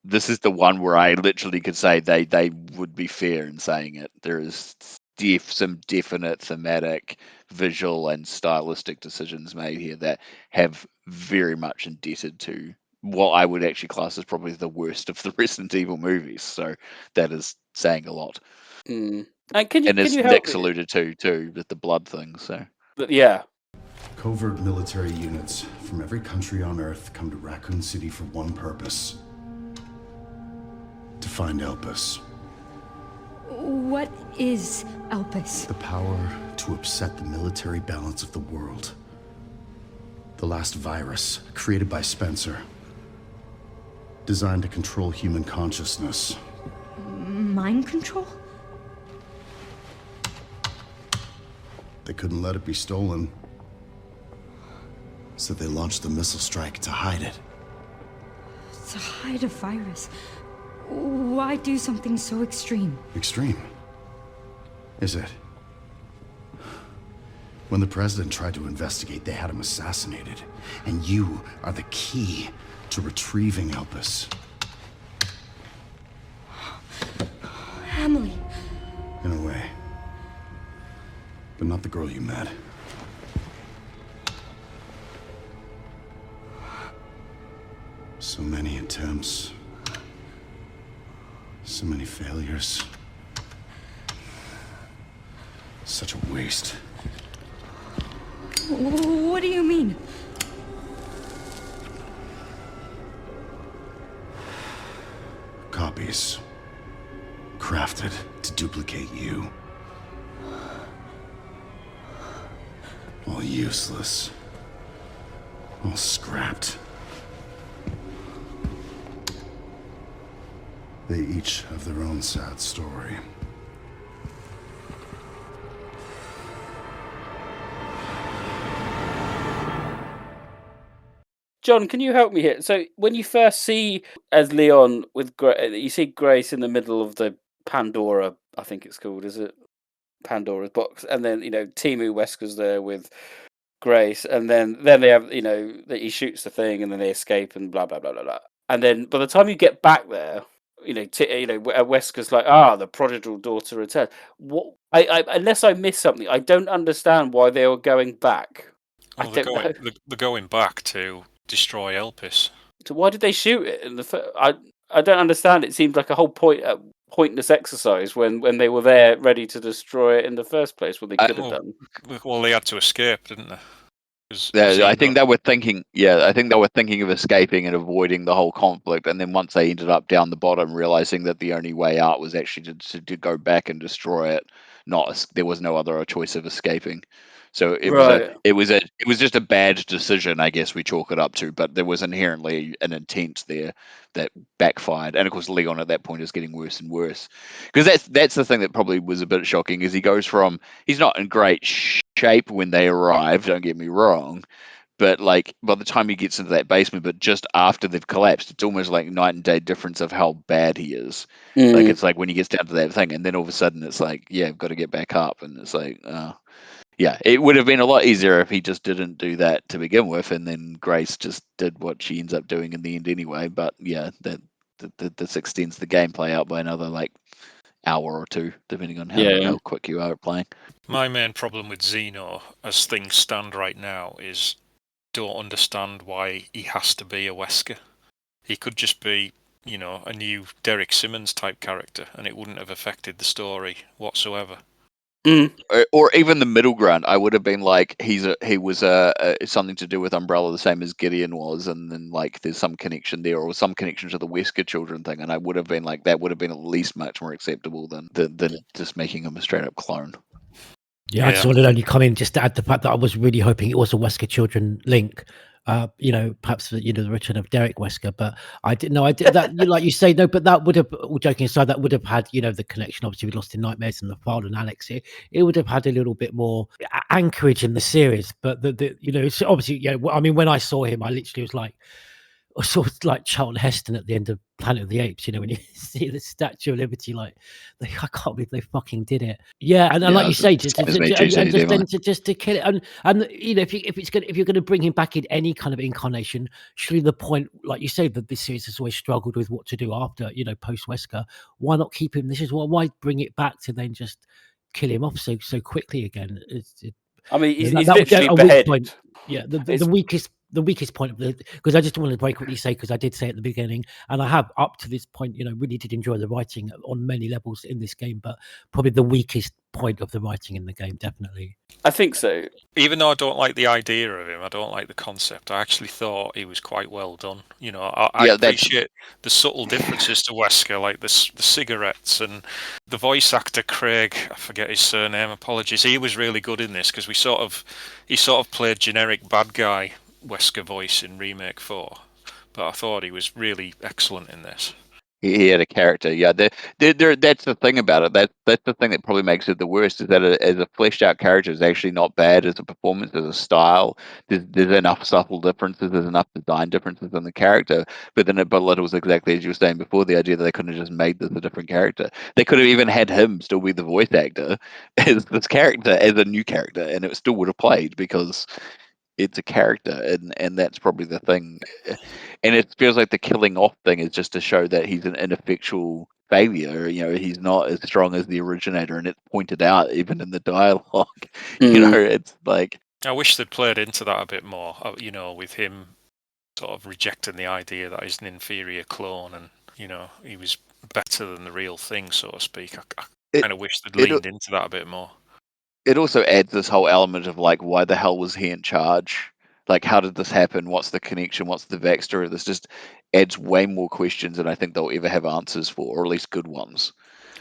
This is the one where I literally could say they would be fair in saying it. There is some definite thematic, visual, and stylistic decisions made here that have very much indebted to what I would actually class as probably the worst of the Resident Evil movies. So that is saying a lot. And as Nick's alluded to too, with the blood thing. So yeah. Covert military units from every country on Earth come to Raccoon City for one purpose: to find Elpis. What is Elpis? The power to upset the military balance of the world. The last virus, created by Spencer. Designed to control human consciousness. Mind control? They couldn't let it be stolen, so they launched the missile strike to hide it. To hide a virus? Why do something so extreme? Extreme? Is it? When the president tried to investigate, they had him assassinated. And you are the key to retrieving Elpis. Emily. In a way. But not the girl you met. So many attempts. So many failures. Such a waste. What do you mean? Copies. Crafted to duplicate you. All useless. All scrapped. They each have their own sad story. John, can you help me here? So when you first see as Leon with you see Grace in the middle of the Pandora, I think it's called, is it? Pandora's box, and then Timu Wesker's there with Grace, and then they have that he shoots the thing, and then they escape, and blah blah blah blah blah. And then by the time you get back there, Wesker's like, the prodigal daughter returned. What? I unless I missed something, I don't understand why they were going back. Oh, they're going back to destroy Elpis. So why did they shoot it in the? I don't understand. It seemed like a whole pointless exercise when they were there ready to destroy it in the first place. What they could have done. Well, they had to escape, didn't they? Yeah, I think they were thinking. Yeah, I think they were thinking of escaping and avoiding the whole conflict. And then once they ended up down the bottom, realizing that the only way out was actually to go back and destroy it. There was no other choice of escaping. So it was just a bad decision, I guess we chalk it up to. But there was inherently an intent there that backfired. And of course, Leon at that point is getting worse and worse, because that's the thing that probably was a bit shocking. Is he goes from he's not in great shape when they arrive. Don't get me wrong. But like by the time he gets into that basement, but just after they've collapsed, it's almost like night and day difference of how bad he is. Like it's like when he gets down to that thing, and then all of a sudden it's like, yeah, I've got to get back up, and it's like, yeah, it would have been a lot easier if he just didn't do that to begin with, and then Grace just did what she ends up doing in the end anyway. But yeah, this extends the gameplay out by another like hour or two, depending on how quick you are at playing. My main problem with Xeno, as things stand right now, is don't understand why he has to be a Wesker. He could just be, a new Derek Simmons type character, and it wouldn't have affected the story whatsoever. Or even the middle ground, I would have been like, he was something to do with Umbrella, the same as Gideon was, and then like there's some connection there, or some connection to the Wesker children thing, and I would have been like, that would have been at least much more acceptable than just making him a straight up clone. Yeah, I just wanted to only come in just to add the fact that I was really hoping it was a Wesker children link. Perhaps the return of Derek Wesker, but I didn't know. I did that, like you say, no. But that would have, all joking aside, that would have had, the connection. Obviously, we Lost in Nightmares and the father and Alex. It would have had a little bit more anchorage in the series. But so obviously, I mean, when I saw him, I literally was like, sort of like Charlton Heston at the end of Planet of the Apes, when you see the Statue of Liberty, like I can't believe they fucking did it. Yeah, and like you say, just to kill it, and if you're gonna bring him back in any kind of incarnation, surely the point, like you say, that this series has always struggled with what to do after, post Wesker. Why not keep him? This is why bring it back to then just kill him off so quickly again. I mean, he's literally beheaded. Yeah, the weakest point of because I just wanted to break what you say, because I did say at the beginning, and I have up to this point, really did enjoy the writing on many levels in this game, but probably the weakest point of the writing in the game, definitely. I think so. Even though I don't like the idea of him, I don't like the concept, I actually thought he was quite well done. I appreciate the subtle differences to Wesker, like the cigarettes, and the voice actor Craig, I forget his surname, apologies, he was really good in this, because he sort of played generic bad guy Wesker voice in Remake 4, but I thought he was really excellent in this. He had a character, yeah. That's the thing about it. That's the thing that probably makes it the worst, is that as a fleshed out character is actually not bad as a performance, as a style. There's enough subtle differences, there's enough design differences in the character, but then it belittles, exactly as you were saying before, the idea that they couldn't have just made this a different character. They could have even had him still be the voice actor as this character, as a new character, and it still would have played, because it's a character, and that's probably the thing. And it feels like the killing off thing is just to show that he's an ineffectual failure. He's not as strong as the originator, and it's pointed out even in the dialogue. It's like, I wish they'd played into that a bit more. With him sort of rejecting the idea that he's an inferior clone, and he was better than the real thing, so to speak. I kind of wish they'd leaned into that a bit more. It also adds this whole element of like, why the hell was he in charge? Like, how did this happen? What's the connection? What's the backstory? This just adds way more questions than I think they'll ever have answers for, or at least good ones.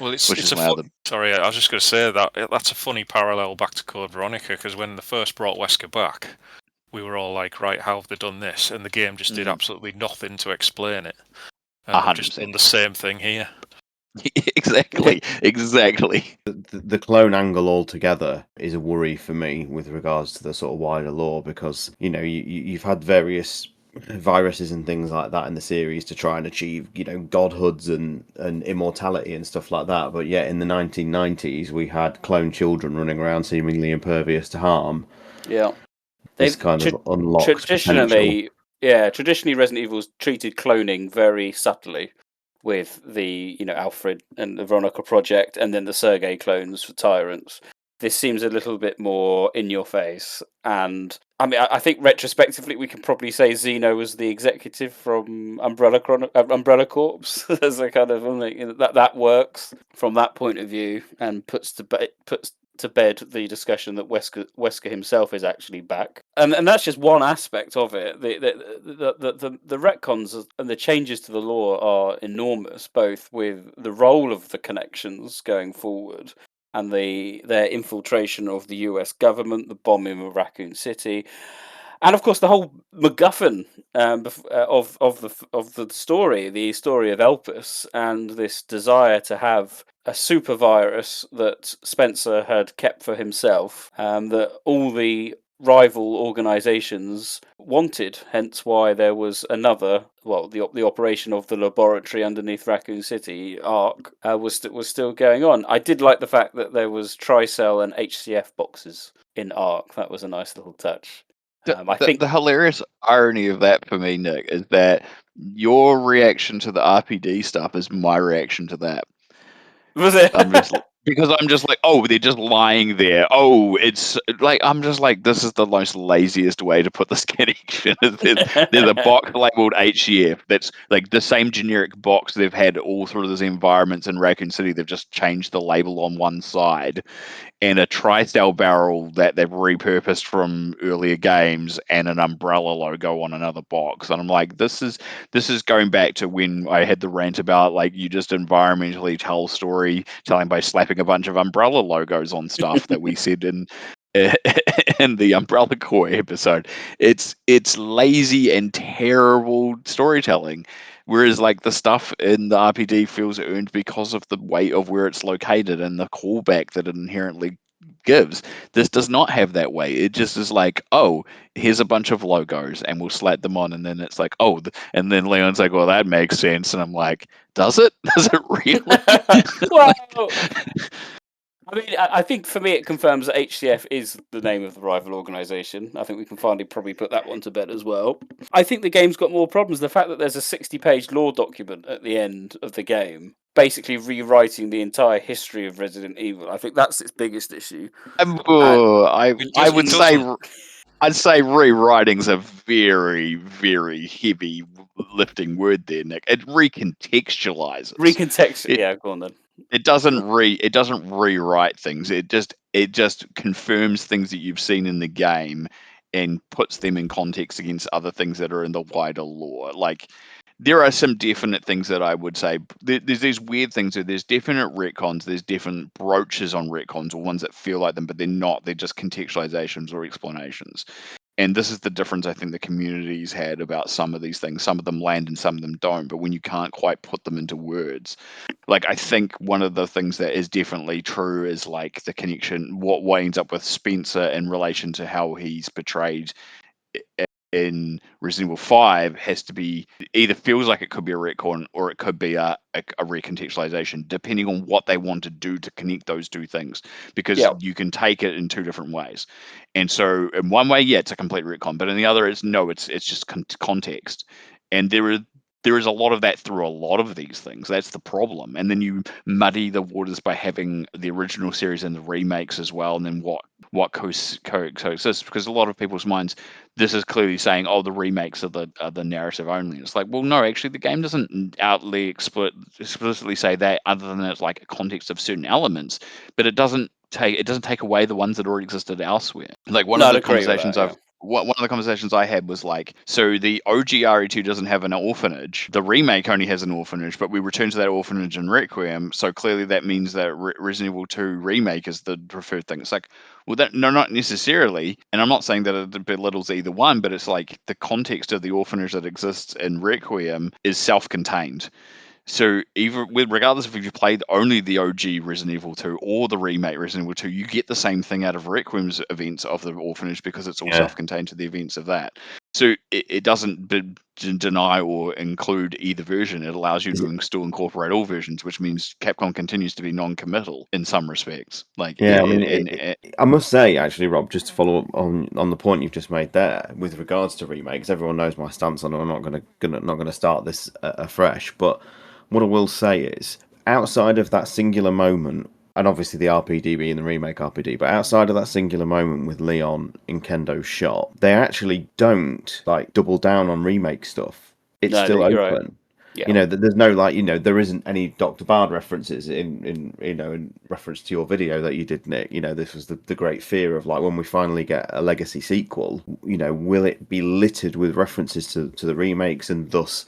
Well, sorry, I was just going to say that's a funny parallel back to Code Veronica, because when they first brought Wesker back, we were all like, right, how have they done this? And the game just did absolutely nothing to explain it. And they've just done the same thing here. Exactly. The clone angle altogether is a worry for me with regards to the sort of wider lore, because you've had various viruses and things like that in the series to try and achieve godhoods and immortality and stuff like that, but yet in the 1990s we had clone children running around seemingly impervious to harm. This kind of unlocked traditionally Resident Evil's treated cloning very subtly, with the Alfred and the Veronica Project, and then the Sergei clones for Tyrants. this seems a little bit more in your face. And I mean, I think retrospectively we can probably say Zeno was the executive from Umbrella Corps. There's a kind of that works from that point of view, and puts to bed the discussion that Wesker himself is actually back, and that's just one aspect of it. The retcons and the changes to the lore are enormous, both with the role of the connections going forward and their infiltration of the US government, the bombing of Raccoon City, and of course the whole MacGuffin of the story of Elpis, and this desire to have a super virus that Spencer had kept for himself, that all the rival organizations wanted, hence why there was another, the operation of the laboratory underneath Raccoon City, ARC, was still going on. I did like the fact that there was Tricell and HCF boxes in ARC. That was a nice little touch. I think The hilarious irony of that for me, Nick, is that your reaction to the RPD stuff is my reaction to that. Was it? Because I'm just like, oh, they're just lying there. Oh, it's like, I'm just like, this is the most laziest way to put this connection. There's a box labeled HCF that's like the same generic box they've had all through those environments in Raccoon City. They've just changed the label on one side, and a Tristel barrel that they've repurposed from earlier games, and an Umbrella logo on another box. And I'm like, this is going back to when I had the rant about, like, you just environmentally tell storytelling by slapping a bunch of Umbrella logos on stuff that we said in the Umbrella Corps episode. It's lazy and terrible storytelling. Whereas, like, the stuff in the RPD feels earned because of the weight of where it's located and the callback that it inherently gives. This does not have that weight. It just is like, oh, here's a bunch of logos and we'll slap them on, and then it's like, oh, and then Leon's like, well, that makes sense, and I'm like, does it? Does it really? Well, I mean, I think for me it confirms that HCF is the name of the rival organisation. I think we can finally probably put that one to bed as well. I think the game's got more problems. The fact that there's a 60-page lore document at the end of the game, basically rewriting the entire history of Resident Evil, I think that's its biggest issue. I'd say rewriting's a very, very heavy lifting word there, Nick. It recontextualizes. Yeah, go on then. It doesn't rewrite things. It just confirms things that you've seen in the game and puts them in context against other things that are in the wider lore. Like, there are some definite things that I would say. There's these weird things. There's definite retcons. There's different broaches on retcons, or ones that feel like them, but they're not. They're just contextualizations or explanations. And this is the difference I think the community's had about some of these things. Some of them land and some of them don't. But when you can't quite put them into words, like, I think one of the things that is definitely true is, like, the connection, what ends up with Spencer in relation to how he's portrayed in Resident Evil 5 has to be, either feels like it could be a retcon or it could be a recontextualization, depending on what they want to do to connect those two things, because you can take it in two different ways. And so in one way, it's a complete retcon, but in the other, it's just context. And there is a lot of that through a lot of these things. That's the problem. And then you muddy the waters by having the original series and the remakes as well, and then what coexists, because a lot of people's minds, this is clearly saying, oh, the remakes are the narrative only. It's like, well, no, actually the game doesn't outly explicitly say that, other than it's like a context of certain elements, but it doesn't take away the ones that already existed elsewhere. Like, one of the conversations I had was like, so the OG RE2 doesn't have an orphanage. The remake only has an orphanage, but we return to that orphanage in Requiem. So clearly that means that Resident Evil 2 remake is the preferred thing. It's like, well, no, not necessarily. And I'm not saying that it belittles either one, but it's like the context of the orphanage that exists in Requiem is self-contained. So regardless if you played only the OG Resident Evil 2 or the remake Resident Evil 2, you get the same thing out of Requiem's events of the orphanage, because it's all self-contained to the events of that. So it doesn't deny or include either version. It allows you to still incorporate all versions, which means Capcom continues to be non-committal in some respects. Like, I must say, actually, Rob, just to follow up on the point you've just made there with regards to remakes, everyone knows my stance on it. I'm not going to start this afresh, but what I will say is, outside of that singular moment and obviously the RPD being the remake RPD, but outside of that singular moment with Leon in Kendo's shop, they actually don't like double down on remake stuff. It's No, still you're right. open. Yeah. You know, there's no like, you know, there isn't any Dr. Bard references in you know, in reference to your video that you did, Nick. You know, this was the great fear of like when we finally get a Legacy sequel, you know, will it be littered with references to the remakes and thus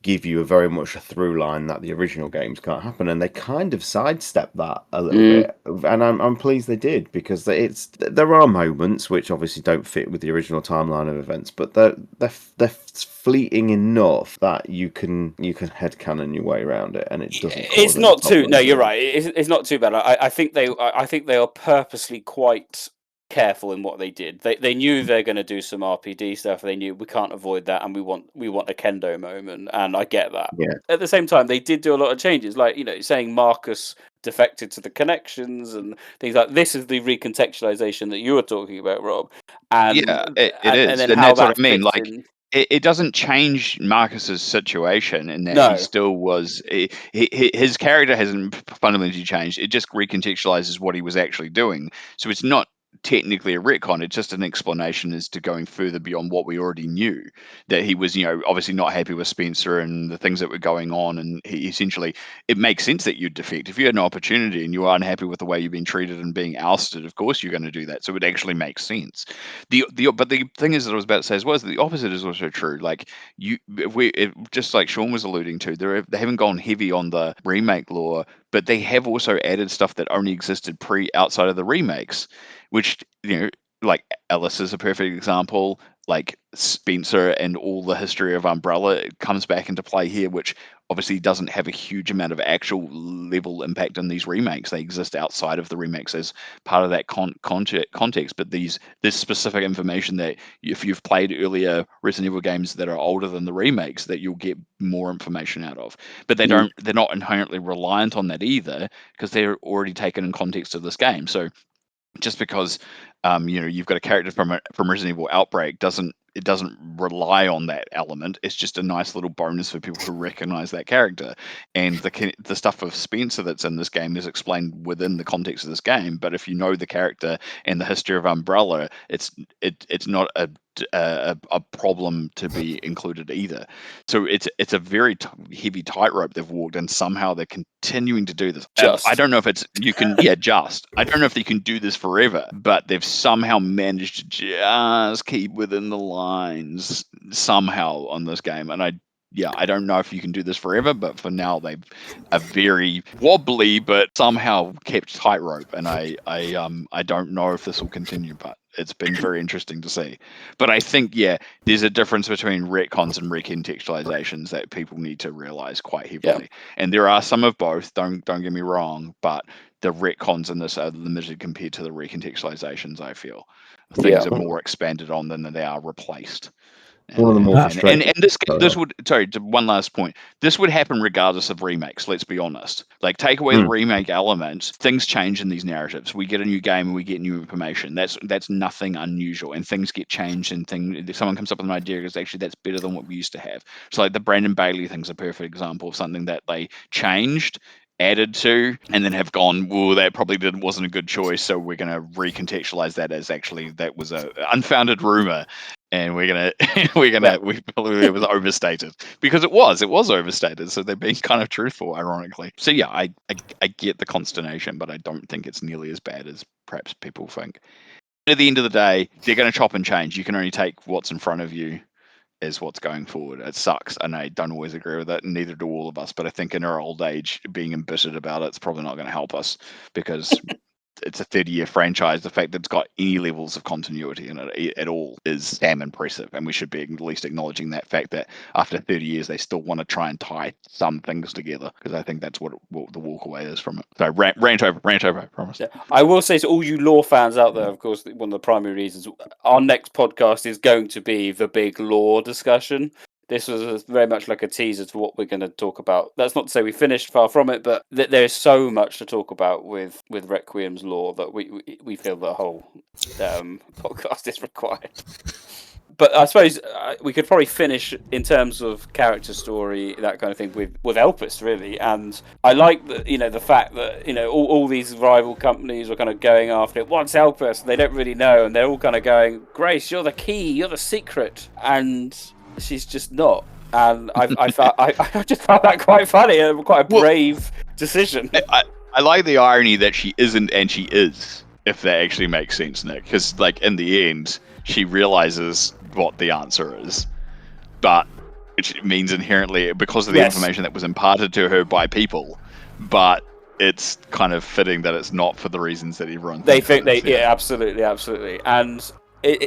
give you a very much a through line that the original games can't happen, and they kind of sidestep that a little bit, and I'm pleased they did, because there are moments which obviously don't fit with the original timeline of events, but they're fleeting enough that you can headcanon your way around it, and it doesn't cause It's any not too. No, problems. you're right. It's not too bad. I think they are purposely quite careful in what they did. They knew they're going to do some RPD stuff. They knew we can't avoid that, and we want a Kendo moment, and I get that. Yeah. At the same time, they did do a lot of changes, like, you know, saying Marcus defected to the connections and things like this is the recontextualization that you were talking about, Rob. And Yeah, it is, and then and how that's what that I mean. fits Like, in. it doesn't change Marcus's situation in that he No. still was. His character hasn't fundamentally changed. It just recontextualizes what he was actually doing. So it's not technically a retcon. It's just an explanation as to going further beyond what we already knew. That he was, you know, obviously not happy with Spencer and the things that were going on, and he essentially, it makes sense that you'd defect if you had an opportunity and you are unhappy with the way you've been treated and being ousted. Of course, you're going to do that. So it actually makes sense. But the thing is that I was about to say as well is that the opposite is also true. Like just like Sean was alluding to, they haven't gone heavy on the remake lore, but they have also added stuff that only existed outside of the remakes, which, you know, like Alice is a perfect example. Like Spencer and all the history of Umbrella comes back into play here, which obviously doesn't have a huge amount of actual level impact in these remakes. They exist outside of the remakes as part of that context. But this specific information that if you've played earlier Resident Evil games that are older than the remakes, that you'll get more information out of. But they're not inherently reliant on that either, because they're already taken in context of this game. So just because you know, you've got a character from Resident Evil Outbreak doesn't rely on that element. It's just a nice little bonus for people who recognize that character. And the stuff of Spencer that's in this game is explained within the context of this game. But if you know the character and the history of Umbrella, it's not a problem to be included either. So it's a very heavy tightrope they've walked, and somehow they're continuing to do this. I don't know if you can I don't know if they can do this forever, but they've somehow managed to just keep within the lines somehow on this game. And I don't know if you can do this forever, but for now they are very wobbly, but somehow kept tightrope. And I don't know if this will continue, but it's been very interesting to see. But I think, there's a difference between retcons and recontextualizations that people need to realize quite heavily. And there are some of both, don't get me wrong, but the retcons in this are limited compared to the recontextualizations, I feel. Things are more expanded on than they are replaced. One of the more And this would, sorry, one last point. This would happen regardless of remakes, let's be honest. Like, take away the remake elements, things change in these narratives. We get a new game and we get new information. That's nothing unusual, and things get changed, and someone comes up with an idea because actually that's better than what we used to have. So like the Brandon Bailey thing's a perfect example of something that they changed, added to, and then have gone, well, that probably wasn't a good choice, so we're going to recontextualize that as actually that was a unfounded rumor, and we believe it was overstated, because it was overstated. So they're being kind of truthful, ironically. So I get the consternation, but I don't think it's nearly as bad as perhaps people think. At the end of the day, they're going to chop and change. You can only take what's in front of you is what's going forward. It sucks, and I don't always agree with it, and neither do all of us. But I think in our old age, being embittered about it's probably not going to help us, because it's a 30-year franchise. The fact that it's got any levels of continuity in it at all is damn impressive, and we should be at least acknowledging that fact that after 30 years, they still want to try and tie some things together, because I think that's what the walkaway is from it. So rant over, I promise. Yeah. I will say to all you lore fans out there, of course, one of the primary reasons our next podcast is going to be the big lore discussion. This was very much like a teaser to what we're going to talk about. That's not to say we finished, far from it, but there is so much to talk about with Requiem's lore that we feel the whole podcast is required. But I suppose we could probably finish in terms of character story, that kind of thing, with Elpis, really. And I like the fact that all these rival companies are kind of going after it. What's Elpis? They don't really know, and they're all kind of going, "Grace, you're the key, you're the secret," and she's just not. And I just found that quite funny and quite a brave decision. I like the irony that she isn't and she is, if that actually makes sense, Nick. Because, like, in the end, she realizes what the answer is, but it means inherently, because of the information that was imparted to her by people, but it's kind of fitting that it's not for the reasons that everyone thinks it is. Yeah, absolutely. And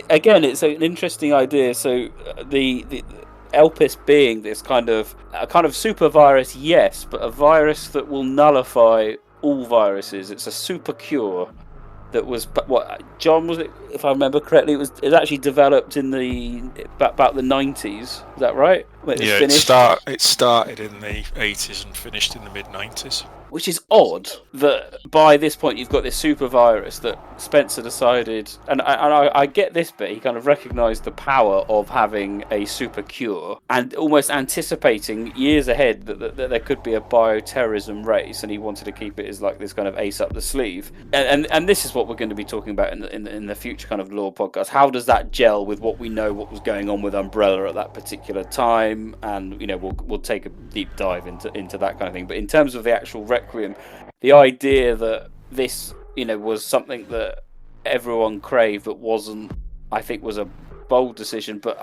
again, it's an interesting idea. So the Elpis being this kind of super virus, yes, but a virus that will nullify all viruses. It's a super cure that was, what, John, was it, if I remember correctly, it was actually developed in about the 90s. Is that right? It started in the 80s and finished in the mid 90s. Which is odd that by this point you've got this super virus that Spencer decided, and I get this bit, he kind of recognised the power of having a super cure and almost anticipating years ahead that there could be a bioterrorism race, and he wanted to keep it as like this kind of ace up the sleeve. And this is what we're going to be talking about in the future kind of lore podcast. How does that gel with what we know, what was going on with Umbrella at that particular time? And we'll take a deep dive into that kind of thing. But in terms of the actual Requiem, the idea that this was something that everyone craved but wasn't, I think, was a bold decision. But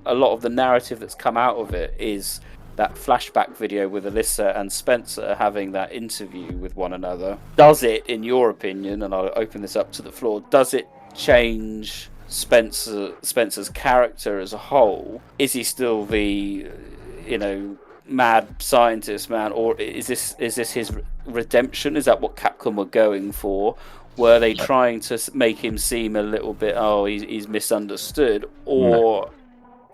a lot of the narrative that's come out of it is that flashback video with Alyssa and Spencer having that interview with one another. Does it, in your opinion, and I'll open this up to the floor, does it change Spencer's character as a whole? Is he still the mad scientist man, or is this his redemption? Is that what Capcom were going for? Were they trying to make him seem a little bit, he's misunderstood, or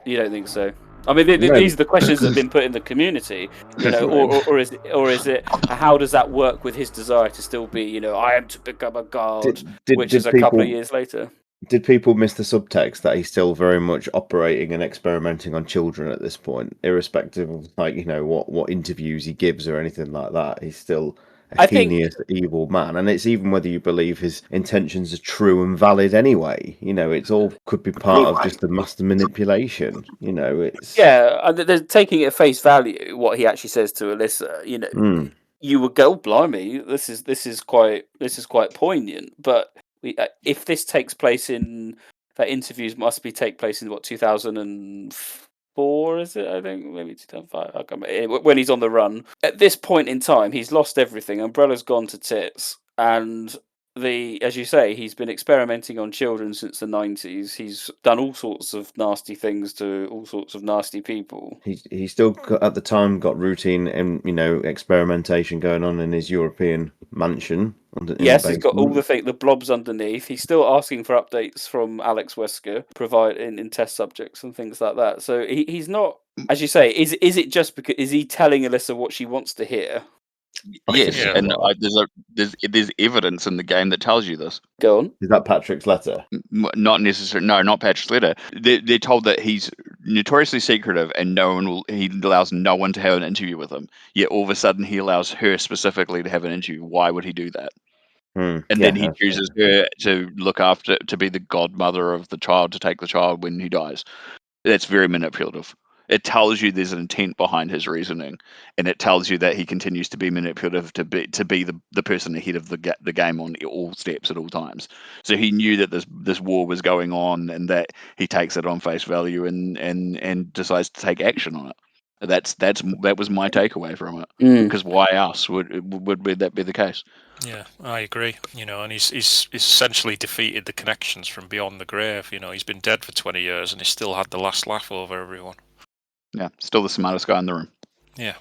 you don't think so? I mean, these are the questions that have been put in the community, or is it how does that work with his desire to still be, I am to become a god, which is a couple of years later? Did people miss the subtext that he's still very much operating and experimenting on children at this point, irrespective of what interviews he gives or anything like that? He's still a heinous, evil man, and it's even whether you believe his intentions are true and valid anyway. It's all could be part of just the master manipulation. It's they're taking it at face value what he actually says to Alyssa. You would go, blimey, this is quite poignant, but. If this takes place in that interviews must take place in 2004, is it? I think maybe 2005. I can't remember. When he's on the run. At this point in time, he's lost everything. Umbrella's gone to tits, and as you say, he's been experimenting on children since the 90s. He's done all sorts of nasty things to all sorts of nasty people. He still at the time got routine and experimentation going on in his European mansion. Yes, he's got all the blobs underneath. He's still asking for updates from Alex Wesker, in test subjects and things like that. So he's not, as you say. Is it just because is he telling Alyssa what she wants to hear? Yes, and there's evidence in the game that tells you this. Go on. Is that Patrick's letter? Not necessarily. No, not Patrick's letter. They're told that he's notoriously secretive, and he allows no one to have an interview with him. Yet all of a sudden, he allows her specifically to have an interview. Why would he do that? And then he chooses her to look after, to be the godmother of the child, to take the child when he dies. That's very manipulative. It tells you there's an intent behind his reasoning, and it tells you that he continues to be manipulative to be the person ahead of the game on all steps at all times. So he knew that this war was going on, and that he takes it on face value and decides to take action on it. That was my takeaway from it. Because why else would that be the case? Yeah, I agree. And he's essentially defeated the connections from beyond the grave. He's been dead for 20 years, and he still had the last laugh over everyone. Yeah, still the smartest guy in the room. Yeah.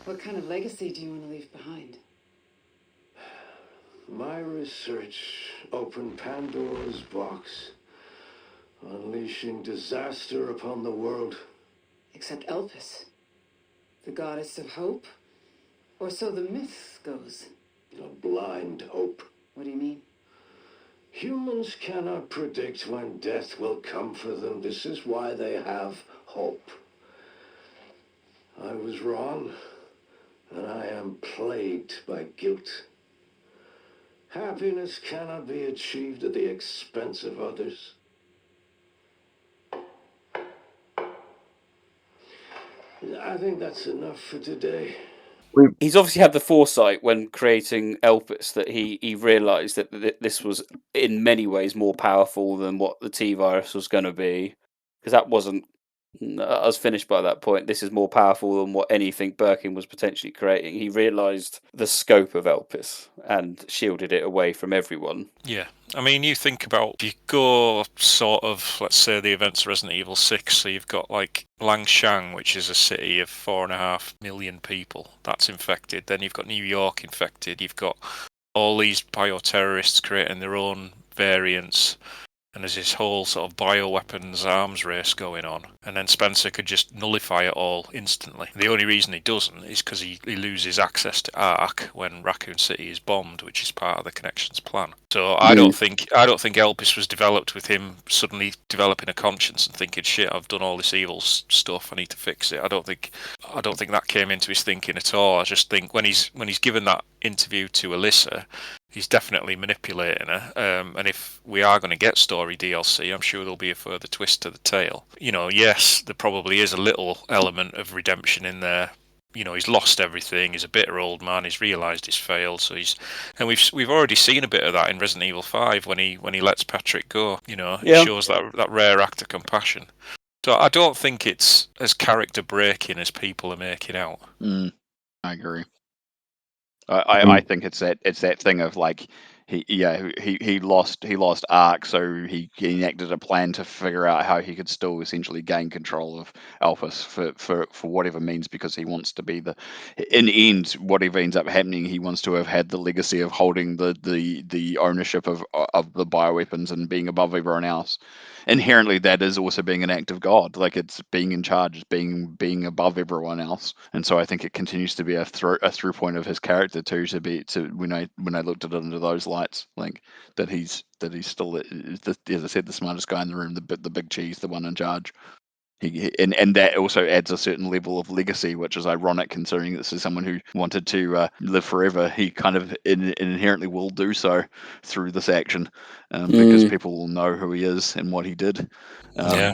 What kind of legacy do you want to leave behind? My research opened Pandora's box, unleashing disaster upon the world. Except Elpis, the goddess of hope? Or so the myth goes. A blind hope. What do you mean? Humans cannot predict when death will come for them. This is why they have hope. I was wrong, and I am plagued by guilt. Happiness cannot be achieved at the expense of others. I think that's enough for today. He's obviously had the foresight when creating Elpis that he realised that this was in many ways more powerful than what the T-virus was going to be, because that wasn't. I was finished by that point. This is more powerful than what anything Birkin was potentially creating. He realised the scope of Elpis and shielded it away from everyone. Yeah. I mean, you think about, if you go sort of, let's say, the events of Resident Evil 6, so you've got, like, Langshan, which is a city of 4.5 million people. That's infected. Then you've got New York infected. You've got all these bioterrorists creating their own variants. And there's this whole sort of bioweapons arms race going on. And then Spencer could just nullify it all instantly. The only reason he doesn't is because he loses access to Ark when Raccoon City is bombed, which is part of the Connections plan. So I don't think Elpis was developed with him suddenly developing a conscience and thinking, shit, I've done all this evil stuff, I need to fix it. I don't think that came into his thinking at all. I just think when he's given that interview to Alyssa, he's definitely manipulating her, and if we are going to get story DLC, I'm sure there'll be a further twist to the tale. You know, yes, there probably is a little element of redemption in there. You know, he's lost everything. He's a bitter old man. He's realised he's failed. So we've already seen a bit of that in Resident Evil 5 when he lets Patrick go. You know, it shows that rare act of compassion. So I don't think it's as character breaking as people are making out. I agree. I think it's that thing of like he lost Ark, so he enacted a plan to figure out how he could still essentially gain control of Elpis for whatever means, because he wants to be in the end, whatever ends up happening, he wants to have had the legacy of holding the ownership of the bioweapons and being above everyone else. Inherently, that is also being an act of God. Like, it's being in charge, it's being above everyone else. And so I think it continues to be a through point of his character too, when I looked at it under those lights, like that he's still, as I said, the smartest guy in the room, the big cheese, the one in charge. And that also adds a certain level of legacy, which is ironic considering this is someone who wanted to live forever. He kind of inherently will do so through this action, because people will know who he is and what he did,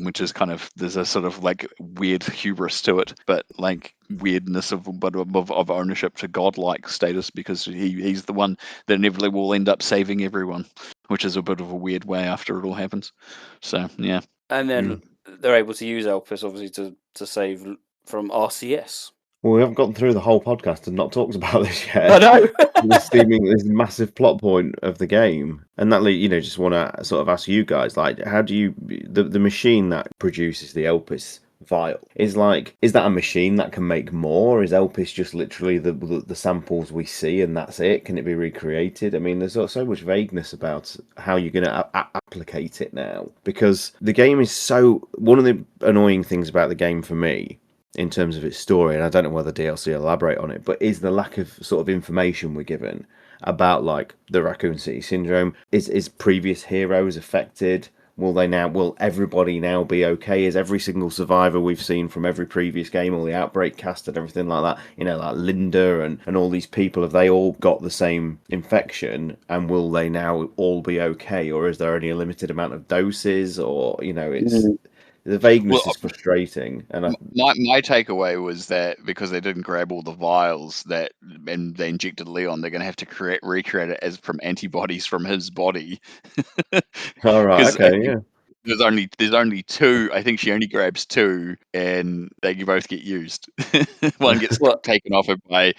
which is kind of, there's a sort of like weird hubris to it, but like weirdness of ownership to godlike status, because he's the one that inevitably will end up saving everyone, which is a bit of a weird way after it all happens. So yeah. And then they're able to use Elpis, obviously, to save from RCS. Well, we haven't gotten through the whole podcast and not talked about this yet. I know. this massive plot point of the game. And that, just want to sort of ask you guys, like, how do you, the machine that produces the Elpis vial, is that a machine that can make more? Is Elpis just literally the samples we see and that's it? Can it be recreated? I mean, there's so much vagueness about how you're going to applicate it now, because the game is so, one of the annoying things about the game for me in terms of its story, and I don't know whether DLC will elaborate on it, but is the lack of sort of information we're given about like the Raccoon City syndrome. Is previous heroes affected? Will everybody now be okay? Is every single survivor we've seen from every previous game, all the Outbreak cast and everything like that, like Linda and all these people, have they all got the same infection, and will they now all be okay? Or is there only a limited amount of doses? Or, it's... The vagueness is frustrating, and my takeaway was that because they didn't grab all the vials and they injected Leon, they're going to have to recreate it as from antibodies from his body. All right, okay, yeah. There's only two. I think she only grabs two, and they both get used. One gets taken off her by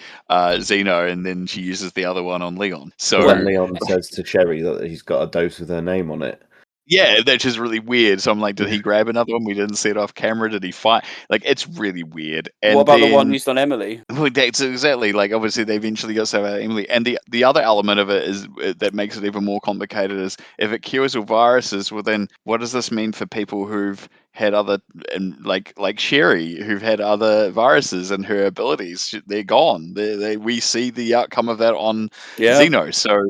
Zeno, and then she uses the other one on Leon. So when Leon says to Sherry that he's got a dose with her name on it. Yeah, that's just really weird. So I'm like, did he grab another one? We didn't see it off camera. Did he fight? Like, it's really weird. And what about the one used on Emily? Well, that's exactly, like, obviously they eventually got so out of Emily. And the other element of it is that makes it even more complicated is if it cures all viruses, well then what does this mean for people who've had other, and like Sherry, who've had other viruses, and her abilities, they're gone. We see the outcome of that on Zeno. So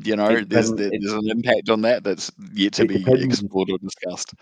You know, there's an impact on that that's yet to be explored or discussed.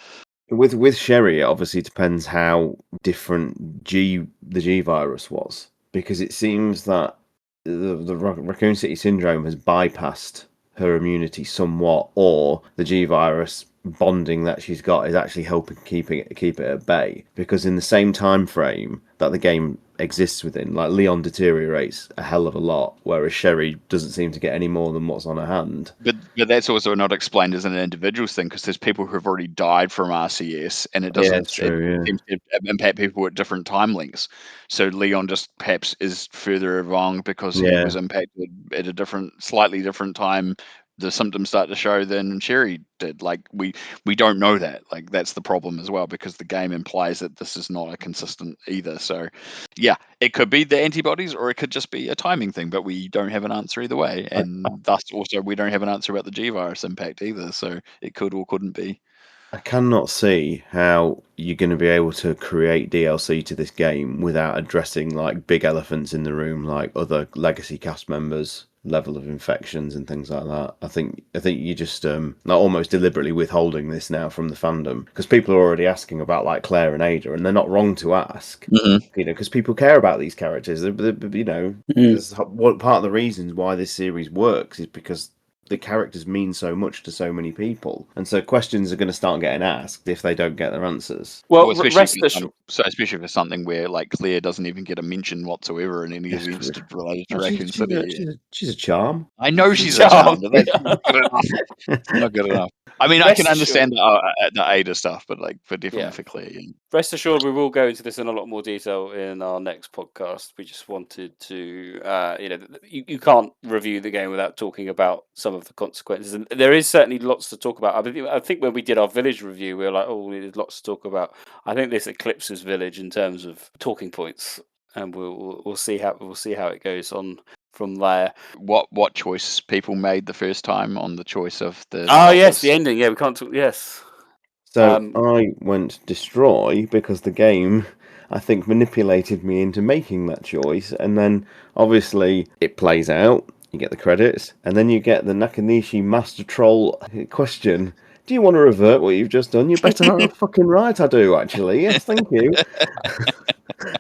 With Sherry, it obviously depends how different the G virus was, because it seems that the Raccoon City syndrome has bypassed her immunity somewhat, or the G virus bonding that she's got is actually helping keep it at bay. Because in the same time frame that the game exists within, like, Leon deteriorates a hell of a lot, whereas Sherry doesn't seem to get any more than what's on her hand. But that's also not explained as an individual's thing, because there's people who've already died from RCS, and it doesn't seem to impact people at different time lengths. So Leon just perhaps is further along because he was impacted at a slightly different time. The symptoms start to show than Sherry did. Like, we don't know that. Like, that's the problem as well, because the game implies that this is not a consistent either. So yeah, it could be the antibodies, or it could just be a timing thing, but we don't have an answer either way, and thus also we don't have an answer about the G virus impact either. So it could or couldn't be. I cannot see how you're going to be able to create DLC to this game without addressing, like, big elephants in the room, like other legacy cast members, level of infections and things like that. I think you just not almost deliberately withholding this now from the fandom, because people are already asking about, like, Claire and Ada, and they're not wrong to ask. You know, because people care about these characters. You know, part of the reasons why this series works is because the characters mean so much to so many people, and so questions are going to start getting asked if they don't get their answers. Well, especially for something where, like, Claire doesn't even get a mention whatsoever in any events related to Raccoon City. She's a charm. I know she's a charm, but that's not good enough. It's not good enough. I mean, I can understand the Ada stuff, but definitely for Claire. Yeah. Rest assured, we will go into this in a lot more detail in our next podcast. We just wanted to, you can't review the game without talking about some of the consequences, and there is certainly lots to talk about. I think when we did our Village review, we were like, "Oh, there's lots to talk about." I think this eclipses Village in terms of talking points, and we'll see how it goes on from there. What choice people made the first time on the choice of the yes, the ending. Yeah, we can't talk. Yes. So I went destroy because the game, I think, manipulated me into making that choice, and then obviously it plays out. You get the credits, and then you get the Nakanishi Master Troll question. Do you want to revert what you've just done? You better have fucking right. I do, actually. Yes, thank you.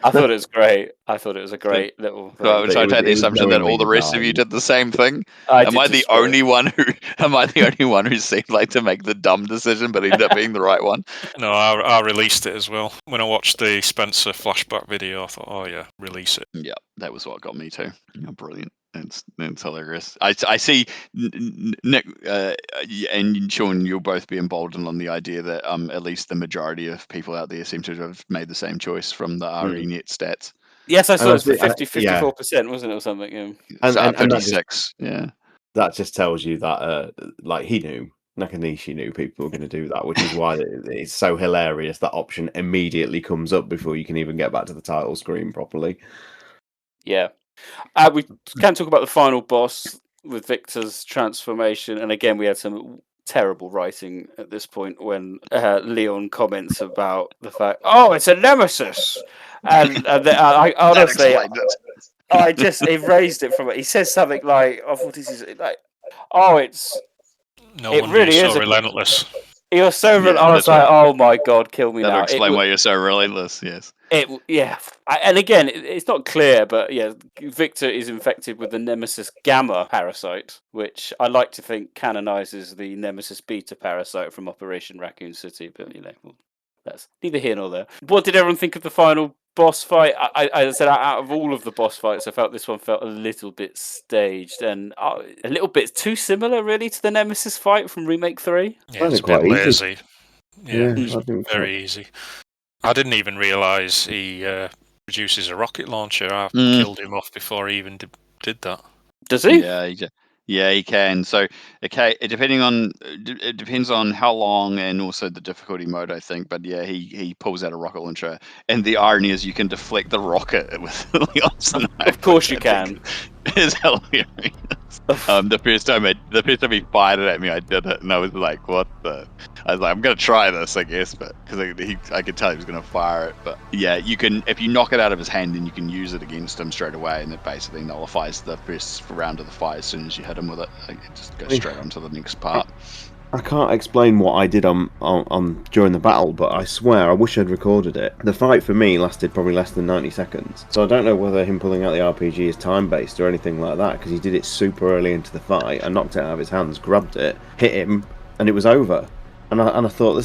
I thought it was great. I thought it was a great little. So I take the assumption that all the rest of you did the same thing. Am I the only one who seemed like to make the dumb decision, but ended up being the right one? No, I released it as well. When I watched the Spencer flashback video, I thought, oh yeah, release it. Yeah, that was what got me too. Oh, brilliant. It's hilarious. I see Nick and Sean, you'll both be emboldened on the idea that at least the majority of people out there seem to have made the same choice from the RENet stats. Yes, I saw it's 54%, wasn't it, or something? Yeah. And 56. Yeah. That just tells you that like, he knew. Nakanishi knew people were going to do that, which is why it's so hilarious that option immediately comes up before you can even get back to the title screen properly. Yeah. We can talk about the final boss with Victor's transformation, and again we had some terrible writing at this point when Leon comments about the fact, "Oh, it's a nemesis," and I honestly, I just erased it from it. He says something like, "What is he like? Oh, it's it really is so relentless." You're so relentless. I was like, "Oh my god, kill me now!" That'll explain why you're so relentless. Yes. And again, it's not clear, but yeah, Victor is infected with the Nemesis Gamma parasite, which I like to think canonizes the Nemesis Beta parasite from Operation Raccoon City. But that's neither here nor there. What did everyone think of the final boss fight? I said, out of all of the boss fights, I felt this one felt a little bit staged and a little bit too similar, really, to the Nemesis fight from Remake 3. Yeah, it's a bit lazy. Yeah, it's very easy. I didn't even realise he produces a rocket launcher. I killed him off before he even did that. Does he? Yeah, he can. So, okay, it depends on how long and also the difficulty mode, I think. But yeah, he pulls out a rocket launcher, and the irony is you can deflect the rocket with Leon's knife. Of course you can. It's hilarious. The first time he fired it at me, I did it, and I was like, "What the?" I was like, "I'm gonna try this, I guess," but because I could tell he was gonna fire it. But yeah, you can if you knock it out of his hand, then you can use it against him straight away, and it basically nullifies the first round of the fight as soon as you hit him with it. Like, it just goes straight on to the next part. I can't explain what I did on during the battle, but I swear I wish I'd recorded it. The fight for me lasted probably less than 90 seconds, so I don't know whether him pulling out the RPG is time based or anything like that, because he did it super early into the fight. I knocked it out of his hands, grabbed it, hit him, and it was over. And I thought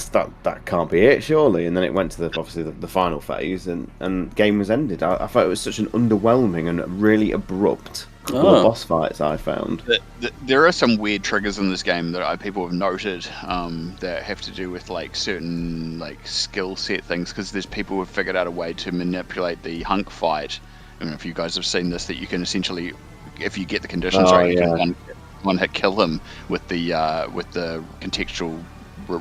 that can't be it, surely. And then it went to the final phase, and game was ended. I thought it was such an underwhelming and really abrupt couple of boss fights I found. There are some weird triggers in this game that people have noted that have to do with like certain like skill set things, because there's people who have figured out a way to manipulate the hunk fight. I don't know if you guys have seen this, that you can essentially, if you get the conditions right, you can one hit kill him with the contextual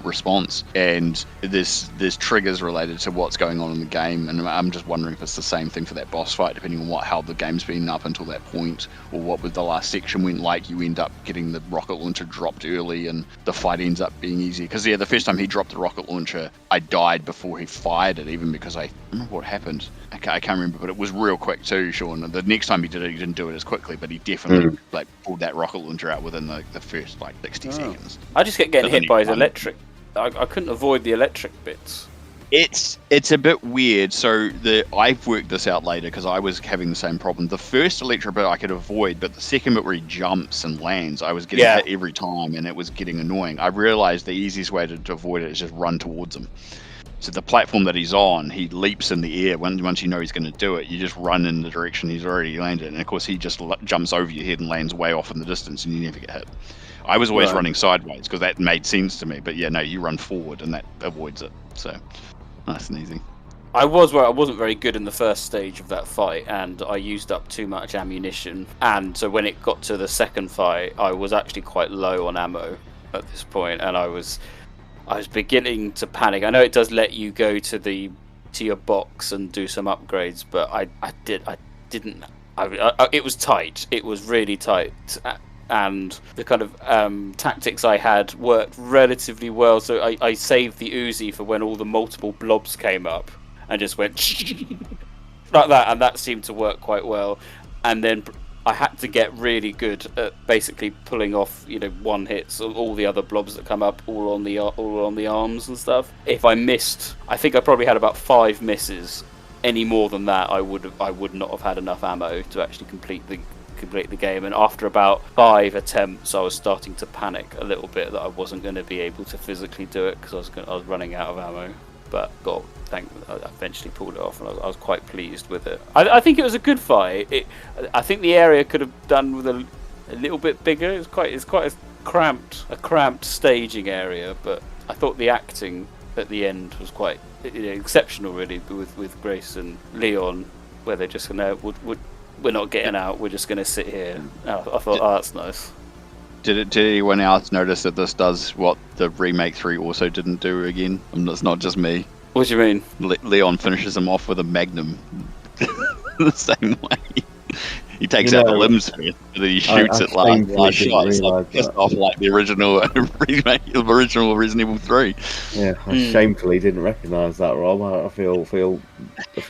response, and there's triggers related to what's going on in the game, and I'm just wondering if it's the same thing for that boss fight, depending on how the game's been up until that point, or what was the last section went like. You end up getting the rocket launcher dropped early and the fight ends up being easy, because the first time he dropped the rocket launcher, I died before he fired it, even because I remember what happened. I can't remember, but it was real quick too, Sean. The next time he did it, he didn't do it as quickly, but he definitely pulled that rocket launcher out within the first 60 seconds. I just kept getting hit by his electric. I couldn't avoid the electric bits. It's a bit weird. So I've worked this out later, because I was having the same problem. The first electric bit I could avoid, but the second bit where he jumps and lands, I was getting hit every time, and it was getting annoying. I realized the easiest way to avoid it is just run towards him. So the platform that he's on, he leaps in the air. Once you know he's going to do it, you just run in the direction he's already landed. And of course, he just jumps over your head and lands way off in the distance, and you never get hit. I was always running sideways because that made sense to me. But yeah, no, you run forward and that avoids it. So nice and easy. I wasn't very good in the first stage of that fight, and I used up too much ammunition. And so when it got to the second fight, I was actually quite low on ammo at this point, and I was beginning to panic. I know it does let you go to your box and do some upgrades, but it was tight. It was really tight. And the kind of tactics I had worked relatively well, so I saved the Uzi for when all the multiple blobs came up and just went like that, and that seemed to work quite well. And then I had to get really good at basically pulling off, one hits all the other blobs that come up, all on the arms and stuff. If I missed, I think I probably had about 5 misses. Any more than that, I would not have had enough ammo to actually complete the game. And after about 5 attempts, I was starting to panic a little bit that I wasn't going to be able to physically do it, because I was running out of ammo. But I eventually pulled it off, and I was quite pleased with it. I think it was a good fight. I think the area could have done with a little bit bigger. It's quite a cramped staging area, but I thought the acting at the end was quite exceptional, really, with Grace and Leon, where they're just we're not getting out, we're just going to sit here. I thought, that's nice. Did anyone else notice that this does what the Remake 3 also didn't do again? It's not just me. What do you mean? Leon finishes him off with a magnum the same way. He takes out the limbs first, and then he shoots it last shot. It's like pissed off like the original remake of original Resident Evil 3. Yeah, I shamefully didn't recognise that, Rob. I feel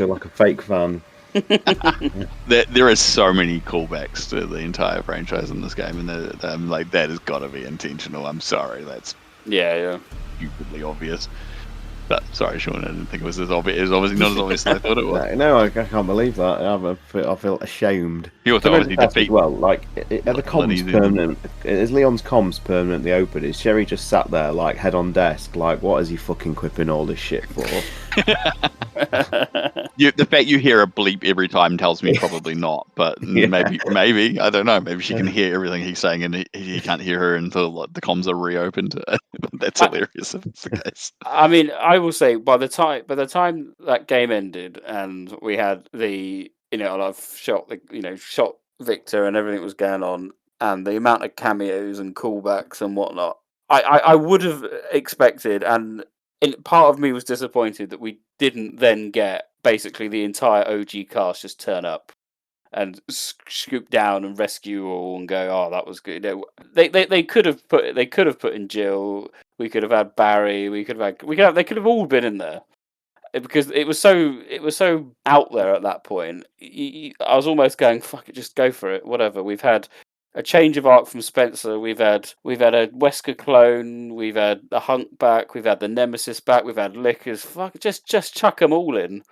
like a fake fan. There are so many callbacks to the entire franchise in this game, and that has got to be intentional. I'm sorry, that's stupidly obvious. But sorry, Sean, I didn't think it was as obvious. It was obviously not as obvious as I thought it was. No, I can't believe that. I feel ashamed. You also obviously defeat. Well, like, are the comms permanent? Is Leon's comms permanently open? Is Sherry just sat there, like, head on desk? Like, what is he fucking quipping all this shit for? The fact you hear a bleep every time tells me probably not, but maybe I don't know. Maybe she can hear everything he's saying, and he can't hear her until the comms are reopened. That's hilarious if it's the case. I mean, I will say by the time that game ended and we had I've shot Victor and everything was going on, and the amount of cameos and callbacks and whatnot, I would have expected, and part of me was disappointed that we didn't then get basically the entire OG cast just turn up and scoop down and rescue all and go, oh, that was good. They could have put in Jill. We could have had Barry. They could have all been in there because it was so out there at that point. I was almost going, fuck it, just go for it. Whatever. We've had a change of arc from Spencer. We've had a Wesker clone. We've had a Hunk back. We've had the Nemesis back. We've had Lickers. Fuck, just chuck them all in.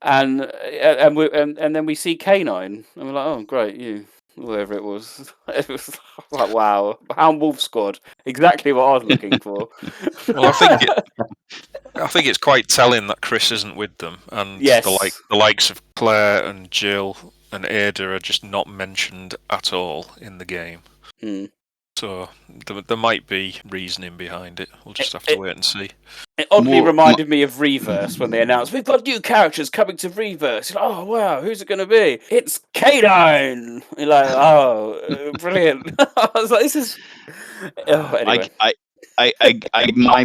And then we see K9, and we're like, oh great, you, whoever it was. It was like, wow, Hound Wolf Squad, exactly what I was looking for. Well, I think it's quite telling that Chris isn't with them, and Yes. the likes of Claire and Jill and Ada are just not mentioned at all in the game. So there might be reasoning behind it. We'll just have to wait and see. It oddly reminded me of Reverse when they announced we've got new characters coming to Reverse. You're like, oh wow, who's it going to be? It's K9. You're like, oh, brilliant. I was like, this is. Oh, anyway.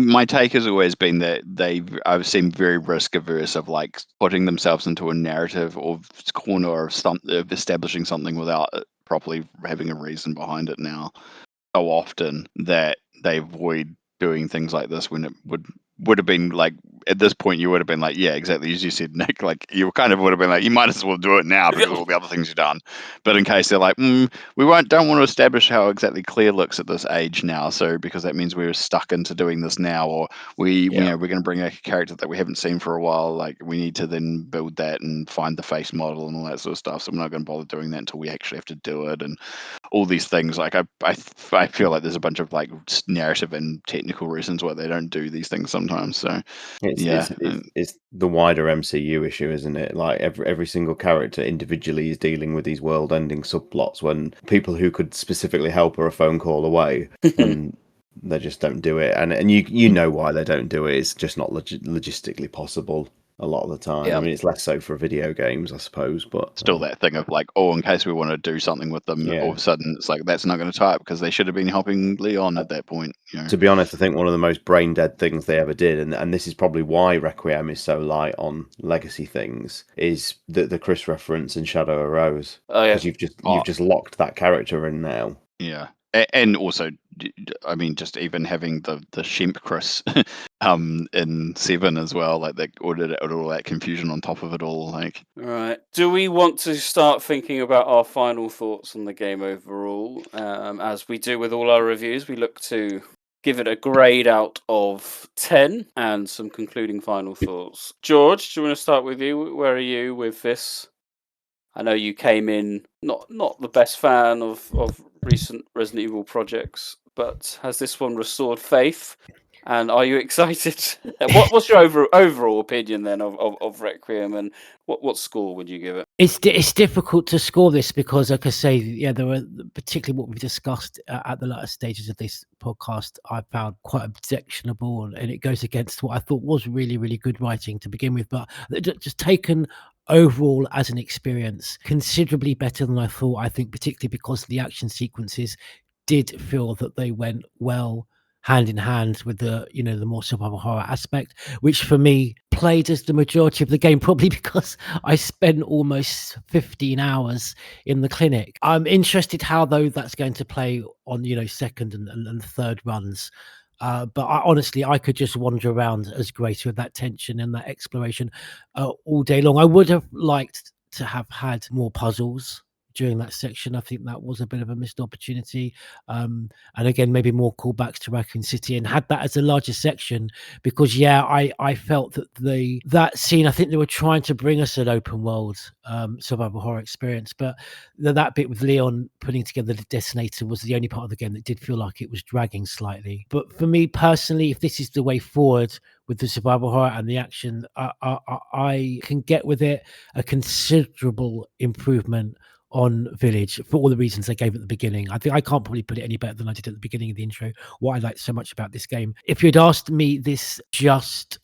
My take has always been that I've seen very risk averse of like putting themselves into a narrative or corner of establishing something without properly having a reason behind it now. So often that they avoid doing things like this when it would have been like, at this point you would have been like, yeah, exactly as you said, Nick, like you kind of would have been like, you might as well do it now because of all the other things you've done. But in case they're like, we don't want to establish how exactly Claire looks at this age now, so because that means we're stuck into doing this now, or we're going to bring a character that we haven't seen for a while, like we need to then build that and find the face model and all that sort of stuff, so we're not going to bother doing that until we actually have to do it, and all these things. Like I feel like there's a bunch of like narrative and technical reasons why they don't do these things sometimes. So it's the wider MCU issue, isn't it? Like every single character individually is dealing with these world-ending subplots when people who could specifically help are a phone call away, and they just don't do it. And you know why they don't do it. It's just not logistically possible a lot of the time. Yeah. I mean, it's less so for video games, I suppose, but still that thing of like, oh, in case we want to do something with them, all of a sudden it's like that's not going to tie up because they should have been helping Leon at that point. You know? To be honest, I think one of the most brain dead things they ever did, and this is probably why Requiem is so light on legacy things, is the Chris reference in Shadow of Rose. Oh yeah, because you've just locked that character in now. Yeah. And also, I mean, just even having the Shemp Chris in 7 as well, like that, all that confusion on top of it all. Like, right. Do we want to start thinking about our final thoughts on the game overall? As we do with all our reviews, we look to give it a grade out of 10 and some concluding final thoughts. George, do you want to start with you? Where are you with this? I know you came in not the best fan of recent Resident Evil projects, but has this one restored faith? And are you excited? What's your overall opinion then of Requiem, and what score would you give it? It's difficult to score this because, like I say, there were particularly what we've discussed at the latter stages of this podcast. I found quite objectionable, and it goes against what I thought was really, really good writing to begin with. But just taken overall as an experience, considerably better than I thought. I think particularly because the action sequences did feel that they went well hand in hand with the more survival horror aspect, which for me played as the majority of the game, probably because I spent almost 15 hours in the clinic. I'm interested how though that's going to play on second and third runs. But honestly, I could just wander around as Grace with that tension and that exploration all day long. I would have liked to have had more puzzles during that section. I think that was a bit of a missed opportunity. And again, maybe more callbacks to Raccoon City, and had that as a larger section, because I felt that that scene, I think they were trying to bring us an open world survival horror experience, but that bit with Leon putting together the detonator was the only part of the game that did feel like it was dragging slightly. But for me personally, if this is the way forward with the survival horror and the action, I can get with it. A considerable improvement on Village for all the reasons I gave at the beginning. I think I can't probably put it any better than I did at the beginning of the intro, what I liked so much about this game. If you'd asked me this just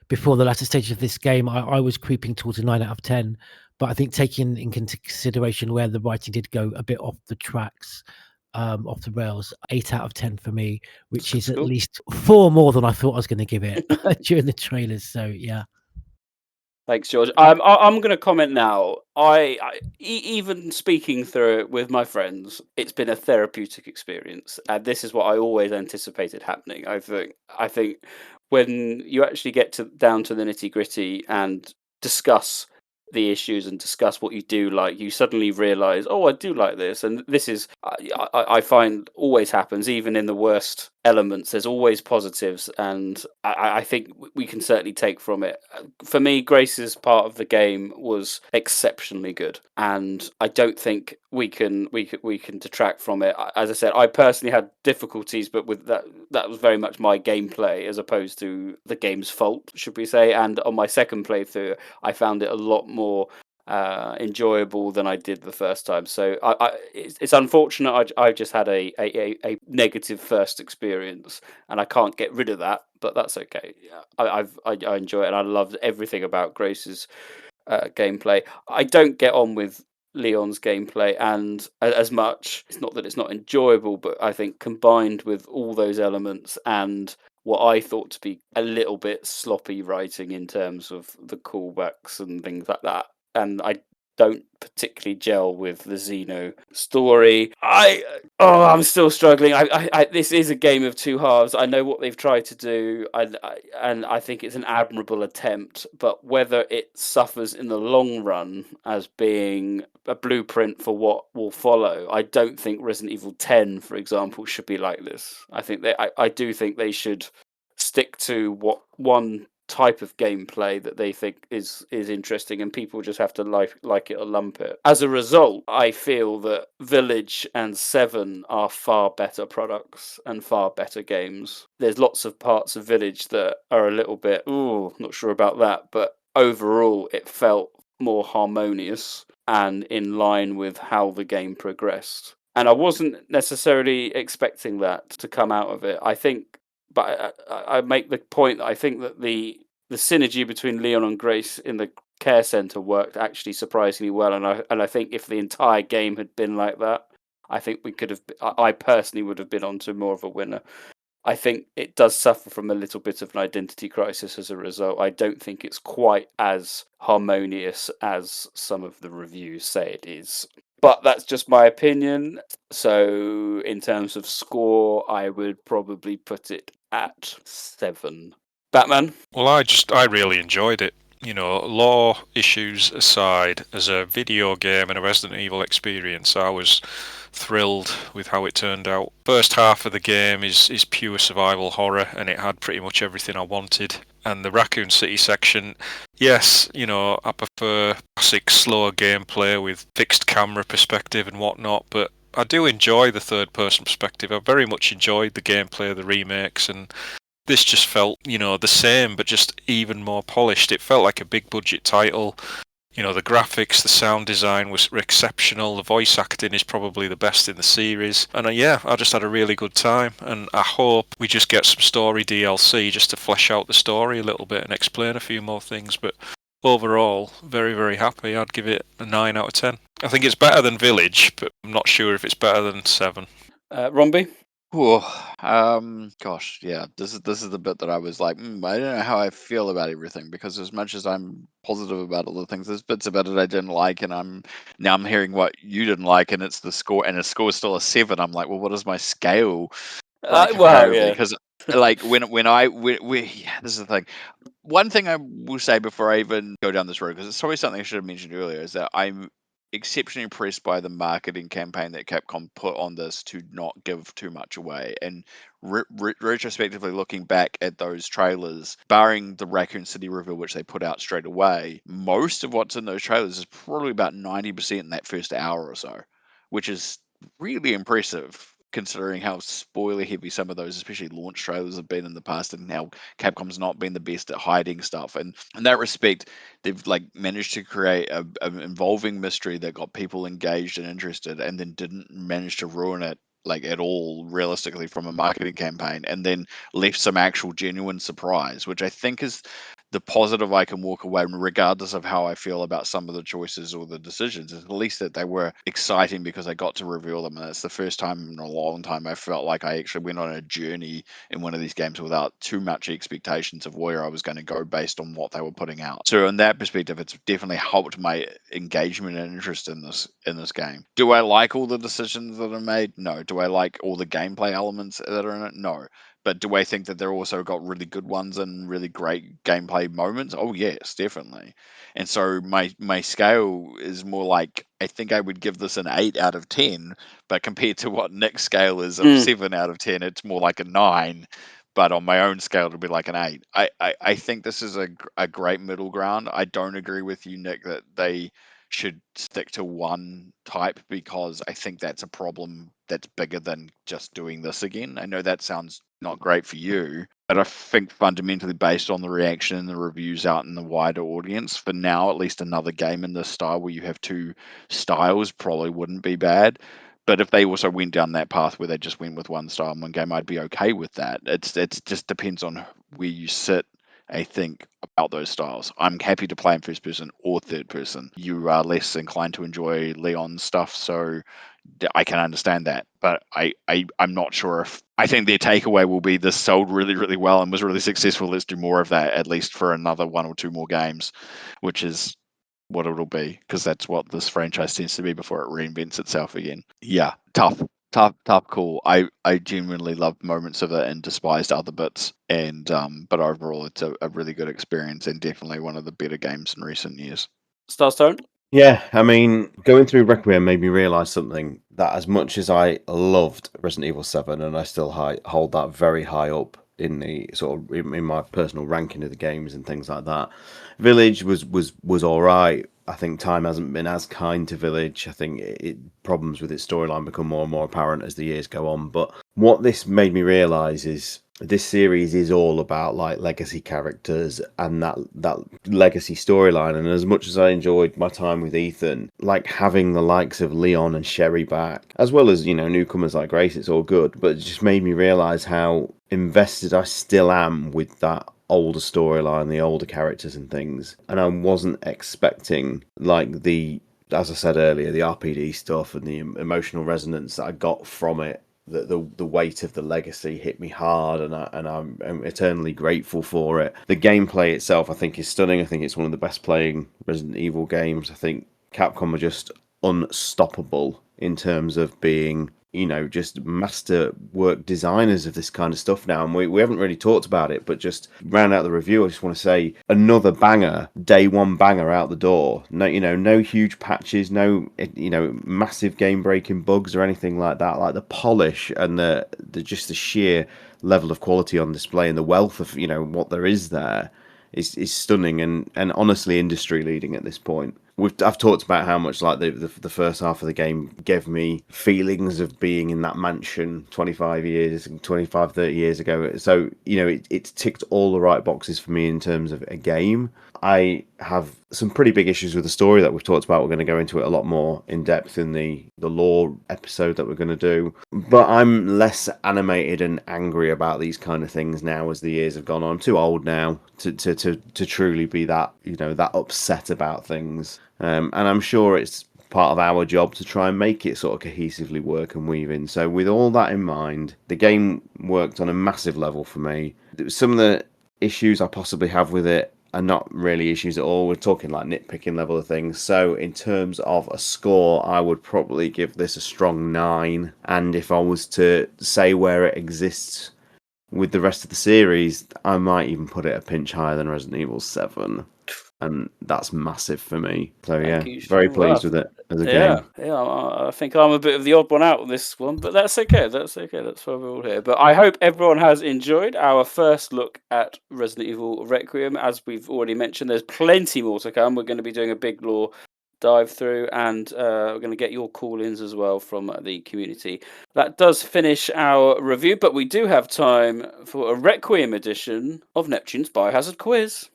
before the latter stage of this game, I was creeping towards a 9 out of 10. But I think taking in consideration where the writing did go a bit off the tracks, off the rails, 8 out of 10 for me, which is at least 4 more than I thought I was going to give it during the trailers. So yeah. Thanks, George. I'm going to comment now. Even speaking through it with my friends, it's been a therapeutic experience, and this is what I always anticipated happening. I think when you actually get down to the nitty gritty and discuss the issues and discuss what you do like, you suddenly realize, oh, I do like this, and this is I find always happens, even in the worst elements. There's always positives, and I think we can certainly take from it. For me, Grace's part of the game was exceptionally good, and I don't think we can detract from it. As I said, I personally had difficulties, but with that was very much my gameplay as opposed to the game's fault, should we say. And on my second playthrough, I found it a lot more enjoyable than I did the first time. So it's unfortunate. I just had a negative first experience, and I can't get rid of that. But that's okay. I enjoy it, and I loved everything about Grace's gameplay. I don't get on with Leon's gameplay, and as much, it's not that it's not enjoyable, but I think combined with all those elements and what I thought to be a little bit sloppy writing in terms of the callbacks and things like that, and I don't particularly gel with the Xeno story. I'm still struggling. This is a game of two halves. I know what they've tried to do, and I think it's an admirable attempt. But whether it suffers in the long run as being a blueprint for what will follow, I don't think Resident Evil 10, for example, should be like this. I do think they should stick to what one type of gameplay that they think is interesting, and people just have to like it or lump it. As a result, I feel that Village and 7 are far better products and far better games. There's lots of parts of Village that are a little bit, not sure about that, but overall it felt more harmonious and in line with how the game progressed. And I wasn't necessarily expecting that to come out of it. But I make the point that I think that the synergy between Leon and Grace in the care center worked actually surprisingly well, and I think if the entire game had been like that, I think we could have. I personally would have been onto more of a winner. I think it does suffer from a little bit of an identity crisis as a result. I don't think it's quite as harmonious as some of the reviews say it is. But that's just my opinion. So, in terms of score, I would probably put it at 7. Batman? Well, I really enjoyed it. You know, law issues aside, as a video game and a Resident Evil experience, I was thrilled with how it turned out. First half of the game is pure survival horror, and it had pretty much everything I wanted. And the Raccoon City section, yes, you know, I prefer classic slower gameplay with fixed camera perspective and whatnot, but I do enjoy the third person perspective. I very much enjoyed the gameplay of the remakes, and this just felt, you know, the same, but just even more polished. It felt like a big budget title. You know, the graphics, the sound design were exceptional. The voice acting is probably the best in the series. And I just had a really good time. And I hope we just get some story DLC just to flesh out the story a little bit and explain a few more things. But overall, very, very happy. I'd give it a 9 out of 10. I think it's better than Village, but I'm not sure if it's better than 7. Romby? Gosh, yeah. This is the bit that I was like, I don't know how I feel about everything, because as much as I'm positive about all the things, there's bits about it I didn't like, and I'm hearing what you didn't like, and it's the score, and the score is still a 7. I'm like, well, what is my scale? Comparatively, because like this is the thing. One thing I will say before I even go down this road, because it's probably something I should have mentioned earlier, is that I'm exceptionally impressed by the marketing campaign that Capcom put on this to not give too much away. And retrospectively looking back at those trailers, barring the Raccoon City reveal, which they put out straight away, most of what's in those trailers is probably about 90% in that first hour or so, which is really impressive considering how spoiler heavy some of those, especially launch trailers, have been in the past, and how Capcom's not been the best at hiding stuff. And in that respect, they've like managed to create an involving mystery that got people engaged and interested, and then didn't manage to ruin it like at all realistically from a marketing campaign, and then left some actual genuine surprise, which I think is the positive I can walk away, regardless of how I feel about some of the choices or the decisions, is at least that they were exciting because I got to reveal them. And it's the first time in a long time I felt like I actually went on a journey in one of these games without too much expectations of where I was going to go based on what they were putting out. So in that perspective, it's definitely helped my engagement and interest in this game. Do I like all the decisions that are made? No. Do I like all the gameplay elements that are in it? No. But do I think that they're also got really good ones and really great gameplay moments? Oh yes, definitely. And so my scale is more like, I think I would give this an 8 out of 10, but compared to what Nick's scale is of 7 out of 10, it's more like a 9. But on my own scale, it'll be like an 8. I think this is a great middle ground. I don't agree with you, Nick, that they should stick to one type, because I think that's a problem that's bigger than just doing this again. I know that sounds not great for you, but I think fundamentally, based on the reaction and the reviews out in the wider audience, for now, at least another game in this style where you have two styles probably wouldn't be bad. But if they also went down that path where they just went with one style in one game, I'd be okay with that. It's just depends on where you sit, I think, about those styles. I'm happy to play in first person or third person. You are less inclined to enjoy Leon's stuff, so I can understand that. But I'm not sure if... I think their takeaway will be this sold really, really well and was really successful. Let's do more of that, at least for another 1 or 2 more games, which is what it'll be, because that's what this franchise tends to be before it reinvents itself again. Yeah, tough call. I genuinely loved moments of it and despised other bits, and but overall it's a really good experience and definitely one of the better games in recent years. Starstone? Yeah, I mean, going through Requiem made me realise something, that as much as I loved Resident Evil 7, and I still hold that very high up in the sort of in my personal ranking of the games and things like that, Village was all right. I think time hasn't been as kind to Village. I think problems with its storyline become more and more apparent as the years go on. But what this made me realise is this series is all about like legacy characters and that legacy storyline. And as much as I enjoyed my time with Ethan, like having the likes of Leon and Sherry back, as well as, you know, newcomers like Grace, it's all good. But it just made me realise how invested I still am with that older storyline, the older characters and things. And I wasn't expecting, like, as I said earlier, the RPD stuff and the emotional resonance that I got from it. The weight of the legacy hit me hard, and I'm eternally grateful for it. The gameplay itself, I think, is stunning. I think it's one of the best playing Resident Evil games. I think Capcom are just unstoppable in terms of being, you know, just master work designers of this kind of stuff now. And we haven't really talked about it, but just round out the review, I just want to say another banger, day one banger out the door. No, you know, no huge patches, no, you know, massive game breaking bugs or anything like that. Like the polish and the just the sheer level of quality on display and the wealth of, you know, what there is there is stunning and honestly industry leading at this point. I've talked about how much like the first half of the game gave me feelings of being in that mansion 25, 30 years ago. So, you know, it's ticked all the right boxes for me in terms of a game. I have some pretty big issues with the story that we've talked about. We're going to go into it a lot more in depth in the lore episode that we're going to do. But I'm less animated and angry about these kind of things now as the years have gone on. I'm too old now to truly be that, you know, that upset about things. And I'm sure it's part of our job to try and make it sort of cohesively work and weave in. So with all that in mind, the game worked on a massive level for me. Some of the issues I possibly have with it are not really issues at all. We're talking like nitpicking level of things. So in terms of a score, I would probably give this a strong 9. And if I was to say where it exists with the rest of the series, I might even put it a pinch higher than Resident Evil 7. And that's massive for me. So yeah, very pleased with it as a game. Yeah, I think I'm a bit of the odd one out on this one, but that's okay. That's why we're all here. But I hope everyone has enjoyed our first look at Resident Evil Requiem. As we've already mentioned, there's plenty more to come. We're going to be doing a big lore dive through, and we're going to get your call-ins as well from the community. That does finish our review, but we do have time for a Requiem edition of Neptune's Biohazard Quiz.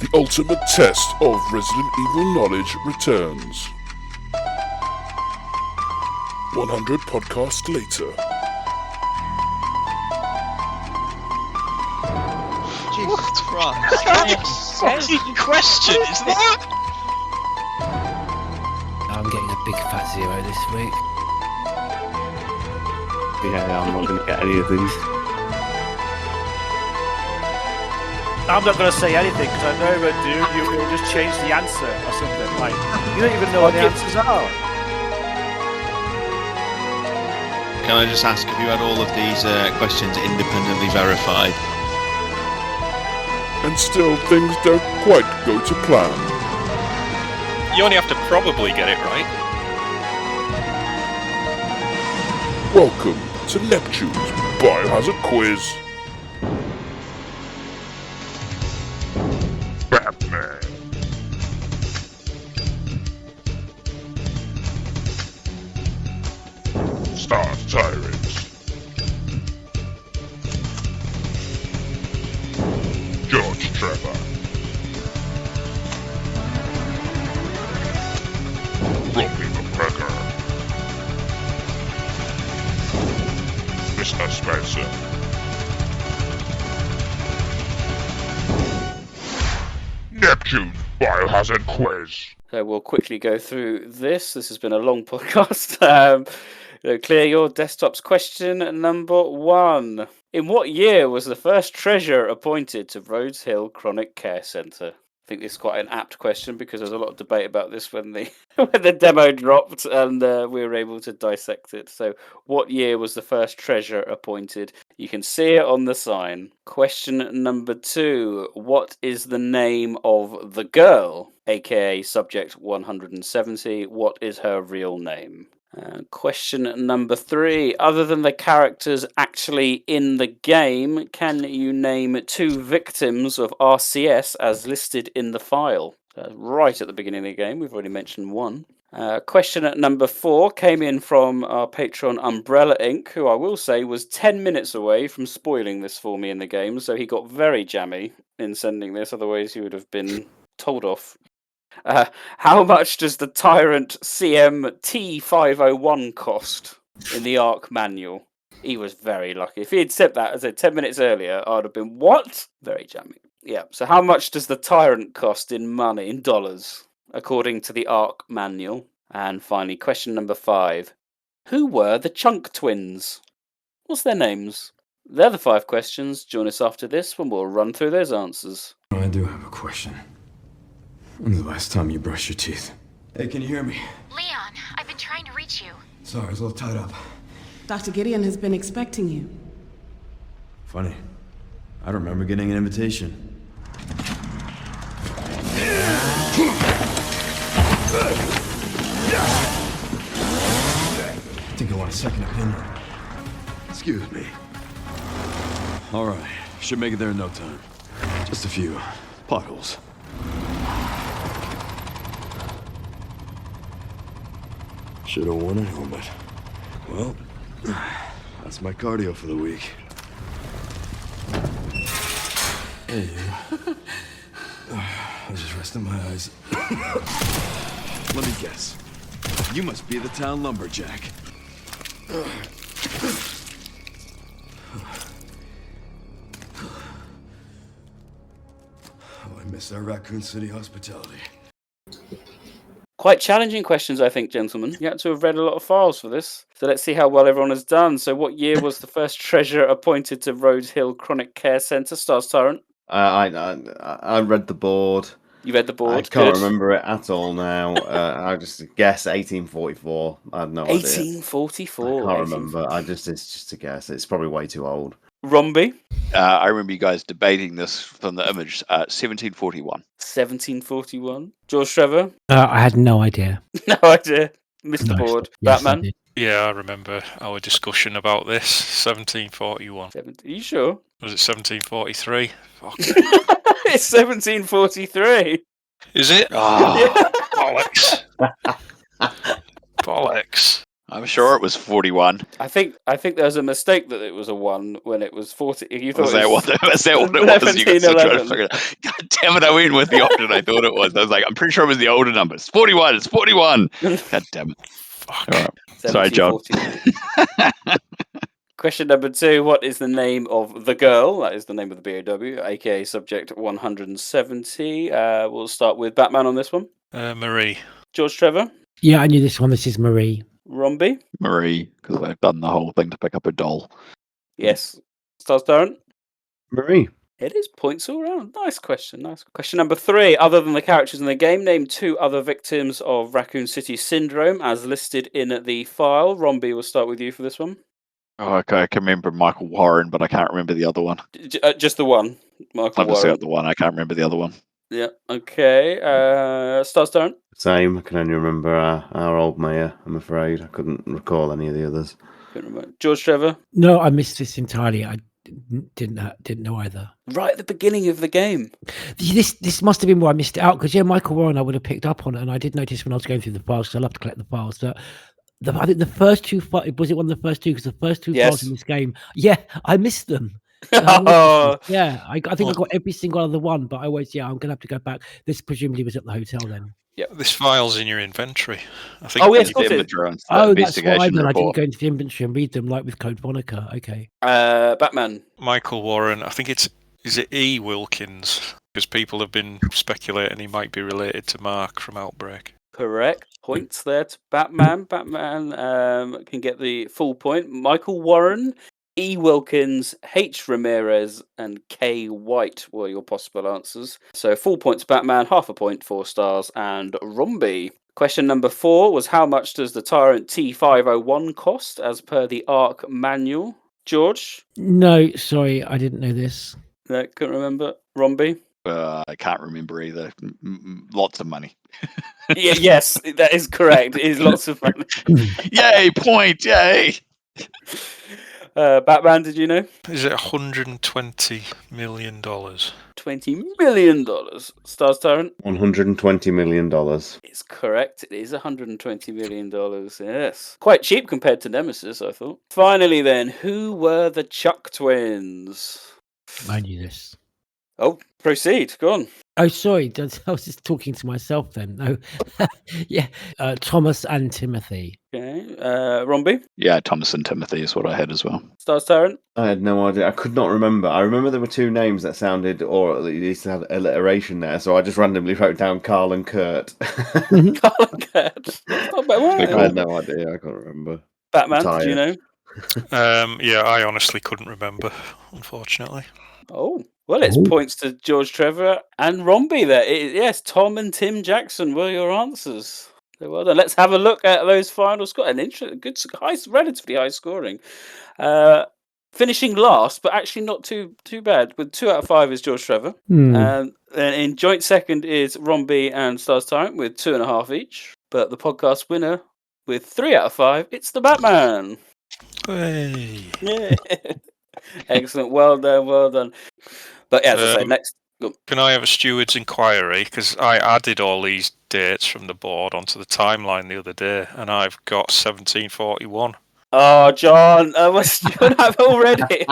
The ultimate test of Resident Evil knowledge returns. 100 podcasts later. Jesus Christ. That's a fucking question, isn't it? I'm getting a big fat 0 this week. Yeah, I'm not going to get any of these. I'm not going to say anything because I know that you'll just change the answer or something. Like, you don't even know what the answers are. Can I just ask, have you had all of these questions independently verified? And still, things don't quite go to plan. You only have to probably get it right. Welcome to Neptune's Biohazard Quiz. Batman. Star Tyrants. George Trevor. Robbie McGregor. Mr. Spencer. Neptune's Biohazard Quiz. So we'll quickly go through this. This has been a long podcast. Clear your desktops. Question number 1. In what year was the first treasurer appointed to Rhodes Hill Chronic Care Centre? I think this is quite an apt question because there's a lot of debate about this when the when the demo dropped and we were able to dissect it. So, what year was the first treasurer appointed? You can see it on the sign. Question number 2. What is the name of the girl, aka Subject 170? What is her real name? Question number 3. Other than the characters actually in the game, can you name 2 victims of RCS as listed in the file? Right at the beginning of the game, we've already mentioned one. Question number 4 came in from our patron Umbrella Inc., who I will say was 10 minutes away from spoiling this for me in the game, so he got very jammy in sending this, otherwise he would have been told off. How much does the Tyrant CM-T501 cost in the ARC manual? He was very lucky. If he had said that, as I said, 10 minutes earlier, I'd have been, what? Very jammy. Yeah, so how much does the Tyrant cost in money, in dollars, according to the ARC manual? And finally, question number 5. Who were the Chunk Twins? What's their names? They're the 5 questions. Join us after this when we'll run through those answers. I do have a question. When's the last time you brushed your teeth? Hey, can you hear me? Leon, I've been trying to reach you. Sorry, I was a little tied up. Dr. Gideon has been expecting you. Funny. I don't remember getting an invitation. I think I want a second opinion. Excuse me. All right. Should make it there in no time. Just a few potholes. Should have worn a helmet. Well, that's my cardio for the week. Hey, you. I was just resting my eyes. Let me guess. You must be the town lumberjack. Oh, I miss our Raccoon City hospitality. Quite challenging questions, I think, gentlemen. You had to have read a lot of files for this. So let's see how well everyone has done. So what year was the first treasurer appointed to Rhodes Hill Chronic Care Centre? Stars Tyrant. I read the board. You read the board? I can't Good. remember it at all now. I just guess 1844. I have no idea. 1844. I can't remember. It's just a guess. It's probably way too old. Romby? I remember you guys debating this from the image. 1741. 1741. George Trevor? I had no idea. No idea. Missed the board. Yes, I Batman? did. Yeah, I remember our discussion about this. 1741. Are you sure? Was it 1743? Fuck. It's 1743. Is it? Oh, bollocks. Bollocks. I'm sure it was 41. I think there was a mistake that it was a 1 when it was 40. You thought Was that what it was? You got so trying to figure it out. God damn it, I went with the option I thought it was. I was like, I'm pretty sure it was the older number. It's 41. It's 41. God damn it. Fuck. All right. Sorry, John. Question number 2. What is the name of the girl? That is the name of the BOW, aka Subject 170. We'll start with Batman on this one. Marie. George Trevor. Yeah, I knew this one. This is Marie. Romby. Marie, because I've done the whole thing to pick up a doll. Yes. Stars Darren. Marie. It is points all round. Nice question. Nice. Question number 3. Other than the characters in the game, name 2 other victims of Raccoon City syndrome as listed in the file. Romby, we'll start with you for this one. Oh, okay, I can remember Michael Warren, but I can't remember the other one. Just the one, Michael I've just Warren. got the one. I can't remember the other one. Yeah. Okay. Stars Darren. Same. I can only remember our old mayor, I'm afraid. I couldn't recall any of the others. Couldn't remember. George Trevor. No, I missed this entirely. I didn't know either. Right at the beginning of the game. This must have been where I missed it out, because Michael Warren I would have picked up on it, and I did notice when I was going through the files, because I love to collect the files, that I think the first two was it one of the first two? Because the first two files in this game, I missed them. I think I got every single other one, but I always I'm gonna have to go back. This presumably was at the hotel then. Yeah, this file's in your inventory. I think. Oh, yes, that's why then I didn't go into the inventory and read them like with Code Monica. Okay. Batman. Michael Warren. I think is it E. Wilkins? Because people have been speculating he might be related to Mark from Outbreak. Correct. Points there to Batman. Batman can get the full point. Michael Warren, E. Wilkins, H. Ramirez, and K. White were your possible answers. So full points Batman, half a point, 4 stars, and Romby. Question number 4 was how much does the Tyrant T501 cost as per the ARC manual? George? No, sorry, I didn't know this. No, couldn't remember. Romby? I can't remember either. Lots of money. Yes, that is correct. It is lots of money. Yay, point, yay! Batman, did you know? Is it $120 million? $20 million. Stars Tyrant? $120 million. It's correct. It is $120 million. Yes. Quite cheap compared to Nemesis, I thought. Finally, then, who were the Chuck twins? I knew this. Oh, proceed. Go on. Oh, sorry. I was just talking to myself then. No. Yeah. Thomas and Timothy. Okay. Romby? Yeah, Thomas and Timothy is what I had as well. Stars Tyrant? I had no idea. I could not remember. I remember there were 2 names that sounded, or at least had alliteration there, so I just randomly wrote down Carl and Kurt. Carl and Kurt. I had no idea. I can't remember. Batman, did you know? I honestly couldn't remember, unfortunately. Oh, well, it's points to George Trevor and Romby there. Yes, Tom and Tim Jackson were your answers. So well done. Let's have a look at those final scores. An good, relatively high scoring. Finishing last, but actually not too bad. With 2 out of 5 is George Trevor. And in joint second is Romby and Stars Tyrant with 2.5 each. But the podcast winner with 3 out of 5, it's the Batman. Hey. Yeah. Excellent. Well done. Well done. But as I say, next. Can I have a steward's inquiry? Because I added all these dates from the board onto the timeline the other day, and I've got 1741. Oh, John, was steward have already?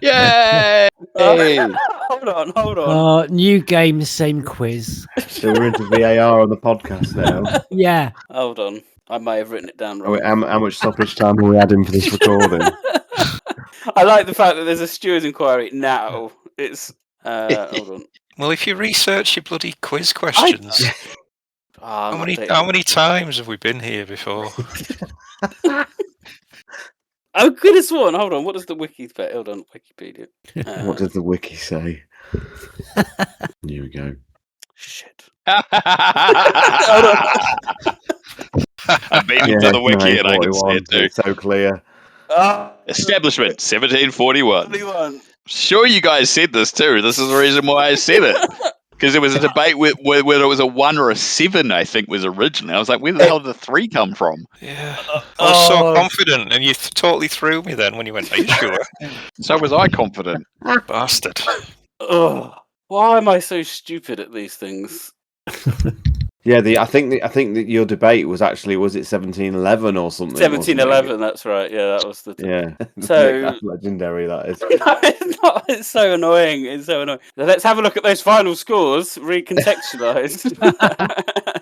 Yay! Hold on. New game, same quiz. So we're into VAR on the podcast now. Yeah. Hold on. I may have written it down wrong. How much stoppage time are we adding for this recording? I like the fact that there's a steward's inquiry now. It's hold on. Well, if you research your bloody quiz questions, how many times have we been here before? I could have sworn. Hold on. What does the wiki say? Hold on, Wikipedia. What does the wiki say? Here we go. Shit. I've been into the wiki and I can see it too. It's so clear. Establishment 1741. Sure, you guys said this too. This is the reason why I said it. Because there was a debate whether it was a 1 or a 7, I think, was originally. I was like, where the hell did the 3 come from? Yeah. I was so confident, and you totally threw me then when you went, are you sure? So was I confident. Bastard. Why am I so stupid at these things? Yeah, I think that your debate was it 1711 or something? 1711, that's right. Yeah, that was the. Yeah, so that's legendary. That is. It's so annoying. It's so annoying. Now, let's have a look at those final scores, recontextualized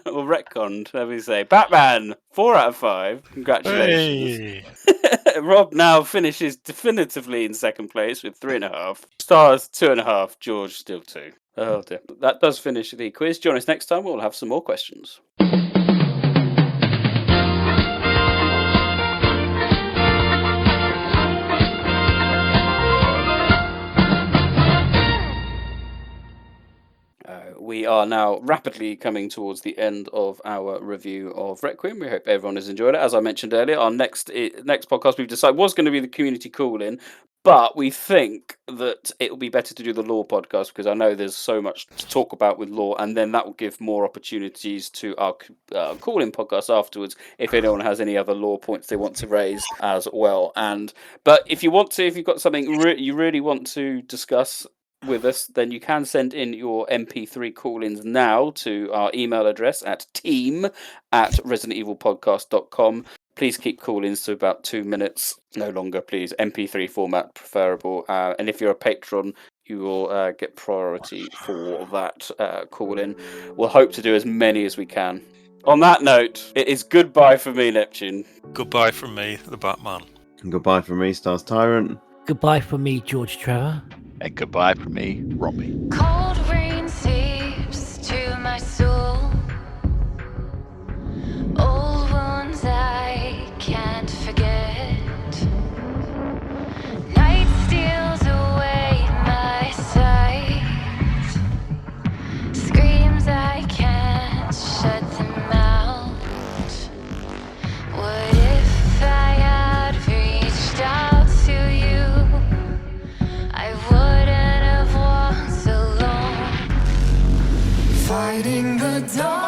or retconned. Let me say, Batman 4 out of 5. Congratulations. Hey. Rob now finishes definitively in second place with 3.5 stars, 2.5. George still 2. Oh dear. That does finish the quiz. Join us next time. We'll have some more questions. We are now rapidly coming towards the end of our review of Requiem. We hope everyone has enjoyed it. As I mentioned earlier, our next podcast we've decided was going to be the community call-in, but we think that it will be better to do the lore podcast because I know there's so much to talk about with lore, and then that will give more opportunities to our call-in podcast afterwards if anyone has any other lore points they want to raise as well. But if you've got something you really want to discuss with us, then you can send in your MP3 call-ins now to our email address at team@residentevilpodcast.com. Please keep call-ins to about 2 minutes, no longer, please. MP3 format preferable. And if you're a patron, you will get priority for that call-in. We'll hope to do as many as we can. On that note, it is goodbye for me, Neptune. Goodbye from me, the Batman. And goodbye from me, Stars Tyrant. Goodbye from me, George Trevor. And goodbye from me, Robbie. Cold rain seeps to my soul. Old wounds I can't forget. Night steals away my sight. Screams I can't shut them out. What if I had reached out to you? I wouldn't have walked alone. Fighting the dark.